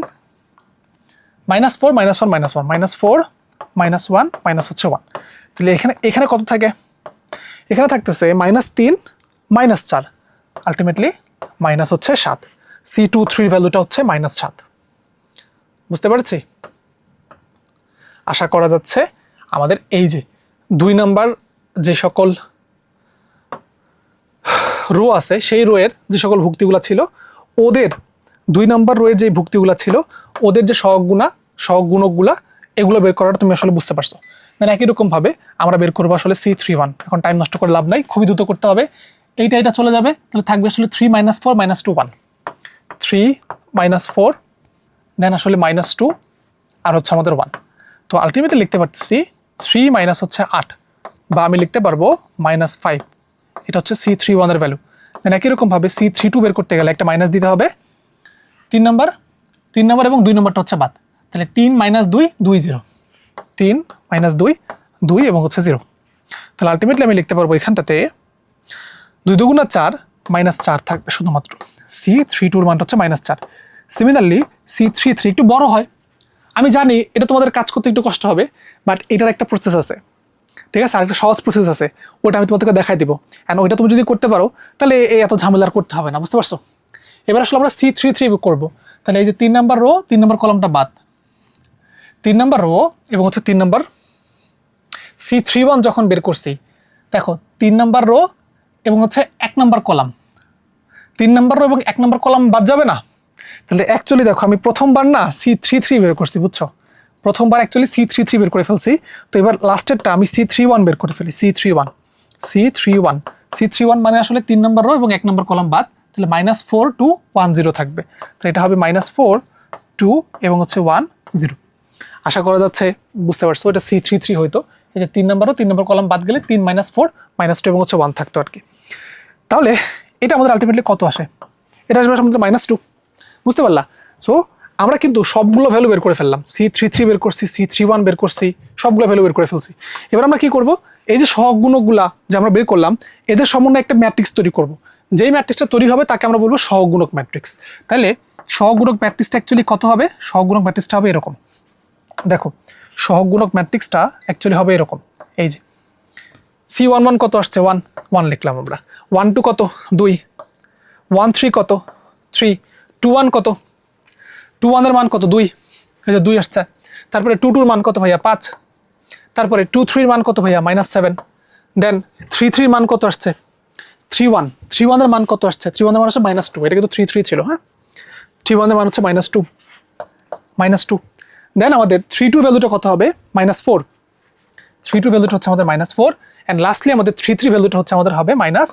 -4 -1 -1 -4 -1 মাইনাস হচ্ছে 1। তাহলে এখানে কত থাকে? এখানে থাকতেছে -3 -4, আলটিমেটলি মাইনাস হচ্ছে 7। C23 ভ্যালুটা হচ্ছে -7। বুঝতে পারছি? আশা করা যাচ্ছে আমাদের এই যে 2 নাম্বার যে সকল রো আছে, সেই রোয়ের যে সকল ভুক্তিগুলা ছিল, ওদের 2 নাম্বার রোয়ের যে ভুক্তিগুলা ছিল, ওদের যে সহগুণকগুলা, এগুলো বের করাটা তুমি আসলে বুঝতে পারছো। মানে একই রকমভাবে আমরা বের করবো আসলে C31। এখন টাইম নষ্ট করে লাভ নাই, খুবই দ্রুত করতে হবে। এটা চলে যাবে, তাহলে থাকবে আসলে 3 -4 -2 1। 3 -4 দেন আসলে -2 আর হচ্ছে আমাদের 1। তো আলটিমেটলি লিখতে পারতেছি 3 মাইনাস হচ্ছে 8, বা আমি লিখতে পারবো -5। এটা হচ্ছে C31 এর ভ্যালু। দেন একই রকমভাবে C32 বের করতে গেলে একটা মাইনাস দিতে হবে। 3 নম্বর এবং 2 নম্বরটা হচ্ছে বাদ, তাহলে 3 - 2 2 0। 3 - 2 2 এবং হচ্ছে 0। তাহলে আলটিমেটলি আমি লিখতে পারবো এখানটাতে 2 2 গুণা 4 -4 থাকবে শুধুমাত্র। C32 এর মানটা হচ্ছে -4। সিমিলারলি C33 একটু বড় হয়, আমি জানি এটা তোমাদের কাজ করতে একটু কষ্ট হবে, বাট এটার একটা প্রসেস আছে। ঠিক আছে, আরেকটা সহজ প্রসেস আছে, ওটা আমি তোমাদেরকে দেখাই দিব। অ্যান্ড ওইটা তুমি যদি করতে পারো তাহলে এত ঝামেলার করতে হবে না। বুঝতে পারছো? এবার আসলে আমরা C33 করবো। তাহলে এই যে 3 নম্বর রো 3 নম্বর কলামটা বাদ, 3 নম্বর রো এবং হচ্ছে 3 নম্বর C31 যখন বের করছি, দেখো 3 নম্বর রো এবং হচ্ছে 1 নম্বর কলাম, 3 নম্বর রো এবং 1 নম্বর কলাম বাদ যাবে না? তাহলে অ্যাকচুয়ালি দেখো আমি প্রথমবার না C33 বের করছি, বুঝছো? প্রথমবার অ্যাকচুয়ালি C33 বের করে ফেলছি। তো এবার লাস্টেরটা আমি C31 বের করে ফেলি। C31 মানে আসলে 3 নম্বর রো এবং 1 নম্বর কলাম বাদ, তাহলে -4 2 1 0 থাকবে। তো এটা হবে -4 2 এবং হচ্ছে 1 0। আশা করা যাচ্ছে বুঝতে পারছো এটা C33 হইতো। এই যে 3 নম্বর রো 3 নম্বর কলাম বাদ গেলে 3 -4 -2 এবং হচ্ছে 1 থাকতো আর কি। তাহলে এটা আমাদের আলটিমেটলি কত আসে? এটা আসবে আমাদের -2। বুঝতে পারলা? সো আমরা কিন্তু সবগুলো ভ্যালু বের করে ফেললাম। C33 বের করছি, C31 বের করছি, সবগুলো ভ্যালু বের করে ফেলছি। এবার আমরা কি করব? এই যে সহগুণকগুলা যে আমরা বের করলাম, এদের সমন্বয়ে একটা ম্যাট্রিক্স তৈরি করব। যেই ম্যাট্রিক্সটা তৈরি হবে তাকে আমরা বলবো সহগুণক ম্যাট্রিক্স। তাহলে সহগুণক ম্যাট্রিক্সটা অ্যাকচুয়ালি কত হবে? সহগুণক ম্যাট্রিক্সটা হবে এরকম। দেখো সহগুণক ম্যাট্রিক্সটা অ্যাকচুয়ালি হবে এরকম। এই যে C11 কত আসছে? 1 1 লিখলাম আমরা। 1 2 কত? 2। 1 3 কত? 3। 2 1 কত? 2 1 এর মান কত? 2। এই যে 2 আসছে। তারপরে 2 2 এর মান কত ভাইয়া? 5। তারপরে 2 3 এর মান কত ভাইয়া? -7। দেন 3 3 এর মান কত আসছে? 3 1। 3 1 এর মান কত আসছে? 3 1 এর মান হচ্ছে -2। এটা কিন্তু 3 3 ছিল, হ্যাঁ? 3 1 এর মান হচ্ছে -2। দেন আমাদের 3 2 ভ্যালুটা কত হবে? -4। 3 2 ভ্যালুটা হচ্ছে আমাদের -4। অ্যান্ড লাস্টলি আমাদের 3 3 ভ্যালুটা হচ্ছে আমাদের হবে -5।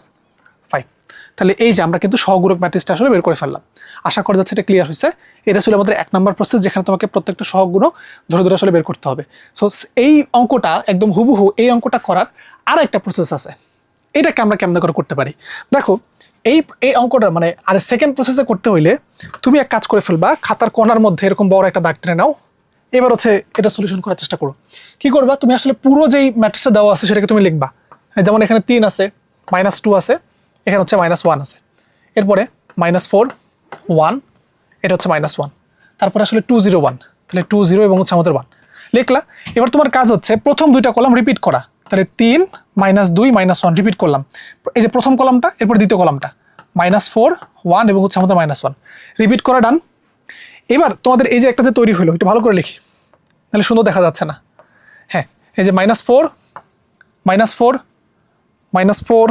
তাহলে এই যে আমরা কিন্তু সহগুণক ম্যাট্রিক্সটা আসলে বের করে ফেললাম। আশা করা যাচ্ছে এটা ক্লিয়ার হয়েছে। এটা ছিল আমাদের 1 নম্বর প্রসেস, যেখানে তোমাকে প্রত্যেকটা সহগুণক ধরে ধরে আসলে বের করতে হবে। সো এই অঙ্কটা একদম হুবহু এই অঙ্কটা করার আর একটা প্রসেস আছে। এটাকে আমরা কেমন করে করতে পারি দেখো। এই অঙ্কটা মানে আর সেকেন্ড প্রসেসে করতে হইলে তুমি এক কাজ করে ফেলবা, খাতার কোণার মধ্যে এরকম বড় একটা দাগ টেনে নাও। এবার হচ্ছে এটা সলিউশন করার চেষ্টা করো। কি করবা, তুমি আসলে পুরো যেই ম্যাট্রিক্সটা দেওয়া আছে সেটাকে তুমি লিখবা। যেমন এখানে 3 আছে, -2 আছে, এখানে হচ্ছে -1 আছে, এরপরে -4 1, এটা হচ্ছে -1, তারপরে আসলে 2 0 1, তাহলে 2 0 এবং হচ্ছে আমাদের 1 লিখলা। এবার তোমার কাজ হচ্ছে প্রথম দুইটা কলাম রিপিট করা। তাহলে 3 -2 -1 রিপিট করলাম, এই যে প্রথম কলামটা, এরপর দ্বিতীয় কলামটা -4 1 এবং হচ্ছে আমাদের -1 রিপিট করা ডান। এবার তোমাদের এই যে একটা যে তৈরি হলো, এটা ভালো করে লিখি, তাহলে সুন্দর দেখা যাচ্ছে না। হ্যাঁ, এই যে -4 -4 -4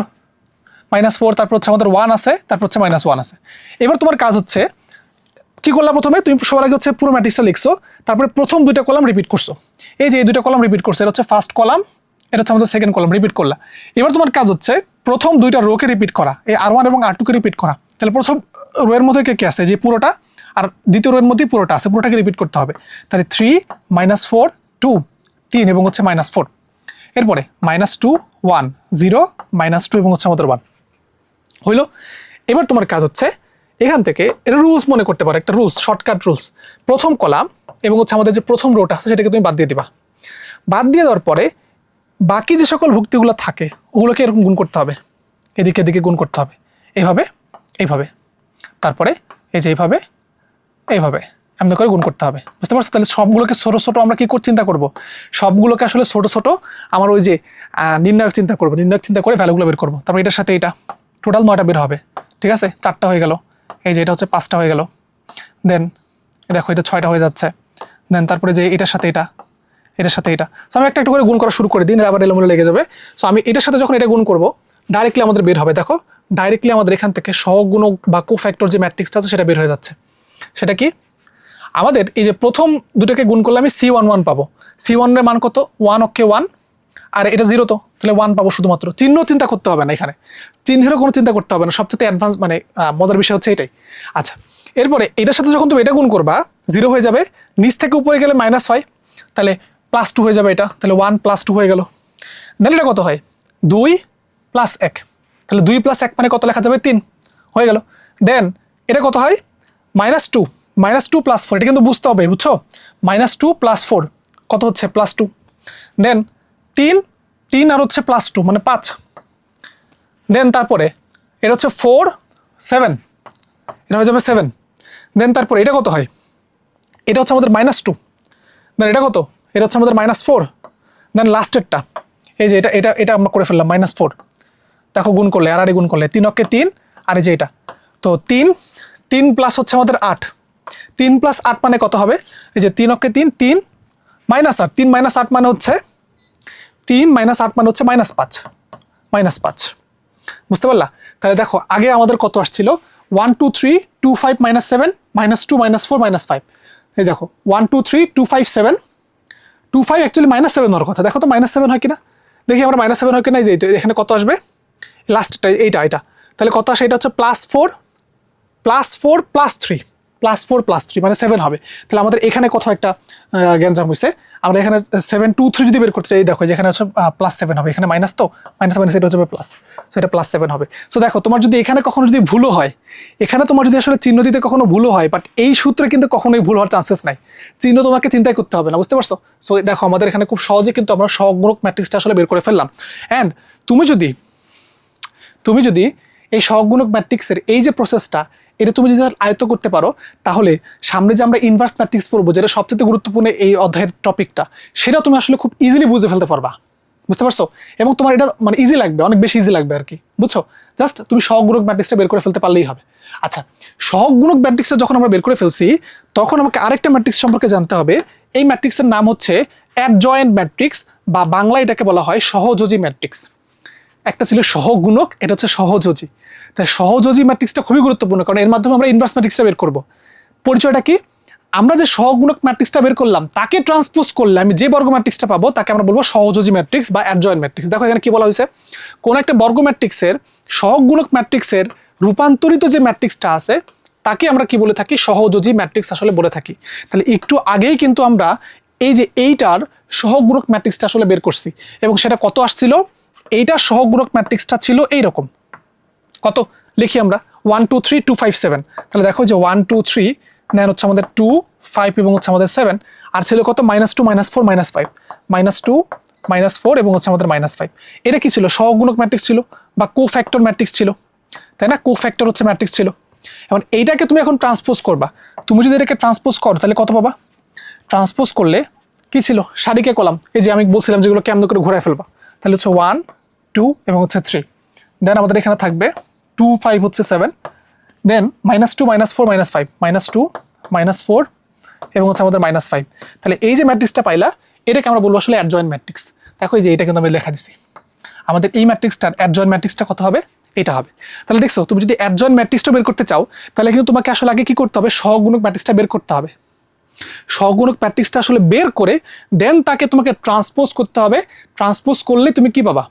-4, তারপর হচ্ছে আমাদের 1 আছে, তারপর হচ্ছে -1 আছে। এবার তোমার কাজ হচ্ছে কি করলা, প্রথমে তুমি সবার আগে হচ্ছে পুরো ম্যাট্রিক্সটা লিখছো, তারপরে প্রথম দুইটা কলাম রিপিট করছো। এই যে এই দুইটা কলাম রিপিট করছো, এটা হচ্ছে ফার্স্ট কলাম, এটা হচ্ছে আমাদের সেকেন্ড কলাম, রিপিট করলা। এবার তোমার কাজ হচ্ছে প্রথম দুইটা রোকে রিপিট করা, এই R1 এবং R2 কে রিপিট করা। তাহলে প্রথম রোয়ের মধ্যে কে আছে, যে পুরোটা, আর দ্বিতীয় রোয়ের মধ্যে পুরোটা আছে, পুরোটাকে রিপিট করতে হবে। তাহলে 3 -4 2 3 এবং হচ্ছে -4, এরপরে -2 1 0 -2 এবং হচ্ছে আমাদের 1 হইলো। এবার তোমার কাজ হচ্ছে এখান থেকে এটা রুলস মনে করতে পারো, একটা রুলস, শর্টকাট রুলস। প্রথম কলাম এবং হচ্ছে আমাদের যে প্রথম রোটা আছে সেটাকে তুমি বাদ দিয়ে দিবা। বাদ দিয়ে দেওয়ার পরে বাকি যে সকল ভুক্তিগুলো থাকে ওগুলোকে এরকম গুণ করতে হবে, এদিকে এদিকে গুণ করতে হবে, এইভাবে এইভাবে, তারপরে এই যে এইভাবে এইভাবে এমন করে গুণ করতে হবে, বুঝতে পারছো? তাহলে সবগুলোকে ছোটো ছোটো আমরা কি চিন্তা করব, সবগুলোকে আসলে ছোটো ছোটো আমার ওই যে নির্ণায়ক চিন্তা করবো, নির্ণায়ক চিন্তা করে ভ্যালুগুলো বের করবো। তারপর এটার সাথে এটা টোটাল 9টা বের হবে, ঠিক আছে? 4টা হয়ে গেল, এই যে এটা হচ্ছে 5টা হয়ে গেল, দেন দেখো এটা 6টা হয়ে যাচ্ছে, দেন তারপরে যে এটার সাথে এটা, এটার সাথে এটা। সো আমি একটা একটু করে গুণ করা শুরু করে দিন, আবার এলোমেলো লেগে যাবে। সো আমি এটার সাথে যখন এটা গুণ করবো ডাইরেক্টলি আমাদের বের হবে, দেখো ডাইরেক্টলি আমাদের এখান থেকে সহগুণক বা কোফ্যাক্টর যে ম্যাট্রিক্সটা আছে সেটা বের হয়ে যাচ্ছে। সেটা কি, আমাদের এই যে প্রথম দুটোকে গুণ করলে আমি C11 পাবো। C1 এর মান কত, 1 ওকে 1, আর এটা 0 তো, তাহলে 1 পাবো শুধুমাত্র। চিহ্ন চিন্তা করতে হবে না, এখানে চিহ্নেরও কোনো চিন্তা করতে হবে না, সবচেয়ে অ্যাডভান্স মানে মজার বিষয় হচ্ছে এটাই। আচ্ছা, এরপরে এটার সাথে যখন তুমি এটা গুণ করবা 0 হয়ে যাবে, নিচ থেকে উপরে গেলে মাইনাস হয়, তাহলে +2 হয়ে যাবে এটা, তাহলে 1 + 2 হয়ে গেল। দেন এটা কত হয়, 2 + 1, তাহলে 2 + 1 মানে কত লেখা যাবে, 3 হয়ে গেল। দেন এটা কত হয়, -2 -2 + 4, এটা কিন্তু বুঝতে হবে, বুঝছো? -2 + 4 কত হচ্ছে, +2। দেন 3 3 আর হচ্ছে +2 মানে 5। দেন তারপরে এটা হচ্ছে 4 7, এটা হয়ে যাবে 7। দেন তারপরে এটা কত হয়, এটা হচ্ছে আমাদের -2। দেন এটা কত, এটা হচ্ছে আমাদের -4। দেন লাস্টেরটা এই যে এটা এটা এটা আমরা করে ফেললাম -4। দেখো গুণ করলে আর গুণ করলে 3 অক্ষে 3, আর এই যে এটা তো 3 3 প্লাস হচ্ছে আমাদের 8, 3 + 8 মানে কত হবে, এই যে 3 অক্ষে 3 3 -8, 3 - 8 মানে হচ্ছে 3 - 8 মানে হচ্ছে -5 -5, বুঝতে পারলা? তাহলে দেখো আগে আমাদের কত আসছিল, 1 2 3 2 5 -7 -2 -4 -5। এই দেখো 1 2 3 2 5 7 2 5 অ্যাকচুয়ালি -7 হওয়ার কথা, দেখো তো -7 হয় কিনা, দেখি আমরা -7 হয় কিনা। এই যে এখানে কত আসবে, লাস্টটা এইটা এটা, তাহলে কত আসে, এটা হচ্ছে +4 +4 +3 +4 +3 মানে 7 হবে। তাহলে আমাদের এখানে কোথাও একটা গ্যাঞ্জাম হয়েছে, আমরা এখানে 7 2 3 যদি বের করতে চাই, দেখো যেখানে হচ্ছে +7 হবে, এখানে মাইনাস তো মাইনাস মাইনাস এটা হচ্ছে প্লাস, সো এটা +7 হবে। সো দেখো তোমার যদি এখানে কখনো যদি ভুলও হয়, এখানে তোমার যদি আসলে চিহ্ন দিতে কখনো ভুলও হয়, বাট এই সূত্রে কিন্তু কখনোই ভুল হওয়ার চান্সেস নাই, চিহ্ন তোমাকে চিন্তাই করতে হবে না, বুঝতে পারছো? সো দেখো আমাদের এখানে খুব সহজে কিন্তু আমরা সহগুণক ম্যাট্রিক্সটা আসলে বের করে ফেললাম। অ্যান্ড তুমি যদি এই সহগুণক ম্যাট্রিক্সের এই যে প্রসেসটা, এটা তুমি যদি আয়ত্ত করতে পারো, তাহলে সামনে যে আমরা ইনভার্স ম্যাট্রিক্স পড়বো, যেটা সবচেয়ে গুরুত্বপূর্ণ এই অধ্যায়ের টপিকটা, সেটা তুমি আসলে খুব ইজিলি বুঝে ফেলতে পারবা, বুঝতে পারছো? এবং তোমার এটা মানে ইজি লাগবে, অনেক বেশি ইজি লাগবে আর কি, বুঝছো? জাস্ট তুমি সহগুণক ম্যাট্রিক্সটা বের করে ফেলতে পারলেই হবে। আচ্ছা, সহগুণক ম্যাট্রিক্সটা যখন আমরা বের করে ফেলছি, তখন আমাকে আরেকটা ম্যাট্রিক্স সম্পর্কে জানতে হবে। এই ম্যাট্রিক্সের নাম হচ্ছে অ্যাডজয়েন্ট ম্যাট্রিক্স, বা বাংলা এটাকে বলা হয় সহযোজী ম্যাট্রিক্স। একটা ছিল সহগুণক, এটা হচ্ছে সহযোজী। তাই সহযোজী ম্যাট্রিক্সটা খুবই গুরুত্বপূর্ণ, কারণ এর মাধ্যমে আমরা ইনভার্স ম্যাট্রিক্সটা বের করব। পরিচয়টা কি, আমরা যে সহগুণক ম্যাট্রিক্সটা বের করলাম তাকে ট্রান্সপোজ করলে আমি যে বর্গ ম্যাট্রিক্সটা পাবো তাকে আমরা বলবো সহযোজী ম্যাট্রিক্স বা অ্যাডজয়েন্ট ম্যাট্রিক্স। দেখো এখানে কি বলা হয়েছে, কোন একটা বর্গ ম্যাট্রিক্সের সহগুণক ম্যাট্রিক্সের রূপান্তরিত যে ম্যাট্রিক্সটা আছে তাকে আমরা কি বলে থাকি, সহযোজী ম্যাট্রিক্স আসলে বলে থাকি। তাহলে একটু আগেই কিন্তু আমরা এই যে এইটার সহগুণক ম্যাট্রিক্সটা আসলে বের করছি, এবং সেটা কত আসছিল, এইটার সহগুণক ম্যাট্রিক্সটা ছিল এইরকম, কত লিখি আমরা 1 2 3 2 5 7। তাহলে দেখো যে 1 2 3 দেন হচ্ছে আমাদের 2 5 এবং হচ্ছে আমাদের 7, আর ছিল কত -2 -4 -5, -2 -4 এবং হচ্ছে আমাদের -5। এটা কি ছিল, সহগুণক ম্যাট্রিক্স ছিল বা কোফ্যাক্টর ম্যাট্রিক্স ছিল, তাই না? কোফ্যাক্টর হচ্ছে ম্যাট্রিক্স ছিল। এখন এইটাকে তুমি এখন ট্রান্সপোজ করবা, তুমি যদি এটাকে ট্রান্সপোজ করো তাহলে কত পাবা? ট্রান্সপোজ করলে কি ছিল, সারিকে কলাম, এই যে আমি বলছিলাম যেগুলো কেমন করে ঘোরায় ফেলবা, তাহলে হচ্ছে 1 2 এবং হচ্ছে 3, দেন আমাদের এখানে থাকবে 2 5 হচ্ছে 7, দেন -2 -4 -5, -2 -4 এবং হচ্ছে আমাদের -5। তাহলে এই যে ম্যাট্রিক্সটা পাইলা, এটাকে আমরা বলবো আসলে অ্যাডজয়েন্ট ম্যাট্রিক্স। দেখো এই যে এটা কিন্তু আমি লেখা দিছি, আমাদের এই ম্যাট্রিক্সটার অ্যাডজয়েন্ট ম্যাট্রিক্সটা কত হবে, এটা হবে। তাহলে দেখছো, তুমি যদি অ্যাডজয়েন্ট ম্যাট্রিক্সটা বের করতে চাও তাহলে কিন্তু তোমাকে আসলে আগে কি করতে হবে, সহগুণক ম্যাট্রিক্সটা বের করতে হবে। সহগুণক ম্যাট্রিক্সটা আসলে বের করে দেন তাকে তোমাকে ট্রান্সপোজ করতে হবে। ট্রান্সপোজ করলে তুমি কি পাবা,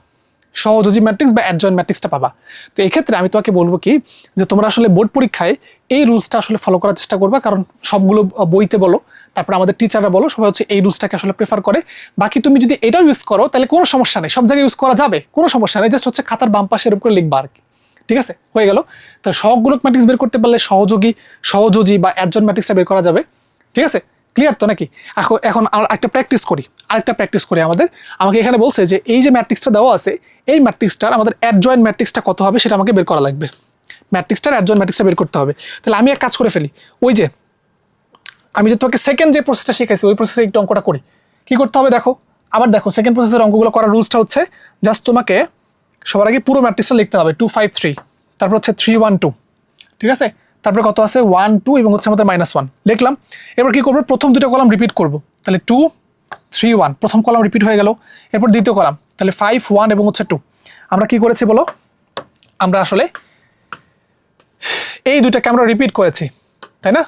সহযোজী ম্যাট্রিক্স বা অ্যাডজয়েন্ট ম্যাট্রিক্সটা পাবা। তো এই ক্ষেত্রে আমি তোমাকে বলবো কি, যে তোমরা আসলে বোর্ড পরীক্ষায় এই রুলসটা আসলে ফলো করার চেষ্টা করবা, কারণ সবগুলো বইতে বলো, তারপর আমাদের টিচাররা বলো, সবাই হচ্ছে এই রুলসটাকে আসলে প্রেফার করে। বাকি তুমি যদি এটাও ইউজ করো তাহলে কোনো সমস্যা নেই, সব জায়গায় ইউজ করা যাবে, কোনো সমস্যা নেই, জাস্ট হচ্ছে খাতার বাম পাশে এরকম করে লিখবা আর কি। ঠিক আছে, হয়ে গেল। তো সহগুণক ম্যাট্রিক্স বের করতে পারলে সহযোজী বা অ্যাডজয়েন্ট ম্যাট্রিক্সটা বের করা যাবে। ঠিক আছে, ক্লিয়ার তো নাকি? এখন আমরা একটা প্র্যাকটিস করি, আমাকে এখানে বলছে যে এই যে ম্যাট্রিক্সটা দেওয়া আছে, এই ম্যাট্রিক্সটার আমাদের অ্যাডজয়েন্ট ম্যাট্রিক্সটা কত হবে সেটা আমাকে বের করা লাগবে। ম্যাট্রিক্সটার অ্যাডজয়েন্ট ম্যাট্রিক্সটা বের করতে হবে। তাহলে আমি এক কাজ করে ফেলি, ওই যে আমি যে তোমাকে সেকেন্ড যে প্রসেসটা শিখাইছি ওই প্রসেসে একটু অঙ্কটা করি। কি করতে হবে দেখো, আবার দেখো সেকেন্ড প্রসেসের অঙ্কগুলো করার রুলসটা হচ্ছে, জাস্ট তোমাকে সবার আগে পুরো ম্যাট্রিক্সটা লিখতে হবে, 2 5 3, তারপর হচ্ছে 3 1 2, ঠিক আছে? তারপরে কত আছে 1 2 এবং হচ্ছে আমাদের -1 লিখলাম। এবার কি করবো, প্রথম দুটো কলাম রিপিট করব, তাহলে 2 3 1, প্রথম কলাম রিপিট হয়ে গেল। এরপর দ্বিতীয় কলাম, তাহলে 5 1 এবং হচ্ছে 2। আমরা কি করেছি বলো, আমরা আসলে এই দুটাকে আমরা রিপিট করেছি, তাই না?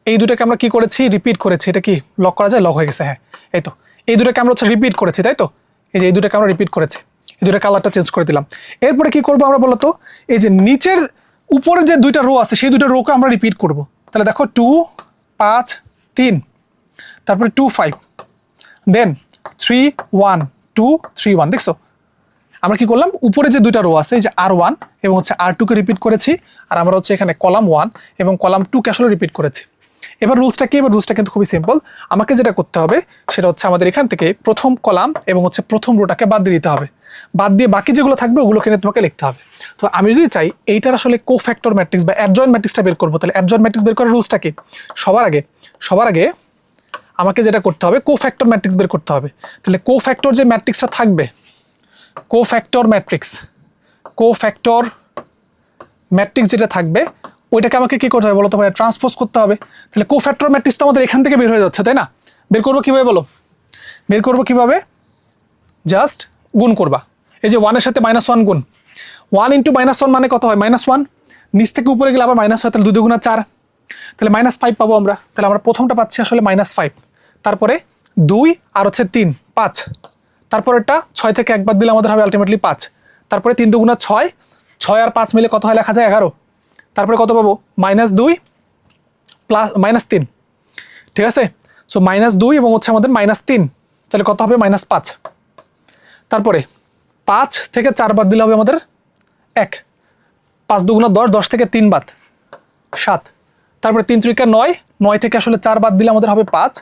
এই দুটাকে আমরা কি করেছি, রিপিট করেছি। এটা কি লক করা যায়? লক হয়ে গেছে, হ্যাঁ। এই তো এই দুটাকে আমরা হচ্ছে রিপিট করেছি, তাই তো? এই যে এই দুটাকে আমরা রিপিট করেছি, এই দুটো কালারটা চেঞ্জ করে দিলাম। এরপরে কি করবো আমরা বলো তো, এই যে নিচের উপরে যে দুইটা রো আছে সেই দুইটা রোকে আমরা রিপিট করব। তাহলে দেখো 2 5 3, তারপরে 2 5, দেন 3 1 2 3 1। দেখছো আমরা কি করলাম, উপরে যে দুইটা রো আছে এই যে R1 এবং হচ্ছে R2 কে রিপিট করেছি, আর আমরা হচ্ছে এখানে কলাম 1 এবং কলাম 2 কে আসলে রিপিট করেছি। এবার রুলসটা কি, এবার রুলসটা কিন্তু খুবই সিম্পল। আমাকে যেটা করতে হবে সেটা হচ্ছে আমাদের এখান থেকে প্রথম কলাম এবং হচ্ছে প্রথম রোটাকে বাদ দিয়ে দিতে হবে, বাদ দিয়ে বাকি যেগুলো থাকবে ওগুলোকে নিয়ে তোমাকে লিখতে হবে। তো আমি যদি চাই এইটার আসলে কোফ্যাক্টর ম্যাট্রিক্স বা অ্যাডজয়েন্ট ম্যাট্রিক্সটা বের করবো, তাহলে অ্যাডজয়েন্ট ম্যাট্রিক্স বের করার রুলসটা কি, সবার আগে আমাকে যেটা করতে হবে, কোফ্যাক্টর ম্যাট্রিক্স বের করতে হবে। তাহলে কোফ্যাক্টর যে ম্যাট্রিক্সটা থাকবে, কোফ্যাক্টর ম্যাট্রিক্স যেটা থাকবে ওইটাকে আমাকে কি করতে হবে বলো তো ভাই, ট্রান্সপোজ করতে হবে। তাহলে কোফ্যাক্টর ম্যাট্রিক্স তো আমাদের এখান থেকে বের হয়ে যাচ্ছে, তাই না? বের করবো কিভাবে বলো, বের করবো কিভাবে, জাস্ট গুণ করবা। এই যে 1 এর সাথে -1 গুণ, 1 × -1 মানে কত হয়, -1, নিচ থেকে উপরে গেলে আবার মাইনাস হয়, তাহলে 2 2 গুণা 4, তাহলে -5 পাবো আমরা। তাহলে আমরা প্রথমটা পাচ্ছি আসলে -5, তারপরে 2 আর হচ্ছে 3 5, তারপরেরটা 6 থেকে একবার দিলে আমাদের হবে আলটিমেটলি 5, তারপরে 3 2 গুণা 6, 6 আর 5 মিলে কত হয় লেখা যায় 11, তারপরে কত পাবো, -2 প্লাস -3, ঠিক আছে? সো -2 এবং হচ্ছে আমাদের -3, তাহলে কত হবে -5, তারপরে 5 থেকে 4 বাদ দিলে হবে আমাদের 1, 5 2 গুণা 10, 10 থেকে 3 বাদ 7, তারপরে 3 3 9, 9 থেকে আসলে 4 বাদ দিলে আমাদের হবে 5,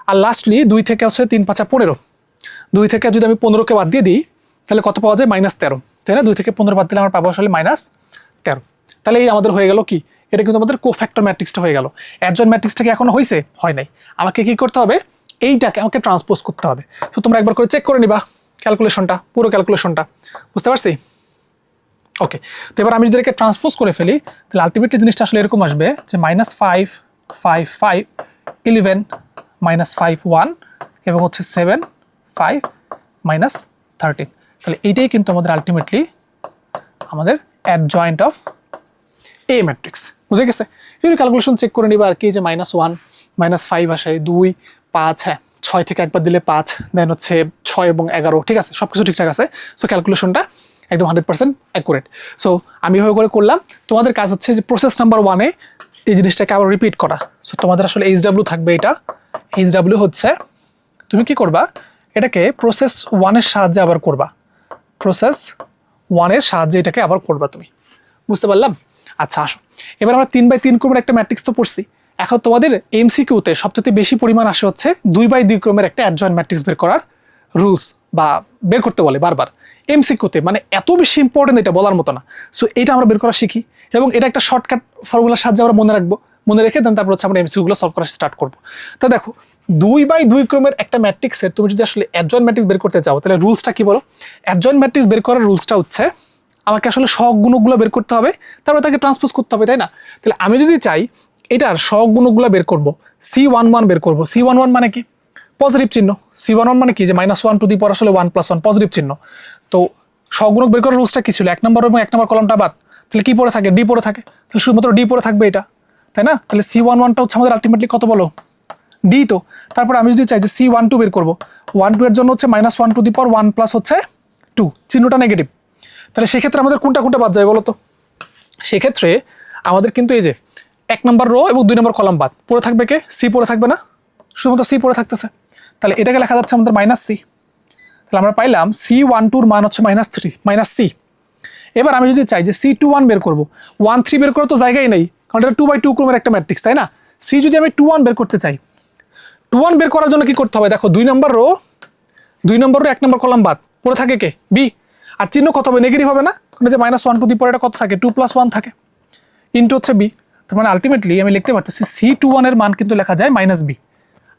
আর লাস্টলি 2 থেকে হচ্ছে 3 5 15, 2 থেকে যদি আমি 15কে বাদ দিয়ে দিই তাহলে কত পাওয়া যায়, -13, তাই না? 2 থেকে 15 বাদ দিলে আমরা পাবো আসলে -13। তাহলে এই আমাদের হয়ে গেল কি, এটা কিন্তু আমাদের কোফ্যাক্টর ম্যাট্রিক্সটা হয়ে গেল। অ্যাডজয়েন্ট ম্যাট্রিক্সটা কি এখনো হয়েছে? হয় নাই। আমাকে কি করতে হবে, এইটাকে আমাকে ট্রান্সপোজ করতে হবে। তো তোমরা একবার করে চেক করে নিবা ক্যালকুলেশনটা, পুরো ক্যালকুলেশনটা, বুঝতে পারছি? ওকে, তো এবার আমি যদি এটাকে ট্রান্সপোজ করে ফেলি তাহলে আলটিমেটলি জিনিসটা আসলে এরকম আসবে যে -5 5 5 11 -5 1 এবং হচ্ছে 7 5 -13। তাহলে এইটাই কিন্তু আমাদের আলটিমেটলি আমাদের অ্যাডজয়েন্ট অফ এ ম্যাট্রিক্স, বুঝে গেছে? এই ক্যালকুলেশন চেক করে নিবা আর কি, যে -1 -5 আসে 2 5, হ্যাঁ 6 থেকে একবার দিলে 5, দেন হচ্ছে 6 এবং 11, ঠিক আছে? সব কিছু ঠিকঠাক আছে। সো ক্যালকুলেশনটা একদম 100% অ্যাকুরেট। সো আমি এভাবে করে করলাম। তোমাদের কাজ হচ্ছে যে প্রসেস নাম্বার 1-এ এই জিনিসটাকে আবার রিপিট করা। সো তোমাদের আসলে HW থাকবে, এটা HW হচ্ছে তুমি কি করবা, এটাকে প্রসেস 1-এর সাহায্যে আবার করবা, প্রসেস 1-এর সাহায্যে এটাকে আবার করবা তুমি। বুঝতে পারলাম? আচ্ছা আসো, এবার আমরা 3x3 ক্রমের একটা ম্যাট্রিক্স তো পড়ছি। এখন তোমাদের MCQতে সবচেয়ে বেশি পরিমাণ আসে হচ্ছে 2x2 ক্রমের একটা অ্যাডজয়েন্ট ম্যাট্রিক্স বের করার রুলস, বা বের করতে বলে বারবার MCQতে, মানে এত বেশি ইম্পর্টেন্ট এটা বলার মতো না। সো এটা আমরা বের করা শিখি, এবং এটা একটা শর্টকাট ফর্মুলার সাহায্যে আমরা মনে রাখবো, মনে রেখে দেন তারপর হচ্ছে আমরা MCQগুলো সলভ করা স্টার্ট করবো। তো দেখো 2x2 ক্রমের একটা ম্যাট্রিক্সের তুমি যদি আসলে অ্যাডজয়েন্ট ম্যাট্রিক্স বের করতে চাও, তাহলে রুলসটা কি বলো? অ্যাডজয়েন্ট ম্যাট্রিক্স বের করার রুলসটা হচ্ছে আমাকে আসলে সহগ গুণকগুলো বের করতে হবে, তারপরে তাকে ট্রান্সপোজ করতে হবে, তাই না? তাহলে আমি যদি চাই এটার সহগ গুণকগুলো বের করবো, C11 বের করবো। C11 মানে কি? পজিটিভ চিহ্ন। C11 মানে কি? যে -1 টু দি পাওয়ার আসলে 1 + 1 পজিটিভ চিহ্ন। তো সহগুণক বের করার রুলসটা কি ছিল? 1 নম্বর এবং 1 নম্বর কলামটা বাদ, তাহলে কি পড়ে থাকে? ডি পড়ে থাকে। তাহলে শুধুমাত্র ডি পড়ে থাকবে এটা, তাই না? তাহলে C11টা হচ্ছে আমাদের আলটিমেটলি কত বলো? ডি। তো তারপর আমি যদি চাই যে C12 বের করবো, 1 2 এর জন্য হচ্ছে -1 টু দি পাওয়ার 1 প্লাস হচ্ছে 2, চিহ্নটা নেগেটিভ। তাহলে সেক্ষেত্রে আমাদের কোনটা কোনটা বাদ যায় বলো তো? সেক্ষেত্রে আমাদের কিন্তু এই যে 1 নম্বর রো এবং 2 নম্বর কলাম বাদ, পড়ে থাকবে কে? সি পড়ে থাকবে না? শুধুমাত্র সি পড়ে থাকতেছে। তাহলে এটাকে লেখা যাচ্ছে আমাদের -c। তাহলে আমরা পাইলাম C12 মান হচ্ছে -c। এবার আমি যদি চাই যে C21 বের করবো, 1 3 বের করার তো জায়গাই নেই, কারণ এটা 2x2 ক্রমের একটা ম্যাট্রিক্স, তাই না? সি যদি আমি 21 বের করতে চাই, 21 বের করার জন্য কি করতে হবে? দেখো 2 নম্বর রো 1 নম্বর কলাম বাদ, পড়ে থাকে কে? বি। আর চিহ্ন কত হবে? নেগেটিভ হবে না? কারণ যে -1 টু দি পাওয়ার এটা কত থাকে? 2 + 1 থাকে, ইন্টু হচ্ছে বি। তার মানে আলটিমেটলি আমি লিখতে পারতেছি C21 এর মান কিন্তু লেখা যায় -b।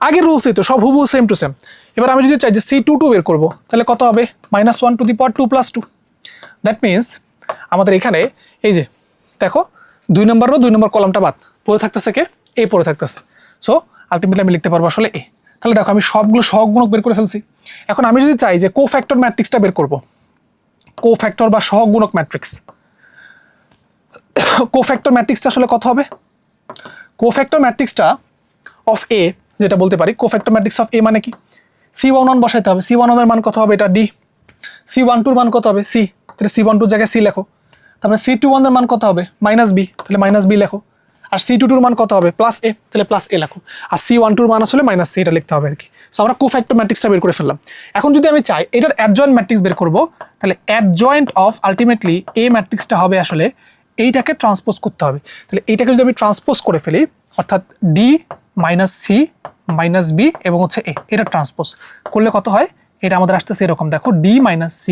আগের রুলসই তো, সব হুবহু সেম টু সেম। এবার আমি যদি চাই যে C22 বের করবো, তাহলে কত হবে? -1 two the power 2 + 2। That means আমাদের এখানে এই যে দেখো 2 নম্বর রো 2 নম্বর কলামটা বাদ, পড়ে থাকতেছে কে? এ পড়ে থাকতেছে। সো আলটিমেটলি আমি লিখতে পারবো আসলে এ। তাহলে দেখো আমি সবগুলো সহগুণক বের করে ফেলছি। এখন আমি যদি চাই যে কোফ্যাক্টর ম্যাট্রিক্সটা বের করবো, কোফ্যাক্টর বা সহগুণক ম্যাট্রিক্স, কোফ্যাক্টর ম্যাট্রিক্সটা আসলে কত হবে? কোফ্যাক্টর ম্যাট্রিক্সটা অফ এ, যেটা বলতে পারি কোফ্যাক্টর ম্যাট্রিক্স অফ এ মানে কি? C11 বসাইতে হবে। C11 এর মান কত হবে? এটা ডি। C12 এর মান কত হবে? সি। তাহলে C12 এর জায়গায় সি লেখো। তারপরে C21 এর মান কত হবে? -b, তাহলে -b লেখো। আর C22 এর মান কত হবে? +a, তাহলে +a লেখো। আর C12 এর মান আসলে -c, এটা লিখতে হবে আর কি। সো আমরা কোফ্যাক্টর ম্যাট্রিক্সটা বের করে ফেললাম। এখন যদি আমি চাই এটার অ্যাডজয়েন্ট ম্যাট্রিক্স বের করব, তাহলে অ্যাডজয়েন্ট অফ আলটিমেটলি এ ম্যাট্রিক্সটা হবে আসলে এইটাকে ট্রান্সপোজ করতে হবে। তাহলে এইটাকে যদি আমি ট্রান্সপোজ করে ফেলি, অর্থাৎ ডি -c -b এবং হচ্ছে এ, এটা ট্রান্সপোজ করলে কত হয়? এটা আমাদের আসতেছে এরকম, দেখো ডি -c,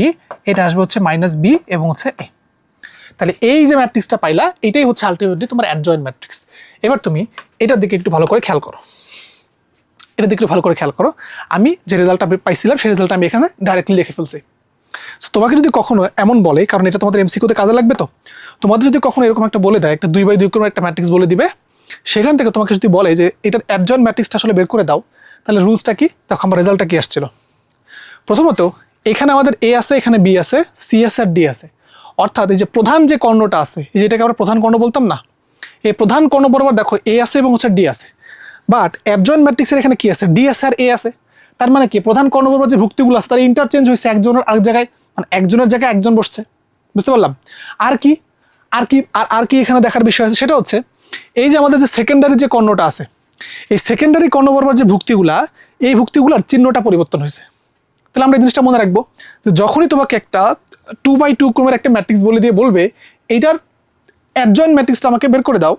এটা আসবে হচ্ছে -b এবং হচ্ছে এ। তাহলে এই যে ম্যাট্রিক্সটা পাইলা, এটাই হচ্ছে আলটিমেটলি তোমার অ্যাডজয়েন্ট ম্যাট্রিক্স। এবার তুমি এটার দিকে একটু ভালো করে খেয়াল করো, এটার দিকে একটু ভালো করে খেয়াল করো। আমি যে রেজাল্টটা পাইছিলাম সেই রেজাল্টটা আমি এখানে ডাইরেক্টলি লিখে ফেলছি। সো তোমাকে যদি কখনো এমন বলে, কারণ এটা তোমাদের MCQতে কাজে লাগবে, তো তোমাদের যদি কখনো এরকম একটা বলে দেয়, একটা 2x2 ক্রমের একটা ম্যাট্রিক্স বলে দিবে, সেখান থেকে তোমাকে যদি বলে যে এটার অ্যাডজয়েন্ট ম্যাট্রিক্সটা আসলে বের করে দাও, তাহলে রুলসটা কি? দেখো আমার রেজাল্টটা কি আসছিল। প্রথমত এখানে আমাদের এ আছে, এখানে বি আছে, সি আছে আর ডি আছে। অর্থাৎ এই যে প্রধান যে কর্ণটা আছে, এই যেটাকে আমরা প্রধান কর্ণ বলতাম না, এই প্রধান কর্ণ বরাবর দেখো এ আছে এবং হচ্ছে ডি আছে। বাট অ্যাডজয়েন্ট ম্যাট্রিক্সের এখানে কি আছে? ডি আছে আর এ আছে। তার মানে কি? প্রধান কর্ণ বরাবর যে ভুক্তিগুলো আছে তার ইন্টারচেঞ্জ হয়েছে, একজনের আরেক জায়গায়, মানে একজনের জায়গায় একজন বসছে। বুঝতে পারলাম? আর কি আর কি এখানে দেখার বিষয় আছে, সেটা হচ্ছে এই যে আমাদের যে সেকেন্ডারি যে কর্ণটা আছে, এই সেকেন্ডারি কর্ণ বরাবর যে ভুক্তিগুলা, এই ভুক্তিগুলার চিহ্নটা পরিবর্তন হয়েছে। তাহলে আমরা এই জিনিসটা মনে রাখবো যে যখনই তোমাকে একটা 2x2 ক্রমের একটা ম্যাট্রিক্স বলে দিয়ে বলবে এইটার অ্যাডজয়েন্ট ম্যাট্রিক্সটা আমাকে বের করে দাও,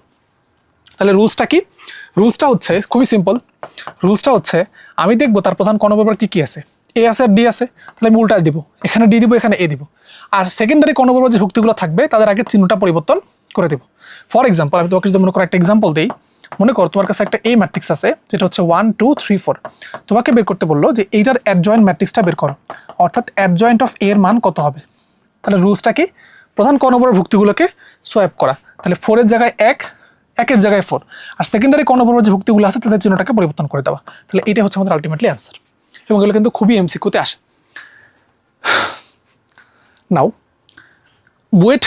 তাহলে রুলসটা কি? রুলসটা হচ্ছে খুবই সিম্পল। রুলসটা হচ্ছে আমি দেখবো তার প্রধান কর্ণ বরাবর কি কি আছে, এ আছে আর ডি আছে, তাহলে আমি উল্টায় দিব, এখানে ডি দিব, এখানে এ দিব। আর সেকেন্ডারি কর্ণ বরাবর যে ভুক্তিগুলো থাকবে তাদের আগে চিহ্নটা পরিবর্তন করে দেব। ফর এক্সাম্পল আমি তোমাকে যদি মনে করো একটা এক্সাম্পল দিই, মনে করো তোমার কাছে একটা এ ম্যাট্রিক্স আছে, যেটা হচ্ছে 1 2 3 4। তোমাকে বের করতে বললো যে এইটার অ্যাডজয়েন্ট ম্যাট্রিক্সটা বের করো, অর্থাৎ অ্যাডজয়েন্ট অফ এর মান কত হবে। তাহলে রুলসটা কি? প্রধান কর্ণ বরাবর ভুক্তিগুলোকে সোয়াপ করা। তাহলে 4 এর জায়গায় 1, 1 এর জায়গায় 4, আর সেকেন্ডারি কর্ণ বরাবর যে ভুক্তিগুলো আছে তাদের চিহ্নটাকে পরিবর্তন করে দেওয়া। তাহলে এটা হচ্ছে আমাদের আলটিমেটলি অ্যান্সার, এবং এগুলো কিন্তু খুবই MCQতে আসে। নাও বুয়েট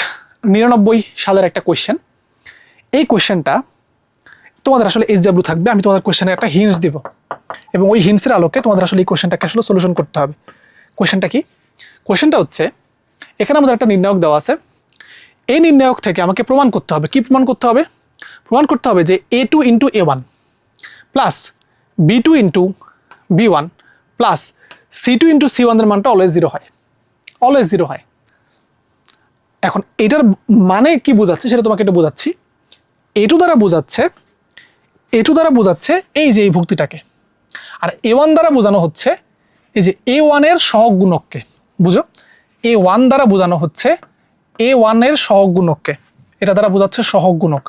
99 সালের একটা কোয়েশ্চেন। এই কোয়েশ্চেনটা তোমাদের আসলে HW থাকবে, আমি তোমাদের কোয়েশ্চেনে একটা হিন্টস দিব, এবং ওই হিন্টসের আলোকে তোমাদের আসলে এই কোয়েশ্চেনটাকে আসলে সলিউশন করতে হবে। কোয়েশ্চেনটা কি? কোয়েশ্চেনটা হচ্ছে এখানে আমাদের একটা নির্ণায়ক দেওয়া আছে, এই নির্ণায়ক থেকে আমাকে প্রমাণ করতে হবে, কি প্রমাণ করতে হবে? প্রমাণ করতে হবে যে A2 into A1 plus B2 into B1 plus C2 into C1 এর মানটা অলওয়েজ জিরো হয়, অলওয়েজ জিরো হয়। এখন এটার মানে কি বোঝাচ্ছে সেটা তোমাকে এটা বোঝাচ্ছি। A2 দ্বারা বোঝাচ্ছে এই যে এই ভুক্তিটাকে, আর A1 দ্বারা বোঝানো হচ্ছে এই যে A1 এর সহগ গুণককে। বুঝো, A1 দ্বারা বোঝানো হচ্ছে A1 এর সহগ গুণককে, এটা দ্বারা বোঝাচ্ছে সহগ গুণক।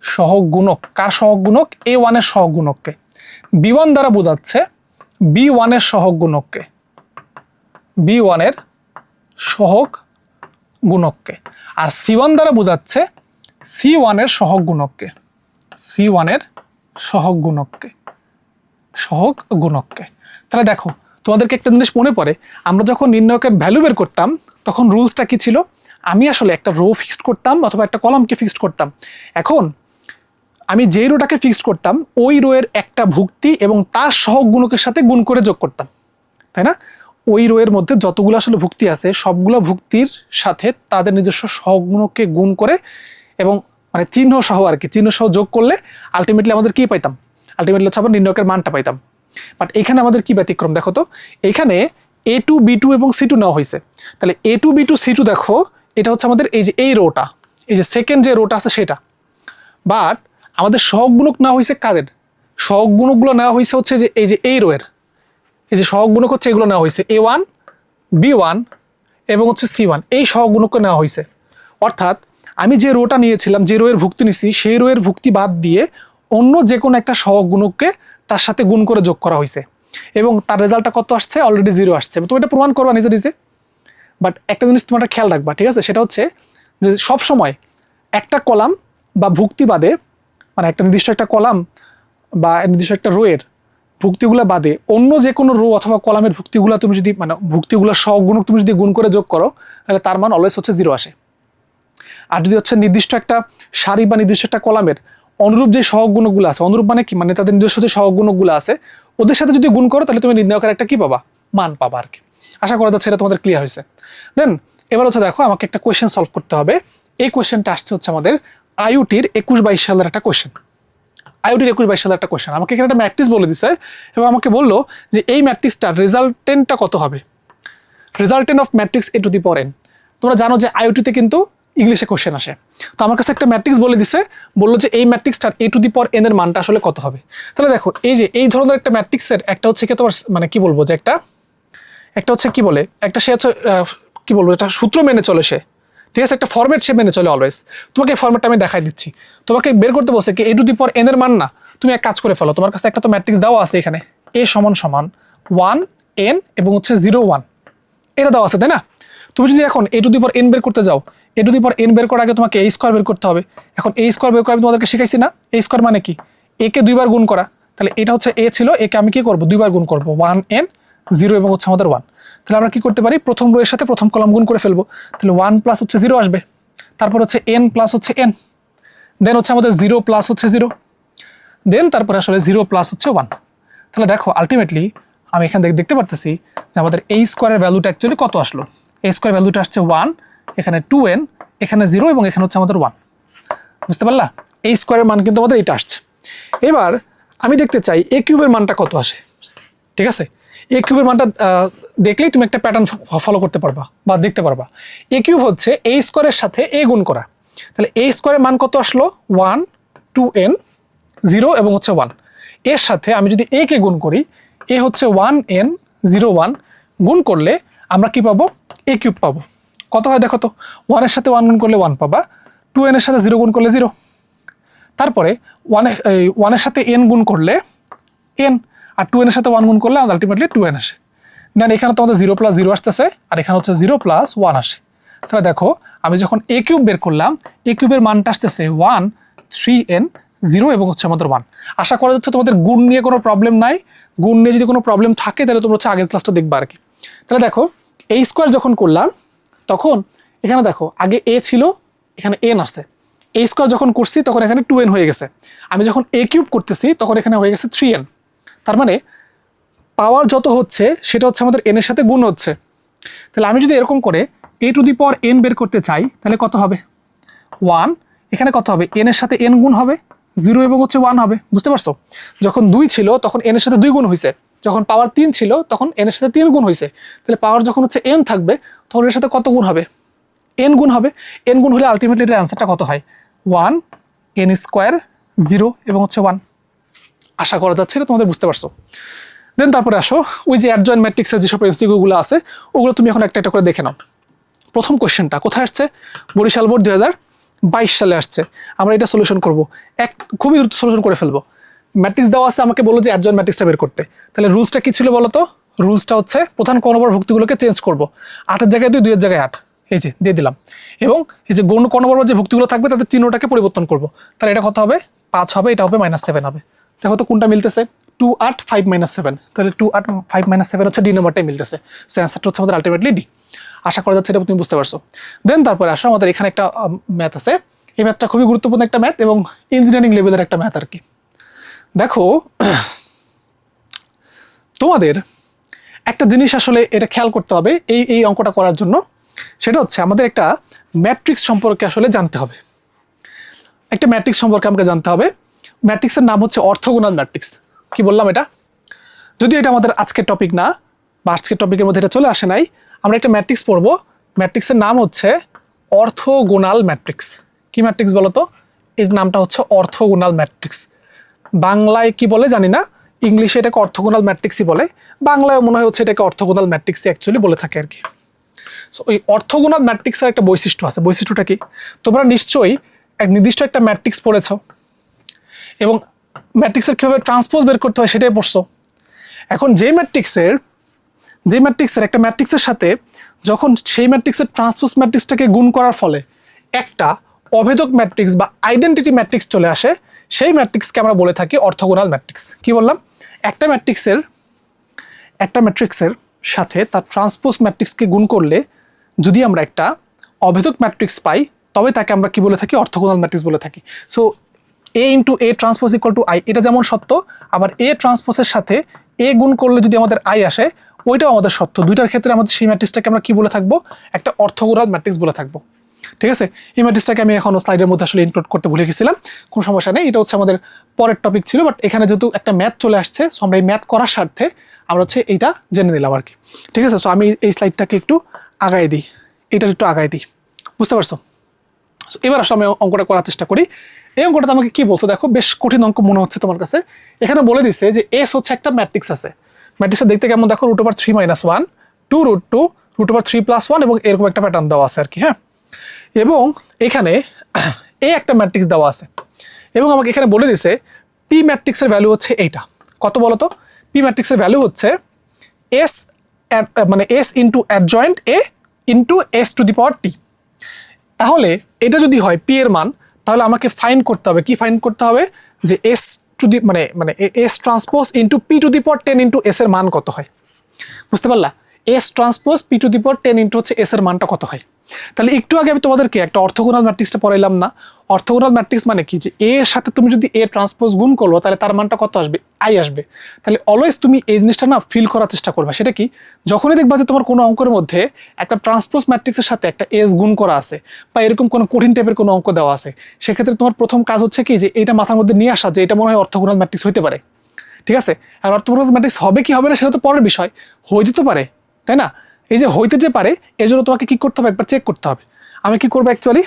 সহগ গুণক কার সহগ গুণক? A1 এর সহগ গুণককে। B1 দ্বারা বোঝাচ্ছে B1 এর সহগ গুণককে, B1 এর সহগ গুণককে। আর C1 দ্বারা বোঝাচ্ছে C1 এর সহগ গুণককে, C1 এর সহগ গুণককে, সহগ গুণককে। তাহলে দেখো, তোমাদেরকে একটা জিনিস মনে পড়ে, আমরা যখন নির্ণায়কের ভ্যালু বের করতাম তখন রুলসটা কি ছিল? আমি আসলে একটা রো ফিক্সড করতাম অথবা একটা কলামকে ফিক্সড করতাম। এখন আমি যেই রোটাকে ফিক্সড করতাম ওই রো এর একটা ভুক্তি এবং তার সহগ গুণকের সাথে গুণ করে যোগ করতাম, তাই না? ওই রো এর মধ্যে যতগুলো আসলে ভুক্তি আছে সবগুলো ভুক্তির সাথে তাদের নিজস্ব সহগ গুণককে গুণ করে এবং মানে চিহ্ন সহ আর কি, চিহ্ন সহ যোগ করলে আলটিমেটলি আমাদের কি পাইতাম? আলটিমেটলি হচ্ছে আবার নির্ণায়কের মানটা পাইতাম। বাট এখানে আমাদের কি ব্যতিক্রম দেখো তো, এখানে A2 B2 এবং C2 নেওয়া হয়েছে। তাহলে A2 B2 C2 দেখো, এটা হচ্ছে আমাদের এই যে এই রোটা, এই যে সেকেন্ড যে রোটা আছে সেটা। বাট আমাদের সহগ গুণক নেওয়া হয়েছে কাদের? সহগ গুণকগুলো নেওয়া হয়েছে হচ্ছে যে এই রো এর, এই যে সহগ গুণক হচ্ছে এগুলো নেওয়া হয়েছে A1 B1 এবং হচ্ছে C1, এই সহগ গুণককে নেওয়া হয়েছে। অর্থাৎ আমি যে রোটা নিয়েছিলাম, যে রো এর ভুক্তি নিছি, সেই রো এর ভুক্তি বাদ দিয়ে অন্য যে কোনো একটা সহগ গুণককে তার সাথে গুণ করে যোগ করা হয়েছে এবং তার রেজাল্টটা কত আসছে? অলরেডি জিরো আসছে। তুমি এটা প্রমাণ করবা নিজে নিজে। বাট একটা জিনিস তোমরা খেয়াল রাখবা, ঠিক আছে? সেটা হচ্ছে যে সব সময় একটা কলাম বা ভুক্তি বাদে, মানে একটা নির্দিষ্ট একটা কলাম বা নির্দিষ্ট একটা রো এর ভুক্তিগুলো বাদে অন্য যে কোনো রো অথবা কলামের ভুক্তিগুলো তুমি যদি মানে ভুক্তিগুলোর সহগ গুণক তুমি যদি গুণ করে যোগ করো তাহলে তার মান অলওয়েজ হচ্ছে জিরো আসে। আর যদি হচ্ছে নির্দিষ্ট একটা সারি বা নির্দিষ্ট একটা কলামের অনুরূপ যে সহগ গুণকগুলো আছে, অনুরূপ মানে কি? মানে তাদের নিজস্ব যে সহগ গুণকগুলো আছে ওদের সাথে যদি গুণ করো তাহলে তুমি নির্ণায়কের একটা কি পাবা? মান পাবা আর কি। আশা করা যাচ্ছে এটা তোমাদের ক্লিয়ার হয়েছে। দেন এবার হচ্ছে দেখো, আমাকে একটা কোয়েশ্চেন সলভ করতে হবে। এই কোয়েশ্চেনটা আসছে হচ্ছে আমাদের IUT-র 21-22 সালের একটা কোয়েশ্চেন। IUT-র 21-22 সালের একটা কোয়েশ্চেন। আমাকে এখানে একটা ম্যাট্রিক্স বলে দিছে এবং আমাকে বললো যে এই ম্যাট্রিক্সটার রেজাল্টেন্টটা কত হবে? Resultant of matrix A to the power n। তোমরা জানো যে IUT-তে কিন্তু ইংলিশে কোশ্চেন আসে। তো আমার কাছে একটা ম্যাট্রিক্স বলে দিছে, বললো যে এই ম্যাট্রিক্সটার A to the power n এর মানটা আসলে কত হবে। তাহলে দেখো, এই যে এই ধরনের একটা ম্যাট্রিক্সের একটা হচ্ছে কি তোমার মানে কি বলবো যে একটা হচ্ছে কি বলে একটা সে হচ্ছে কি বলবো, একটা সূত্র মেনে চলে সে, ঠিক আছে? একটা ফরম্যাট সে মেনে চলে অলওয়েজ। তোমাকে এই ফরম্যাটটা আমি দেখাই দিচ্ছি। তোমাকে বের করতে বলছে কি A to the power n এর মান না, তুমি এক কাজ করে ফেলো, তোমার কাছে একটা তো ম্যাট্রিক্স দেওয়া আছে এখানে, A সমান সমান 1 n এবং হচ্ছে 0 1, এটা দেওয়া আছে তাই না? তুমি যদি এখন A to the power n বের করতে যাও, A to the power n বের করার আগে তোমাকে A স্কয়ার বের করতে হবে। এখন A স্কয়ার বের করা আমি তোমাদেরকে শিখাইছি না? A স্কয়ার মানে কি? A কে দুইবার গুণ করা। তাহলে এটা হচ্ছে A ছিল, A কে আমি কি করব? দুইবার গুণ করব, 1 n 0 এবং হচ্ছে আমাদের 1। তাহলে আমরা কি করতে পারি? প্রথম রো এর সাথে প্রথম কলাম গুণ করে ফেলবো। তাহলে 1 প্লাস হচ্ছে 0 আসবে, তারপর হচ্ছে n প্লাস হচ্ছে n, দেন হচ্ছে আমাদের 0 প্লাস হচ্ছে 0, দেন তারপরে আসলে 0 প্লাস হচ্ছে 1। তাহলে দেখো আলটিমেটলি আমি এখানে দেখতে পারতেছি যে আমাদের A স্কয়ারের ভ্যালুটা অ্যাকচুয়ালি কত আসলো। A স্কয়ার ভ্যালুটা আসছে 1, এখানে 2n, এখানে 0 এবং এখানে হচ্ছে আমাদের 1। বুঝতে পারলা? A স্কয়ারের মান কিন্তু আমাদের এটা আসছে। এবার আমি দেখতে চাই A কিউবের মানটা কত আসে, ঠিক আছে? A কিউবের মানটা দেখলেই তুমি একটা প্যাটার্ন ফলো করতে পারবা বা দেখতে পারবা। A কিউব হচ্ছে A স্কয়ারের সাথে A গুণ করা। তাহলে A স্কয়ারের মান কত আসলো? 1 2n 0 এবং হচ্ছে 1। এর সাথে আমি যদি A কে গুণ করি, A হচ্ছে 1n 0 1, গুণ করলে আমরা কি পাবো? A কিউব পাবো। কত হয় দেখো তো, 1 এর সাথে 1 গুণ করলে 1 পাবা, 2n এর সাথে 0 গুণ করলে 0, তারপরে 1 এর সাথে n গুণ করলে n, আর 2n এর সাথে 1 গুণ করলে আলটিমেটলি 2n আসে। দেন এখানে তো আমাদের 0 প্লাস 0 আসতেছে, আর এখানে হচ্ছে 0 প্লাস 1 আসে। তাহলে দেখো আমি যখন A কিউব বের করলাম, A কিউবের মানটা আসতেছে 1 3n 0 এবং হচ্ছে আমাদের 1। আশা করা যাচ্ছে তোমাদের গুণ নিয়ে কোনো প্রবলেম নাই। গুণ নিয়ে যদি কোনো প্রবলেম থাকে তাহলে তোমরা হচ্ছে আগের ক্লাসটা দেখবা আর কি। তাহলে দেখো A স্কয়ার যখন করলাম তখন এখানে দেখো আগে A ছিল, এখানে n আসছে। A স্কয়ার যখন করছি তখন এখানে 2n হয়ে গেছে। আমি যখন A কিউব করতেছি তখন এখানে হয়ে গেছে 3n। তার মানে পাওয়ার যত হচ্ছে সেটা হচ্ছে আমাদের n এর সাথে গুণ হচ্ছে। তাহলে আমি যদি এরকম করে a two the power n বের করতে চাই তাহলে কত হবে 1, এখানে কত হবে n এর সাথে n গুণ হবে 0 এবং হচ্ছে 1 হবে, বুঝতে পারছো? যখন 2 ছিল তখন n এর সাথে 2 গুণ হয়েছে, যখন পাওয়ার 3 ছিল তখন n এর সাথে 3 গুণ হয়েছে, তাহলে পাওয়ার যখন হচ্ছে n থাকবে তখন এর সাথে কত গুণ হবে n গুণ হবে, n গুণ হলে আলটিমেটলি এর অ্যান্সারটা কত হয় 1 n স্কয়ার 0 এবং হচ্ছে 1। আশা করা যাচ্ছে এটা তোমাদের বুঝতে পারছো। দেন তারপরে আসো ওই যে অ্যাডজয়েন্ট ম্যাট্রিক্সের যেসব এমসিকিউগুলো আছে ওগুলো তুমি এখন একটা একটা করে দেখে নাও। প্রথম কোশ্চেনটা কোথায় আসছে, বরিশাল বোর্ড 2022 সালে আসছে। আমরা এটা সলিউশন করব, খুবই দ্রুত সলিউশন করে ফেলবো। ম্যাট্রিক্স দেওয়া আছে, আমাকে বলো যে অ্যাডজয়েন্ট ম্যাট্রিক্সটা বের করতে। তাহলে রুলসটা কি ছিল বলো তো? রুলসটা হচ্ছে প্রধান ক নম্বর ভুক্তিগুলোকে চেঞ্জ করব, 8 এর জায়গায় 2, 2 এর জায়গায় 8, এই যে দিয়ে দিলাম। এবং এই যে গৌণ ক নম্বর যে ভুক্তিগুলো থাকবে তাদের চিহ্নটাকে পরিবর্তন করব। তাহলে এটা কত হবে 5 হবে, এটা হবে -7 হবে। দেখো তো কোনটা মিলতেছে, 2 8 5 7, তাহলে 2 8 5 7 হচ্ছে ডি নম্বরটাই মিলতেছে। সো অ্যান্সারটা হচ্ছে আমাদের আলটিমেটলি ডি। আশা করা যাচ্ছে এটা তুমি বুঝতে পারছো। দেন তারপরে আসো আমাদের এখানে একটা ম্যাথ আছে, এই ম্যাথটা খুবই গুরুত্বপূর্ণ একটা ম্যাথ এবং ইঞ্জিনিয়ারিং লেভেলের একটা ম্যাথ আর কি। দেখো তোমাদের একটা জিনিস আসলে এটা খেয়াল করতে হবে এই অঙ্কটা করার জন্য, সেটা হচ্ছে আমাদের একটা ম্যাট্রিক্স সম্পর্কে আসলে জানতে হবে। একটা ম্যাট্রিক্স সম্পর্কে আমাকে জানতে হবে। ম্যাট্রিক্সের নাম হচ্ছে অর্থোগোনাল ম্যাট্রিক্স। কি বললাম এটা? যদি এটা আমাদের আজকের টপিক না বা আজকের টপিকের মধ্যে এটা চলে আসে নাই, আমরা একটা ম্যাট্রিক্স পড়বো। ম্যাট্রিক্সের নাম হচ্ছে অর্থোগোনাল ম্যাট্রিক্স। কি ম্যাট্রিক্স বলো তো? এর নামটা হচ্ছে অর্থোগোনাল ম্যাট্রিক্স। বাংলায় কি বলে জানি না, ইংলিশে এটাকে অর্থোগোনাল ম্যাট্রিক্সই বলে, বাংলায় মনে হয় হচ্ছে এটাকে অর্থোগোনাল ম্যাট্রিক্সই অ্যাকচুয়ালি বলে থাকে আর কি। সো ওই অর্থোগোনাল ম্যাট্রিক্সের একটা বৈশিষ্ট্য আছে। বৈশিষ্ট্যটা কি? তোমরা নিশ্চয়ই এক নির্দিষ্ট একটা ম্যাট্রিক্স পড়েছো এবং ম্যাট্রিক্সের কীভাবে ট্রান্সপোজ বের করতে হয় সেটাই পড়ছো। এখন যে ম্যাট্রিক্সের একটা ম্যাট্রিক্সের সাথে যখন সেই ম্যাট্রিক্সের ট্রান্সপোজ ম্যাট্রিক্সটাকে গুণ করার ফলে একটা অভেদক ম্যাট্রিক্স বা আইডেন্টিটি ম্যাট্রিক্স চলে আসে, সেই ম্যাট্রিক্সকে আমরা বলে থাকি অর্থোগোনাল ম্যাট্রিক্স। কি বললাম? একটা ম্যাট্রিক্সের সাথে তার ট্রান্সপোজ ম্যাট্রিক্সকে গুণ করলে যদি আমরা একটা অভেদক ম্যাট্রিক্স পাই তবে তাকে আমরা কি বলে থাকি? অর্থোগোনাল ম্যাট্রিক্স বলে থাকি। So a into A transpose equal to I, এটা যেমন সত্য, আবার এ ট্রান্সপোজের সাথে এ গুণ করলে যদি আমাদের আই আসে ওইটাও আমাদের সত্য। দুইটার ক্ষেত্রে আমাদের সেই ম্যাট্রিক্সটাকে আমরা কি বলে থাকবো? একটা অর্থোগোনাল ম্যাট্রিক্স বলে থাকবো। ঠিক আছে? এই ম্যাট্রিক্সটাকে আমি এখন স্লাইডের মধ্যে আসলে ইনক্লুড করতে ভুলে গেছিলাম, কোনো সমস্যা নেই, এটা হচ্ছে আমাদের পরের টপিক ছিল। বাট এখানে যেহেতু একটা ম্যাথ চলে আসছে, সো আমরা এই ম্যাথ করার স্বার্থে আমরা হচ্ছে এইটা জেনে নিলাম আর কি। ঠিক আছে? সো আমি এই স্লাইডটাকে একটু আগায় দিই, এটার একটু আগায় দিই, বুঝতে পারছো? এবার আসলে আমি অঙ্কটা করার চেষ্টা করি। এই অঙ্কটা আমাকে কি বলছো দেখো, বেশ কঠিন অঙ্ক মনে হচ্ছে তোমার কাছে। এখানে বলে দিছে যে এস হচ্ছে একটা ম্যাট্রিক্স আছে। ম্যাট্রিক্সটা দেখতে কেমন দেখো, √3 - 1, 2 √2, √3 + 1 এবং এরকম একটা প্যাটার্ন দেওয়া আছে আর কি। হ্যাঁ, এবং এখানে এই একটা ম্যাট্রিক্স দেওয়া আছে এবং আমাকে এখানে বলে দিছে পি ম্যাট্রিক্সের ভ্যালু হচ্ছে এইটা। কত বলো তো? পি ম্যাট্রিক্সের ভ্যালু হচ্ছে এস, মানে S into adjoint A into S to the power T. তাহলে এটা যদি হয় পি এর মান, তাহলে আমাকে ফাইন্ড করতে হবে, কি ফাইন্ড করতে হবে? যে এস টু দি মানে S transpose into P to the power 10 into S এর মান কত হয়। বুঝতে পারলা? S transpose P to the power 10 into হচ্ছে এস এর মানটা কত হয়। তাহলে একটু আগে আমি তোমাদেরকে একটা অর্থোগোনাল ম্যাট্রিক্সটা পড়াইলাম না? অর্থোগোনাল ম্যাট্রিক্স মানে কি? যে এ এর সাথে তুমি যদি এ ট্রান্সপোজ গুণ করো তাহলে তার মানটা কত আসবে? আই আসবে। তাহলে অলওয়েজ তুমি এই জিনিসটা না ফিল করার চেষ্টা করবে। সেটা কি? যখনই দেখবা যে তোমার কোনো অঙ্কের মধ্যে একটা ট্রান্সপোজ ম্যাট্রিক্সের সাথে একটা এস গুণ করা আছে বা এরকম কোনো কঠিন টাইপের কোনো অঙ্ক দেওয়া আছে, সেক্ষেত্রে তোমার প্রথম কাজ হচ্ছে কি? যে এটা মাথার মধ্যে নিয়ে আসা যে এটা মনে হয় অর্থোগোনাল ম্যাট্রিক্স হইতে পারে। ঠিক আছে? আর অর্থোগোনাল ম্যাট্রিক্স হবে কি হবে না সেটা তো পরের বিষয়, হইতে তো পারে, তাই না? এই যে হইতে যে পারে এর জন্য তোমাকে কি করতে হবে? একবার চেক করতে হবে। আমি কি করবো অ্যাকচুয়ালি,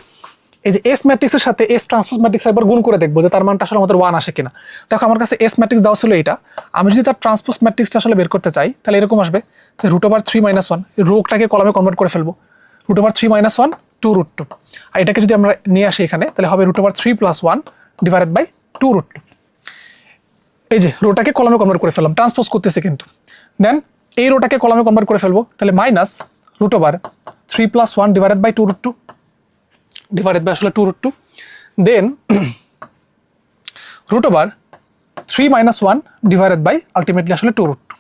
এই যে এস ম্যাট্রিক্সের সাথে এস ট্রান্সপোজ ম্যাট্রিক্স একবার গুণ করে দেখবো যে তার মানটা আসলে আমাদের 1 আসে কিনা। দেখো আমার কাছে এস ম্যাট্রিক্স দেওয়া ছিল এটা, আমি যদি তার ট্রান্সপোজ ম্যাট্রিক্সটা আসলে বের করতে চাই তাহলে এরকম আসবে যে √3 - 1, রোগটাকে কলামে কনভার্ট করে ফেলবো। √3 - 1 2 √2, আর এটাকে যদি আমরা নিয়ে আসি এখানে তাহলে হবে √3 + 1 ডিভাইডেড বাই 2 √2। এই যে রোটাকে কলামে কনভার্ট করে ফেললাম, ট্রান্সপোজ করতেছে কিন্তু। দেন এই রোটাকে কলামে কনভার্ট করে ফেলবো, তাহলে -√3 + 1 ডিভাইডেড বাই 2 √2 ডিভাইডেড বাই আসলে 2 √2। দেন √3 - 1 ডিভাইডেড বাই আলটিমেটলি আসলে 2 √2।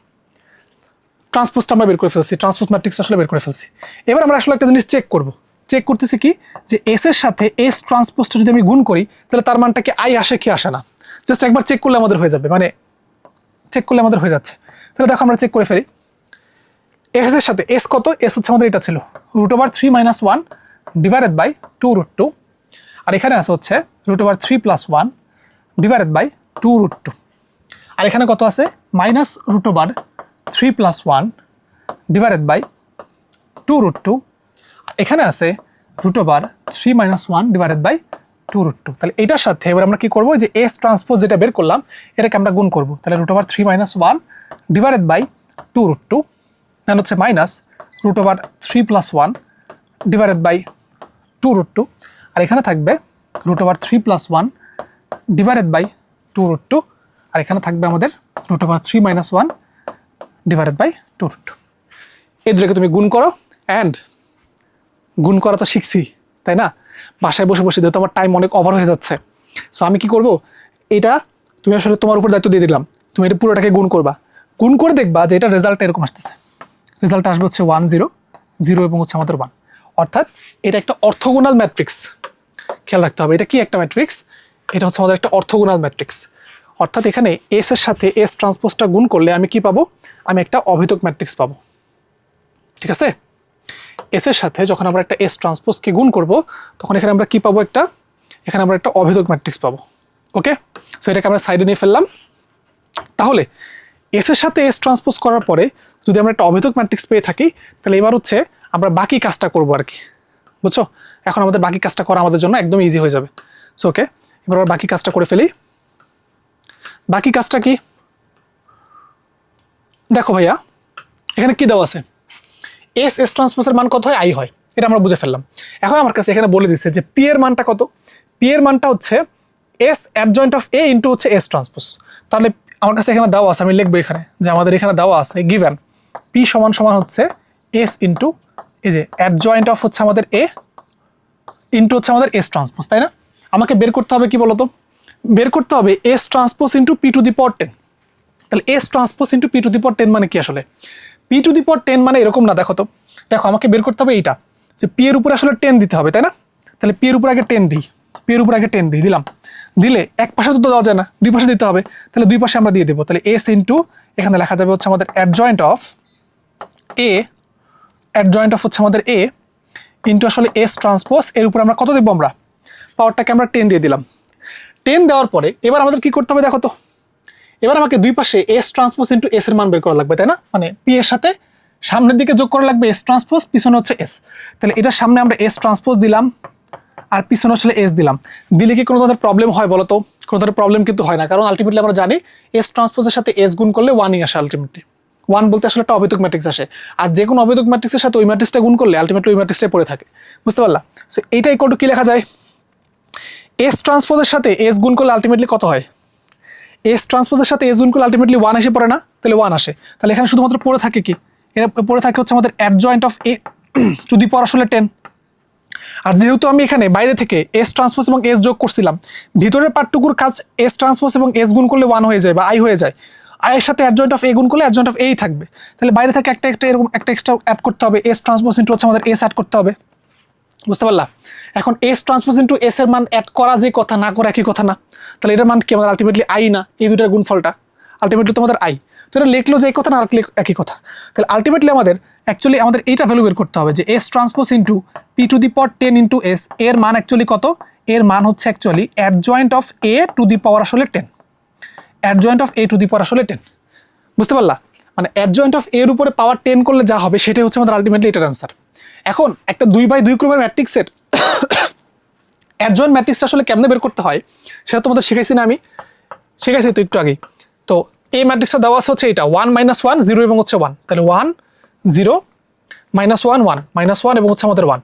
ট্রান্সপোজটা আমরা বের করে ফেলছি, ট্রান্সপোজ ম্যাট্রিক্স আসলে বের করে ফেলছি। এবার আমরা আসলে একটা জিনিস চেক করব। চেক করতেছি কি? যে এস এর সাথে এস ট্রান্সপোজটা যদি আমি গুণ করি তাহলে তার মানটা কি আই আসে কি আসে না। জাস্ট একবার চেক করলে আমাদের হয়ে যাবে, মানে চেক করলে আমাদের হয়ে যাচ্ছে। তাহলে দেখো আমরা চেক করে ফেলি। এস এর সাথে এস কত? এস হচ্ছে আমাদের এটা ছিল √3 - 1 ডিভাইডেড বাই 2√2, আর এখানে আছে হচ্ছে √3 + 1 ডিভাইডেড বাই 2√2, আর এখানে কত আছে -√3 + 1 ডিভাইডেড বাই 2√2, আর এখানে আছে √3 - 1 ডিভাইডেড বাই 2√2। তাহলে এটার সাথে এবার আমরা কি করব, যে এস ট্রান্সপোজ যেটা বের করলাম এটাকে আমরা গুণ করব। তাহলে √3 - 1 ডিভাইডেড বাই 2√2, দেন হচ্ছে -√3 + 1 ডিভাইডেড বাই 2√2, আর এখানে থাকবে √3 + 1 ডিভাইডেড বাই 2√2, আর এখানে থাকবে আমাদের √3 - 1 ডিভাইডেড বাই 2√2। এই দুটোকে তুমি গুণ করো, অ্যান্ড গুণ করা তো শিখছি তাই না, বাসায় বসে বসে যেহেতু আমার টাইম অনেক ওভার হয়ে যাচ্ছে। সো আমি কি করব, এটা তুমি আসলে তোমার উপর দায়িত্ব দিয়ে দিলাম, তুমি এটা পুরোটাকে গুণ করবা, গুণ করে দেখবা যে এটা রেজাল্ট এরকম আসতেছে। রেজাল্ট আসবে হচ্ছে 1 0 0 এবং হচ্ছে আমাদের 1, অর্থাৎ এটা একটা অর্থোগোনাল ম্যাট্রিক্স। খেয়াল রাখতে হবে এটা কি একটা ম্যাট্রিক্স, এটা হচ্ছে আমাদের একটা অর্থোগোনাল ম্যাট্রিক্স। অর্থাৎ এখানে এস এর সাথে এস ট্রান্সপোজটা গুণ করলে আমি কি পাবো, আমি একটা অভিযোগ ম্যাট্রিক্স পাবো। ঠিক আছে, এস এর সাথে যখন আমরা একটা এস ট্রান্সপোজকে গুণ করব তখন এখানে আমরা কি পাবো, এখানে আমরা একটা অভিযোগ ম্যাট্রিক্স পাবো। ওকে, সো এটাকে আমরা সাইডে নিয়ে ফেললাম। তাহলে এস এর সাথে এস ট্রান্সপোজ করার পরে যদি আমরা একটা অভিযোগ ম্যাট্রিক্স পেয়ে থাকি, তাহলে এবার হচ্ছে আমরা বাকি কাজটা করবো আর কি, বুঝছো? এখন আমাদের বাকি কাজটা করা আমাদের জন্য একদম ইজি হয়ে যাবে। সো ওকে, এবার আমরা বাকি কাজটা করে ফেলি। বাকি কাজটা কি, দেখো ভাইয়া এখানে কি দেওয়া আছে, এস এস ট্রান্সপোজের মান কত হয়, আই হয়, এটা আমরা বুঝে ফেললাম। এখন আমার কাছে এখানে বলে দিচ্ছে যে পি এর মানটা কত, পি এর মানটা হচ্ছে S adjoint of A into হচ্ছে এস ট্রান্সপোজ। তাহলে আমার কাছে এখানে দেওয়া আছে, আমি লিখবো এখানে যে আমাদের এখানে দেওয়া আছে গিভেন পি সমান সমান হচ্ছে এস ইন্টু এই যে অ্যাডজয়েন্ট অফ হচ্ছে আমাদের এ ইন্টু হচ্ছে আমাদের এস ট্রান্সপোজ, তাই না? আমাকে বের করতে হবে কি বলতো, বের করতে হবে S transpose into P to the power 10। তাহলে S transpose into P to the power 10 মানে কি আসলে, পি টু দি পাওয়ার 10 মানে এরকম না, দেখো তো, দেখো আমাকে বের করতে হবে এইটা, যে পি এর উপরে আসলে 10 দিতে হবে, তাই না? তাহলে পি এর উপর আগে 10 দিই, পি এর উপর আগে 10 দিই, দিলাম, দিলে এক পাশে তো দেওয়া যায় না, দুই পাশে দিতে হবে, তাহলে দুই পাশে আমরা দিয়ে দেবো। তাহলে এস ইন্টু এখানে লেখা যাবে হচ্ছে আমাদের adjoint of A, adjoint of হচ্ছে আমাদের এ ইন্টু আসলে এস ট্রান্সপোজ, এর উপরে আমরা কত দেবো, আমরা পাওয়ারটাকে আমরা 10 দিয়ে দিলাম। 10 দেওয়ার পরে এবার আমাদের কি করতে হবে দেখো তো, এবার আমাকে দুই পাশে এস ট্রান্সপোজ ইন্টু এস এর মান বের করা লাগবে, তাই না? মানে পি এর সাথে সামনের দিকে যোগ করা লাগবে এস ট্রান্সপোজ, পিছনে হচ্ছে এস। তাহলে এটার সামনে আমরা এস ট্রান্সপোজ দিলাম আর পিছনে আসলে এস দিলাম, দিলে কি কোনো ধরনের প্রবলেম হয় বলো তো? কোনো ধরনের প্রবলেম কিন্তু হয় না, কারণ আলটিমেটলি আমরা জানি এস ট্রান্সপোজের সাথে এস গুণ করলে 1ই আসে আলটিমেটলি। 1 বলতে আসলে একটা অবৈতক ম্যাট্রিক্স আসে, আর যে কোনো অবৈতক ম্যাট্রিক্সের সাথে ওই ম্যাট্রিক্সটা গুণ করলে আলটিমেটলি ওই ম্যাট্রিক্সটাই পড়ে থাকে, বুঝতে পারলা? সো এইটা ইকুয়াল টু কি লেখা যায়, এস ট্রান্সপোজের সাথে এস গুণ করলে আলটিমেটলি কত হয়, এস ট্রান্সপোজের সাথে এস গুণ করলে আলটিমেটলি 1 এসে পড়ে না? তাহলে 1 আসে। তাহলে এখানে শুধুমাত্র পড়ে থাকে কি, এর পড়ে থাকে হচ্ছে আমাদের adjoint of A to the power আসলে 10। আর যেহেতু আমি এখানে বাইরে থেকে এস ট্রান্সপোজ এবং এস যোগ করছিলাম, ভিতরের পার্টটুকুর কাজ এস ট্রান্সপোজ এবং এস গুণ করলে 1 হয়ে যায় বা আই হয়ে যায়, আই এর সাথে অ্যাডজয়েন্ট অফ এ গুণ করলে অ্যাডজয়েন্ট অফ এই থাকবে। তাহলে বাইরে থেকে একটা এরকম একটা এক্সট্রা অ্যাড করতে হবে, এস ট্রান্সপোজ ইন্টু হচ্ছে আমাদের এস অ্যাড করতে হবে, বুঝতে পারলা? এখন এস ট্রান্সপোজ ইন্টু এস এর মান অ্যাড করা যে কথা, না করা একই কথা না? তাহলে এটার মান কি আমাদের আলটিমেটলি আই না? এই দুটার গুণফলটা আলটিমেটলি তোমাদের আই, তো এটা লিখলো যে এই কথা না আর একই কথা। তাহলে আলটিমেটলি আমাদের অ্যাকচুয়ালি আমাদের এইটা ভ্যালু বের করতে হবে যে S transpose into P to the power 10 into S, এর মান অ্যাকচুয়ালি কত, এর মান হচ্ছে actually adjoint of A to the power আসলে 10, adjoint of A to the power আসলে 10, বুঝতে পারলা? মানে অ্যাডজয়েন্ট অফ এর উপরে পাওয়ার 10 করলে যা হবে সেটাই হচ্ছে আমাদের আলটিমেটলি এটার অ্যান্সার। এখন একটা 2x2 ক্রমের ম্যাট্রিক্সের অ্যাডজয়েন্ট ম্যাট্রিক্সটা আসলে কেমনে বের করতে হয় সেটা তোমাদের শিখাইছি না, আমি শিখাইছি তো একটু আগে। তো এই ম্যাট্রিক্সটা দেওয়া আছে হচ্ছে এটা 1 - 1 0 এবং হচ্ছে 1, তাহলে 1 0 -1 1 -1 এবং হচ্ছে আমাদের 1।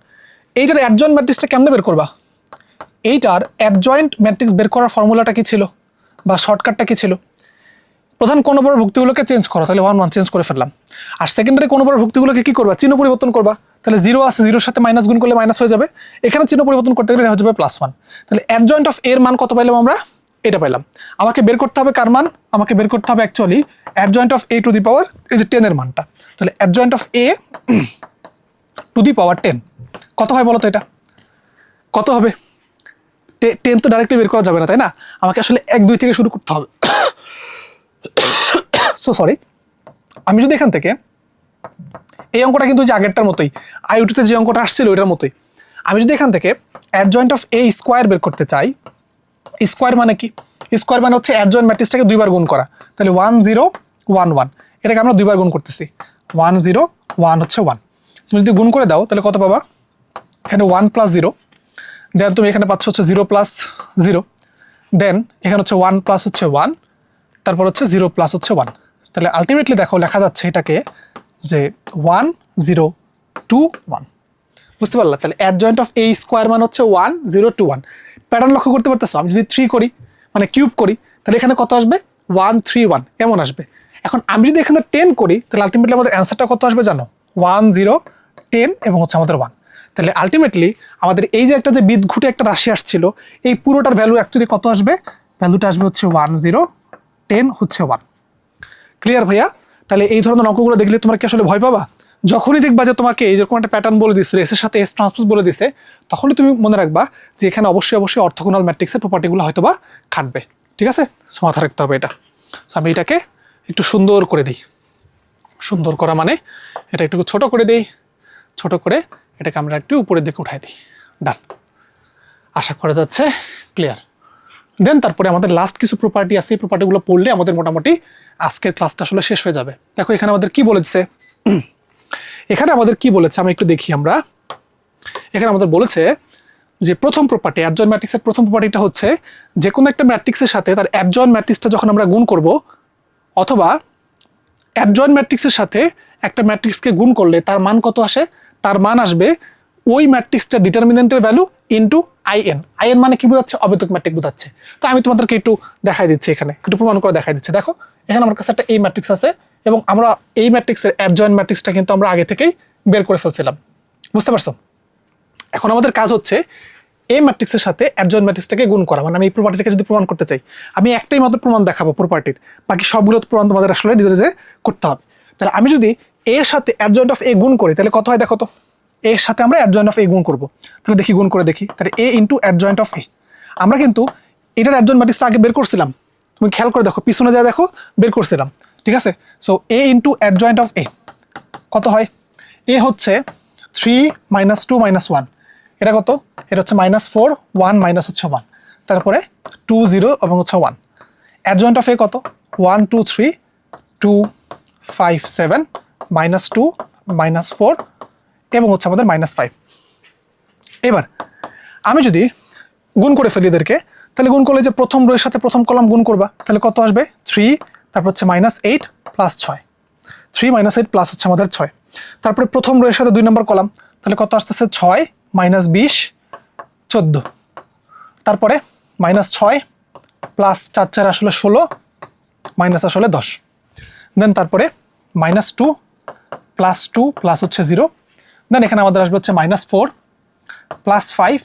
এইটার অ্যাডজয়েন্ট ম্যাট্রিক্সটা কেমনে বের করবা, এইটার অ্যাডজয়েন্ট ম্যাট্রিক্স বের করার ফর্মুলাটা কি ছিল বা শর্টকাটটা কি ছিল, প্রধান কোন বড় ভুক্তিগুলোকে চেঞ্জ করো, তাহলে 1 1 চেঞ্জ করে ফেললাম। আর সেকেন্ডারি কোন বড় ভুক্তিগুলোকে কি করবা, চিহ্ন পরিবর্তন করবা, তাহলে 0 আছে, 0 সাথে মাইনাস গুণ করলে মাইনাস হয়ে যাবে, এখানে চিহ্ন পরিবর্তন করতে গেলে হয়ে যাবে +1। তাহলে অ্যাডজয়েন্ট অফ এর মান কত পাইলাম আমরা, এটা পাইলাম। আমাকে বের করতে হবে কার মান, আমাকে বের করতে হবে actually adjoint of A to the power এই যে 10 এর মানটা। তাহলে adjoint of A to the power 10 কত হয় বলো তো, এটা কত হবে? 10 তো ডাইরেক্টলি বের করা যাবে না, তাই না? আমাকে আসলে 1 2 থেকে শুরু করতে হবে। সো সরি, আমি যদি এখান থেকে এই অঙ্কটা কিন্তু যে আগেরটার মতোই, আইউটিতে যে অঙ্কটা আসছিল ওইটার মতোই। আমি যদি এখান থেকে অ্যাডজয়েন্ট অফ এ স্কোয়ার বের করতে চাই, স্কোয়ার মানে কি? স্কোয়ার মানে হচ্ছে অ্যাডজয়েন্ট ম্যাট্রিক্সটাকে দুইবার গুণ করা। তাহলে 1 0 1 1, এটাকে আমরা দুইবার গুণ করতেছি। 1 0 1 হচ্ছে 1। তুমি যদি গুণ করে দাও তাহলে কত পাবা? এখানে 1 + 0, দেন তুমি এখানে পাচ্ছ হচ্ছে 0 + 0, দেন এখানে হচ্ছে 1 + হচ্ছে 1, তারপর হচ্ছে 0 + হচ্ছে 1। তাহলে আলটিমেটলি দেখো লেখা যাচ্ছে এটাকে যে 1 0 2 1। বুঝতে পারলা? তাহলে অ্যাডজয়েন্ট অফ এ স্কোয়ার মানে হচ্ছে 1 0 2 1। প্যাটার্ন লক্ষ্য করতে পারতেছো? আমি যদি 3 করি, মানে কিউব করি, তাহলে এখানে কত আসবে? 1 3 1 এমন আসবে। এখন আমি যদি এখানে 10 করি তাহলে আলটিমেটলি আমাদের অ্যান্সারটা কত আসবে জানো? 1 0 10 এবং হচ্ছে আমাদের 1। তাহলে আলটিমেটলি আমাদের এই যে একটা যে বিদঘুটে একটা রাশি আসছিল, এই পুরোটার ভ্যালু অ্যাকচুয়ালি কত আসবে? ভ্যালুটা আসবে হচ্ছে 1 0 10 হচ্ছে 1। ক্লিয়ার ভাইয়া? তাহলে এই ধরনের অঙ্কগুলো দেখলে তোমরা কি আসলে ভয় পাবা? যখনই দেখবা যে তোমাকে এইরকম একটা প্যাটার্ন বলে দিচ্ছে, এসের সাথে এস ট্রান্সপোজ বলে দিছে, তখনই তুমি মনে রাখবা যে এখানে অবশ্যই অবশ্যই অর্থোগোনাল ম্যাট্রিক্সের প্রপার্টিগুলো হয়তো বা খাটবে। ঠিক আছে? সো মাথা রাখতে হবে এটা। সো আমি এটাকে একটু সুন্দর করে দিই। সুন্দর করা মানে এটা একটু ছোট করে দিই, ছোট করে এটাকে আমরা একটু উপরের দিকে উঠাই দিই। ডান। আশা করা যাচ্ছে ক্লিয়ার। দেন তারপরে আমাদের লাস্ট কিছু প্রপার্টি আছে, এই প্রপার্টিগুলো পড়লে আমাদের মোটামুটি আজকের ক্লাসটা আসলে শেষ হয়ে যাবে। দেখো এখানে আমাদের কি বলেছে, এখানে আমাদের কি বলেছে আমি একটু দেখি। আমরা এখানে আমাদের বলেছে যে প্রথম প্রপার্টি, অ্যাডজয়েন্ট ম্যাট্রিক্সের প্রথম প্রপার্টিটা হচ্ছে যে কোনো একটা ম্যাট্রিক্সের সাথে তার অ্যাডজয়েন্ট ম্যাট্রিক্সটা যখন আমরা গুণ করব, অথবা অ্যাডজয়েন্ট ম্যাট্রিক্সের সাথে একটা ম্যাট্রিক্সকে গুণ করলে তার মান কত আসে? তার মান আসবে ওই ম্যাট্রিক্সটা ডিটারমিনেন্টের ভ্যালু ইনটু আইএন। আইএন মানে কি বোঝাচ্ছে? অবেতক ম্যাট্রিক্স বোঝাচ্ছে। তো আমি তোমাদেরকে একটু দেখাই দিচ্ছি, এখানে একটু প্রমাণ করে দেখাই দিচ্ছি। দেখো এখানে আমার কাছে একটা এই ম্যাট্রিক্স আছে এবং আমরা এই ম্যাট্রিক্সের অ্যাডজয়েন্ট ম্যাট্রিক্সটা কিন্তু আমরা আগে থেকেই বের করে ফেলছিলাম। বুঝতে পারছো? এখন আমাদের কাজ হচ্ছে এই ম্যাট্রিক্সের সাথে অ্যাডজয়েন্ট ম্যাট্রিক্সটাকে গুণ করা। মানে আমি এই প্রপার্টিটাকে যদি প্রমাণ করতে চাই, আমি একটাই মাত্র প্রমাণ দেখাবো প্রপার্টির, বাকি সবগুলো প্রমাণ তোমাদের আসলে নিজে নিজে করতে হবে। তাহলে আমি যদি এর সাথে অ্যাডজয়েন্ট অফ এ গুণ করি তাহলে কত হয় দেখো তো? এর সাথে আমরা অ্যাডজয়েন্ট অফ এ গুণ করবো, তাহলে দেখি গুণ করে দেখি। তাহলে এ ইন্টু অ্যাডজয়েন্ট অফ এ, আমরা কিন্তু এটার অ্যাডজয়েন্ট ম্যাট্রিক্সটা আগে বের করছিলাম। তুমি খেয়াল করে দেখো, পিছনে যা দেখো বের করছিলাম। ঠিক আছে? So A into adjoint of A কত হয়? এ হচ্ছে 3 - 2 - 1, এটা কত? এটা হচ্ছে -4 1 মাইনাস হচ্ছে 1, তারপরে 2 0 এবং হচ্ছে 1। অ্যাডজয়েন্ট অফ এ কত? 1 2 3 2 5 7 -2 -4 এবং হচ্ছে আমাদের -5। এবার আমি যদি গুণ করে ফেলি এদেরকে, তাহলে গুণ করলে যে প্রথম রোয়ের সাথে প্রথম কলাম গুণ করবা, তাহলে কত আসবে? 3, তারপর হচ্ছে -8 প্লাস 6, 3 - 8 প্লাস হচ্ছে আমাদের 6। তারপরে প্রথম রোয়ের সাথে 2 নম্বর কলাম, তাহলে কত আসতেছে? 6 -20 14, তারপরে -6 প্লাস 4 4 আসলে 16 মাইনাস আসলে 10, দেন তারপরে -2 প্লাস 2 প্লাস হচ্ছে 0, দেন এখানে আমাদের আসবে হচ্ছে -4 প্লাস 5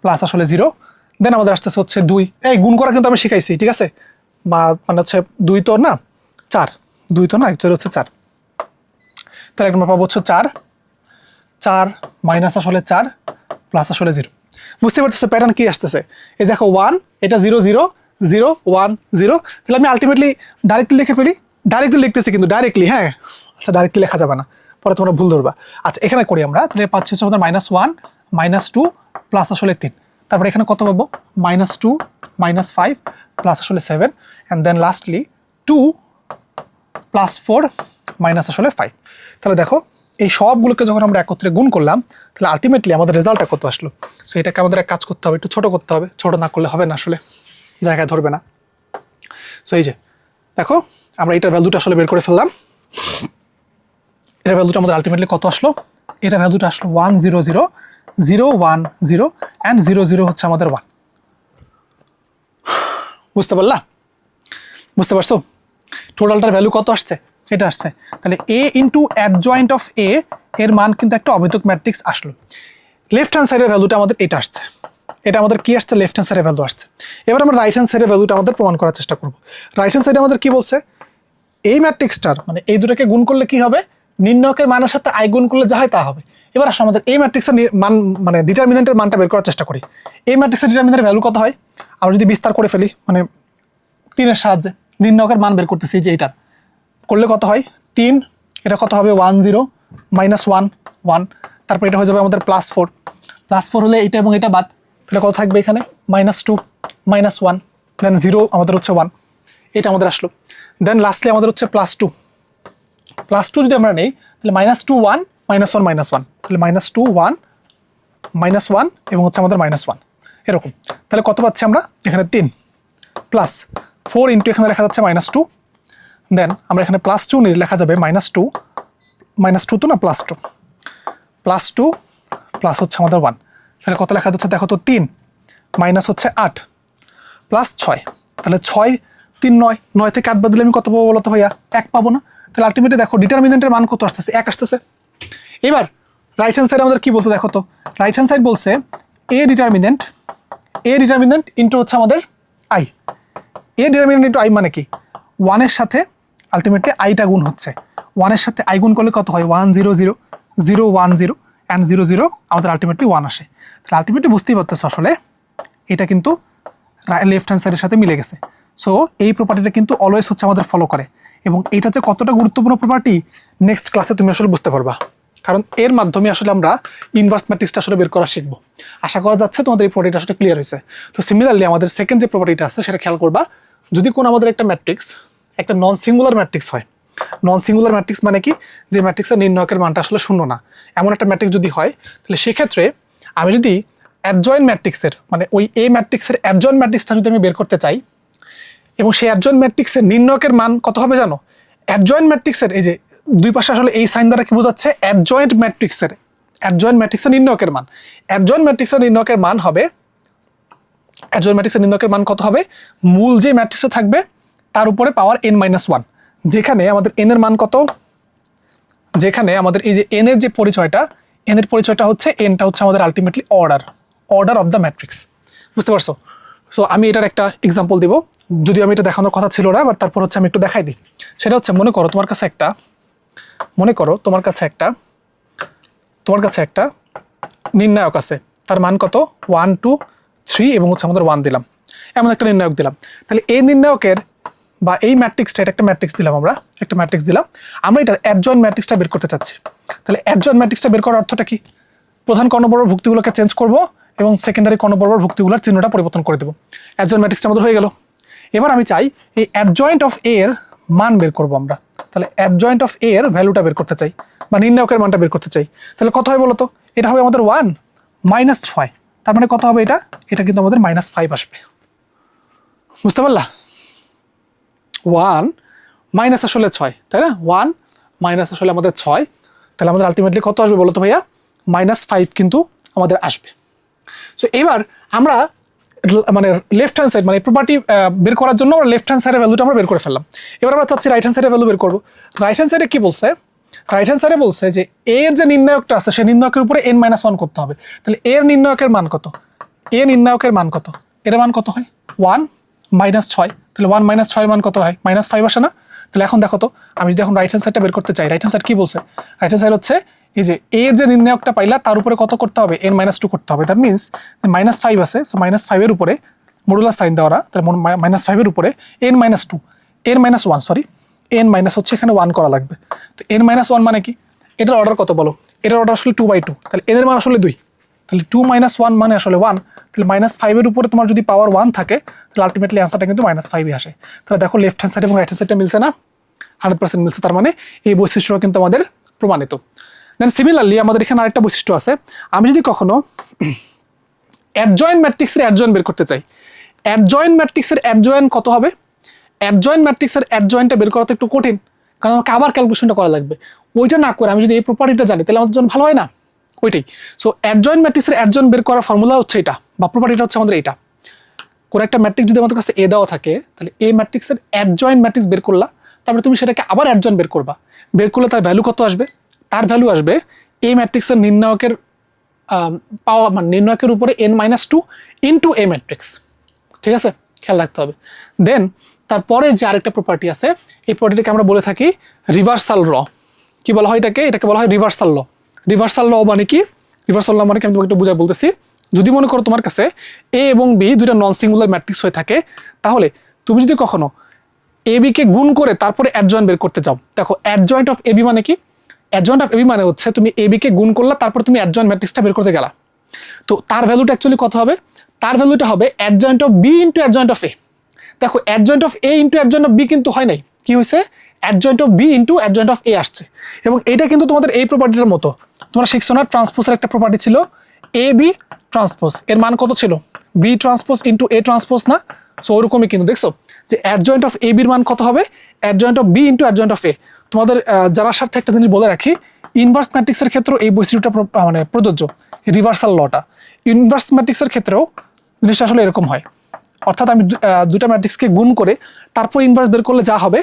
প্লাস আসলে 0, দেন আমাদের আসতেছে হচ্ছে 2। এই গুণ করা কিন্তু আমি শিখাইছি, ঠিক আছে? বা মানে হচ্ছে 2 তো না 4, 2 তো না অ্যাকচুয়ালি হচ্ছে 4। তাহলে একটা পাবো হচ্ছে 4 4 মাইনাস আসলে 4 প্লাস আসলে 0। বুঝতে পারতেছো প্যাটার্ন কি আসতেছে? এই দেখো 1, এটা 0 0 0 1 0। তাহলে আমি আলটিমেটলি ডাইরেক্টলি লিখে ফেলি। ডাইরেক্টলি লিখতেছি কিন্তু ডাইরেক্টলি, হ্যাঁ আচ্ছা ডাইরেক্টলি লেখা যাবে না, পরে তোমরা ভুল ধরবা। আচ্ছা এখানে করি আমরা, তাহলে পাচ্ছি হচ্ছে আমাদের -1 -2 প্লাস আসলে 3, তারপরে এখানে কত পাবো? -2 -5 প্লাস আসলে 7, and then lastly 2 plus 4 minus আসলে 5। তাহলে দেখো এই সবগুলোকে যখন আমরা একত্রে গুণ করলাম, তাহলে আলটিমেটলি আমাদের রেজাল্টটা কত আসলো? সো এটাকে আমাদের এক কাজ করতে হবে, একটু ছোট করতে হবে, ছোট না করলে হবে না, আসলে জায়গায় ধরবে না। সো এই যে দেখো আমরা এটার ভ্যালুটা আসলে বের করে ফেললাম। এটার ভ্যালুটা আমাদের আলটিমেটলি কত আসলো? এটা ভ্যালুটা আসলো 1 0 0 0 1 0 অ্যান্ড 0 0 হচ্ছে আমাদের 1। বুঝতে পারলা? বুঝতে পারছো টোটালটার ভ্যালু কত আসছে? এটা আসছে। তাহলে এ ইন্টু অ্যাডজয়েন্ট অফ এ এর মান কিন্তু একটা অবেতক ম্যাট্রিক্স আসলো। লেফট হ্যান্ড সাইডের ভ্যালুটা আমাদের এটা আসছে, এটা আমাদের কি আসছে? লেফট হ্যান্ড সাইডের ভ্যালু আসছে। এবার আমরা রাইট হ্যান্ড সাইডের ভ্যালুটা আমাদের প্রমাণ করার চেষ্টা করব। রাইট হ্যান্ড সাইডে আমাদের কি বলছে? এই ম্যাট্রিক্সটার মানে এই দুটোকে গুণ করলে কি হবে? নির্ণয়কের মানের সাথে আই গুণ করলে যা হয় তা হবে। এবার আসলে আমাদের এই ম্যাট্রিক্সের মান মানে ডিটারমিনেন্টের মানটা বের করার চেষ্টা করি। এই ম্যাট্রিক্সের ডিটারমিনেন্টের ভ্যালু কত হয়? আমরা যদি বিস্তার করে ফেলি, মানে 3 এর সাহায্যে নির্ণয়কের মান বের করতেছি, যে এটা করলে কত হয়? 3, এটা কত হবে? 1 0 -1 1, তারপর এটা হয়ে যাবে আমাদের +4, +4 হলে এটা এবং এটা বাদ, তাহলে কত থাকবে এখানে -2 -1, দেন 0 আমাদের হচ্ছে 1, এটা আমাদের আসলো। দেন লাস্টলি আমাদের হচ্ছে +2, +2 যদি আমরা নেই তাহলে -2 1 -1 -1, তাহলে -2 1 -1 এবং হচ্ছে আমাদের -1 এরকম। তাহলে কত পাচ্ছি আমরা এখানে 3 প্লাস 4 ইন্টু এখানে লেখা যাচ্ছে -2, দেন আমরা এখানে +2 নিয়ে লেখা যাবে -2 -2 তো না +2 +2 প্লাস হচ্ছে আমাদের 1, তাহলে কত লেখা যাচ্ছে দেখো তো 3 মাইনাস হচ্ছে 8 প্লাস 6, তাহলে 6 3 9, 9 থেকে 8 বাদ দিলে আমি কত পাবো বলো তো ভাইয়া? 1 পাবো না? তাহলে আলটিমেটলি দেখো ডিটারমিনেন্টের মান কত আসতেছে? 1 আসতেছে। এবার রাইট হ্যান্ড সাইড আমাদের কি বলছে দেখো তো, রাইট হ্যান্ড সাইড বলছে এ ডিটারমিনেন্ট ইন্টু হচ্ছে আমাদের I, A determinant into I মানে কি 1 এর সাথে আলটিমেটলি আইটা গুণ হচ্ছে, 1 এর সাথে আই গুণ করলে কত হয় 1 0 0 0 1 0 অ্যান্ড 0 0 আমাদের আলটিমেটলি 1 আসে। তাহলে আলটিমেটলি বুঝতেই পারতেছো আসলে এটা কিন্তু লেফট হ্যান্ড সাইডের সাথে মিলে গেছে। সো এই প্রপার্টিটা কিন্তু অলওয়েজ হচ্ছে আমাদের ফলো করে, এবং এটা যে কতটা গুরুত্বপূর্ণ প্রপার্টি নেক্সট ক্লাসে তুমি আসলে বুঝতে পারবা, কারণ এর মাধ্যমে আসলে আমরা ইনভার্স ম্যাট্রিক্সটা আসলে বের করা শিখবো। আশা করা যাচ্ছে তোমাদের এই প্রপার্টিটা আসলে ক্লিয়ার হয়েছে। তো সিমিলারলি আমাদের সেকেন্ড যে প্রপার্টিটা আছে সেটা খেয়াল করবা, যদি কোনো আমাদের একটা ম্যাট্রিক্স একটা নন সিঙ্গুলার ম্যাট্রিক্স হয়, নন সিঙ্গুলার ম্যাট্রিক্স মানে কি, যে ম্যাট্রিক্সের নির্ণয়কের মানটা আসলে শূন্য না, এমন একটা ম্যাট্রিক্স যদি হয়, তাহলে সেক্ষেত্রে আমি যদি অ্যাডজয়েন্ট ম্যাট্রিক্সের মানে ওই এ ম্যাট্রিক্সের অ্যাডজয়েন্ট ম্যাট্রিক্সটা যদি আমি বের করতে চাই, এবং সেই অ্যাডজয়েন্ট ম্যাট্রিক্সের নির্ণয়কের মান কত হবে জানো? অ্যাডজয়েন্ট ম্যাট্রিক্সের এই যে দুই পাশে আসলে এই সাইন দ্বারা কি বোঝাচ্ছে? অ্যাডজয়েন্ট ম্যাট্রিক্সের নির্ণয়কের মান, অ্যাডজয়েন্ট ম্যাট্রিক্সের নির্ণয়কের মান হবে, অ্যাডজয়েন্ট ম্যাট্রিক্সের নির্ণয়কের মান কত হবে? মূল যে ম্যাট্রিক্সটা থাকবে তার উপরে পাওয়ার n-1, যেখানে আমাদের n এর মান কত, যেখানে আমাদের এই যে n এর যে পরিচয়টা, n এর পরিচয়টা হচ্ছে nটা হচ্ছে আমাদের ultimately order of the matrix. বুঝতে পারছো? সো আমি এটার একটা এক্সাম্পল দিব, যদিও আমি এটা দেখানোর কথা ছিল না, বাট তারপর হচ্ছে আমি একটু দেখাই দিই। সেটা হচ্ছে মনে করো তোমার কাছে একটা নির্ণায়ক আছে, তার মান কত 1 2 3 এবং হচ্ছে আমাদের 1 দিলাম, এমন একটা নির্ণায়ক দিলাম। তাহলে এই নির্ণায়কের বা এই ম্যাট্রিক্সটা, এটা একটা ম্যাট্রিক্স দিলাম, আমরা এটার অ্যাডজয়েন্ট ম্যাট্রিক্সটা বের করতে চাচ্ছি। তাহলে অ্যাডজয়েন্ট ম্যাট্রিক্সটা বের করার অর্থটা কি? প্রধান কর্ণবর্গ ভুক্তিগুলোকে চেঞ্জ করব এবং সেকেন্ডারি কর্ণবর্গ ভুক্তিগুলোর চিহ্নটা পরিবর্তন করে দেবো। অ্যাডজয়েন্ট ম্যাট্রিক্সটা আমাদের হয়ে গেল। এবার আমি চাই এই অ্যাডজয়েন্ট অফ এ এর মান বের করব আমরা। তাহলে অ্যাডজয়েন্ট অফ এ এর ভ্যালুটা বের করতে চাই বা নির্ণায়কের মানটা বের করতে চাই। তাহলে কত হয় বলো তো? এটা হবে আমাদের 1 -6, তার মানে কত হবে এটা কিন্তু আমাদের -5 আসবে। বুঝতে পারলা? 1 মাইনাস আসলে 6, তাই না? 1 মাইনাস আসলে আমাদের 6, তাহলে আমাদের আলটিমেটলি কত আসবে বলো তো ভাইয়া? -5 কিন্তু আমাদের আসবে। সো এবার আমরা মানে লেফট হ্যান্ড সাইড মানে প্রপার্টি বের করার জন্য আমরা লেফট হ্যান্ড সাইডের ভ্যালুটা আমরা বের করে ফেললাম। এবার আমরা চাচ্ছি রাইট হ্যান্ড সাইডের ভ্যালু বের করবো। রাইট হ্যান্ড সাইডে কি বলছে? রাইট হ্যান্ড সাইডে বলছে যে এর যে নির্ণায়কটা আছে সেই নির্ণায়কের উপরে n-1 করতে হবে। তাহলে এর নির্ণায়কের মান কত? এ নির্ণায়কের মান কত? এর মান কত হয়? 1 -6, তাহলে 1 -6 এর মান কত হয়? -5 আসে না? তাহলে এখন দেখো তো, আমি যদি এখন রাইট হ্যান্ড সাইডটা বের করতে চাই, রাইট হ্যান্ড সাইড কি বলছে? রাইট হ্যান্ড সাইড হচ্ছে এই যে এর যে নির্ণায়কটা পাইলা তার উপরে কত করতে হবে? n-2 করতে হবে। দ্যাট মিনস -5 আছে, সো -5 এর উপরে মডুলাস সাইন দেওয়া, তাহলে -5 এর উপরে n-2 n-1 সরি n- হচ্ছে এখানে 1 করা লাগবে। তো n-1 মানে কি? এটার অর্ডার কত বলো? এটার অর্ডার আসলে 2/2, তাহলে n এর মান আসলে 2, তাহলে 2 - 1 মানে আসলে 1, তাহলে -5 এর উপরে তোমার যদি পাওয়ার 1 থাকে তাহলে আলটিমেটলি অ্যান্সারটা কিন্তু -5ই আসে। তাহলে দেখো লেফট হ্যান্ড সাইড এবং রাইট হ্যান্ড সাইডটা মিলছে না? 100% মিলছে, তার মানে এই বৈশিষ্ট্যটা কিন্তু আমাদের প্রমাণিত। দেন সিমিলারলি আমাদের এখানে আরেকটা বৈশিষ্ট্য আছে, আমি যদি কখনো অ্যাডজয়েন্ট ম্যাট্রিক্সের অ্যাডজয়েন্ট বের করতে চাই, অ্যাডজয়েন্ট ম্যাট্রিক্সের অ্যাডজয়েন্ট কত হবে? অ্যাডজয়েন্ট ম্যাট্রিক্সের অ্যাডজয়েন্টটা বের করা তো একটু কঠিন, কারণ আমাকে আবার ক্যালকুলেশনটা করা লাগবে। ওইটা না করে আমি যদি এই প্রপার্টিটা জানি তাহলে আমাদের জন্য ভালো হয় না? ওইটাই। সো অ্যাডজয়েন্ট ম্যাট্রিক্সের অ্যাডজয়েন্ট বের করার ফর্মুলা হচ্ছে এটা, বা প্রপার্টিটা হচ্ছে আমাদের এইটা। কোন একটা ম্যাট্রিক্স যদি আমাদের কাছে এ দেওয়া থাকে, তাহলে এই ম্যাট্রিক্সের অ্যাডজয়েন্ট ম্যাট্রিক্স বের করলা, তারপরে তুমি সেটাকে আবার অ্যাডজয়েন্ট বের করবা। বের করলে তার ভ্যালু কত আসবে? তার ভ্যালু আসবে এই ম্যাট্রিক্সের নির্ণায়কের পাওয়া মানে নির্ণায়কের উপরে n-2 ইন্টু এ ম্যাট্রিক্স। ঠিক আছে, খেয়াল রাখতে হবে। দেন তারপরে যে আরেকটা প্রপার্টি আছে, এই প্রপার্টিটাকে আমরা বলে থাকি রিভার্সাল ল। কি বলা হয় এটাকে? এটাকে বলা হয় রিভার্সাল ল। রিভার্সাল ল মানে কি? রিভার্সাল ল মানে কি আমি তোমাকে একটু বুঝাই বলতেছি। যদি মনে করো তোমার কাছে এ এবং বি দুইটা নন সিঙ্গুলার ম্যাট্রিক্স হয়ে থাকে, তাহলে তুমি যদি কখনো এ বি কে গুণ করে তারপরে অ্যাডজয়েন্ট বের করতে যাও, দেখো অ্যাডজয়েন্ট অফ এ বি মানে কি? অ্যাডজয়েন্ট অফ এবি মানে হচ্ছে তুমি এবি কে গুণ করলা, তারপর তুমি অ্যাডজয়েন্ট ম্যাট্রিক্সটা বের করতে গেলা। তো তার ভ্যালুটা অ্যাকচুয়ালি কত হবে? তার ভ্যালুটা হবে adjoint of B into adjoint of A. দেখো adjoint of A into adjoint of B কিন্তু হয় নাই, কি হয়েছে? Adjoint of B into adjoint of A আসছে। এবং এটা কিন্তু তোমাদের এই প্রপার্টিটার মতো, তোমরা শিখছো না, ট্রান্সপোজের একটা প্রপার্টি ছিল এ বি ট্রান্সপোজ, এর মান কত ছিল? B transpose into A transpose না? সো ওরকমই কিন্তু দেখছো যে অ্যাডজয়েন্ট অফ এ বির মান কত হবে? Adjoint of B into adjoint of A. তোমাদের যারা সাথে একটা জিনিস বলে রাখি, ইনভার্স ম্যাট্রিক্সের ক্ষেত্রেও এই বৈশিষ্ট্যটা মানে প্রযোজ্য, রিভার্সাল লটা। ইনভার্স ম্যাট্রিক্সের ক্ষেত্রেও জিনিসটা আসলে এরকম হয়। অর্থাৎ আমি দুটা ম্যাট্রিক্সকে গুণ করে তারপর ইনভার্স বের করলে যা হবে,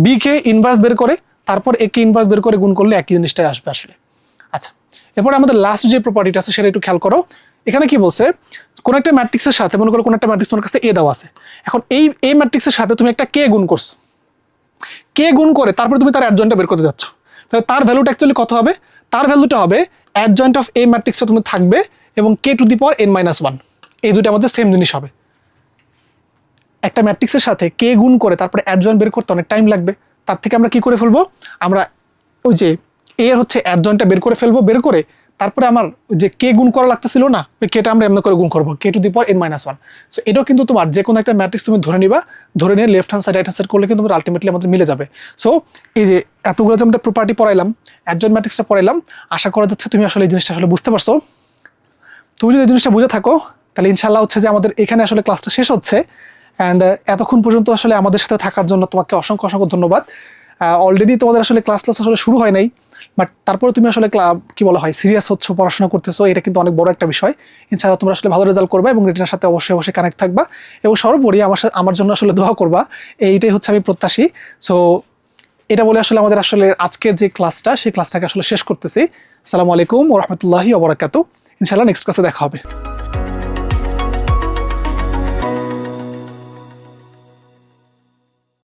বি কে ইনভার্স বের করে তারপর এ কে ইনভার্স বের করে গুণ করলে একই জিনিসটাই আসবে আসলে। আচ্ছা, এরপর আমাদের লাস্ট যে প্রপার্টিটা আছে সেটা একটু খেয়াল করো। এখানে কি বলছে? কোন একটা ম্যাট্রিক্সের সাথে, মনে করো কোন একটা ম্যাট্রিক্স তোমার কাছে এ দেওয়া আছে, এখন এই ম্যাট্রিক্সের সাথে তুমি একটা কে গুণ করছো, কে গুণ করে তারপর তুমি তার অ্যাডজয়েন্টটা বের করতে যাচ্ছ, তাহলে তার ভ্যালুটা অ্যাকচুয়ালি কত হবে? তার ভ্যালুটা হবে অ্যাডজয়েন্ট অফ এ ম্যাট্রিক্সে তুমি থাকবে এবং কে টু দি পাওয়ার n-1, এই দুইটার মধ্যে সেম জিনিস হবে। একটা ম্যাট্রিক্সের সাথে কে গুণ করে তারপরে অ্যাডজয়েন্ট বের করতে অনেক টাইম লাগবে, তার থেকে আমরা কি করে ফেলবো? আমরা ওই যে এর হচ্ছে অ্যাডজয়েন্টটা বের করে ফেলবো, বের করে তারপরে আমার যে কে গুণ করা লাগতেছিল না, ওই কেটা আমরা এমন করে গুণ করবো কে two the power n-1। So এটাও কিন্তু তোমার যে কোনো একটা ম্যাট্রিক্স তুমি ধরে নিবা, ধরে নিয়ে left hand side right hand side করলে কিন্তু তোমার আলটিমেটলি আমাদের মিলে যাবে। সো এই যে এতগুলো যে আমাদের প্রপার্টি পড়াইলাম, অ্যাডজয়েন্ট ম্যাট্রিক্সটা পড়াইলাম, আশা করা যাচ্ছে তুমি আসলে এই জিনিসটা আসলে বুঝতে পারছো। তুমি যদি এই জিনিসটা বুঝে থাকো তাহলে ইনশাল্লাহ হচ্ছে যে আমাদের এখানে আসলে ক্লাসটা শেষ হচ্ছে। অ্যান্ড এতক্ষণ পর্যন্ত আসলে আমাদের সাথে থাকার জন্য তোমাকে অসংখ্য অসংখ্য ধন্যবাদ। অলরেডি তোমাদের আসলে ক্লাস আসলে শুরু হয় নাই, বাট তারপরে তুমি আসলে কি বলা হয় সিরিয়াস হচ্ছ, পড়াশোনা করতেছো, এটা কিন্তু অনেক বড় একটা বিষয়। ইনশাআল্লাহ তোমরা আসলে ভালো রেজাল্ট করবে এবং রিটেনের সাথে অবশ্যই অবশ্যই কানেক্ট থাকবা এবং সর্বোপরি আমার জন্য আসলে দোয়া করবা, এইটাই হচ্ছে আমি প্রত্যাশী। সো এটা বলে আসলে আমাদের আসলে আজকের যে ক্লাসটা, সেই ক্লাসটাকে আসলে শেষ করতেছি। আসসালামু আলাইকুম ওয়া রাহমাতুল্লাহি ওয়া বারাকাতুহু। ইনশাআল্লাহ নেক্সট ক্লাসে দেখা হবে।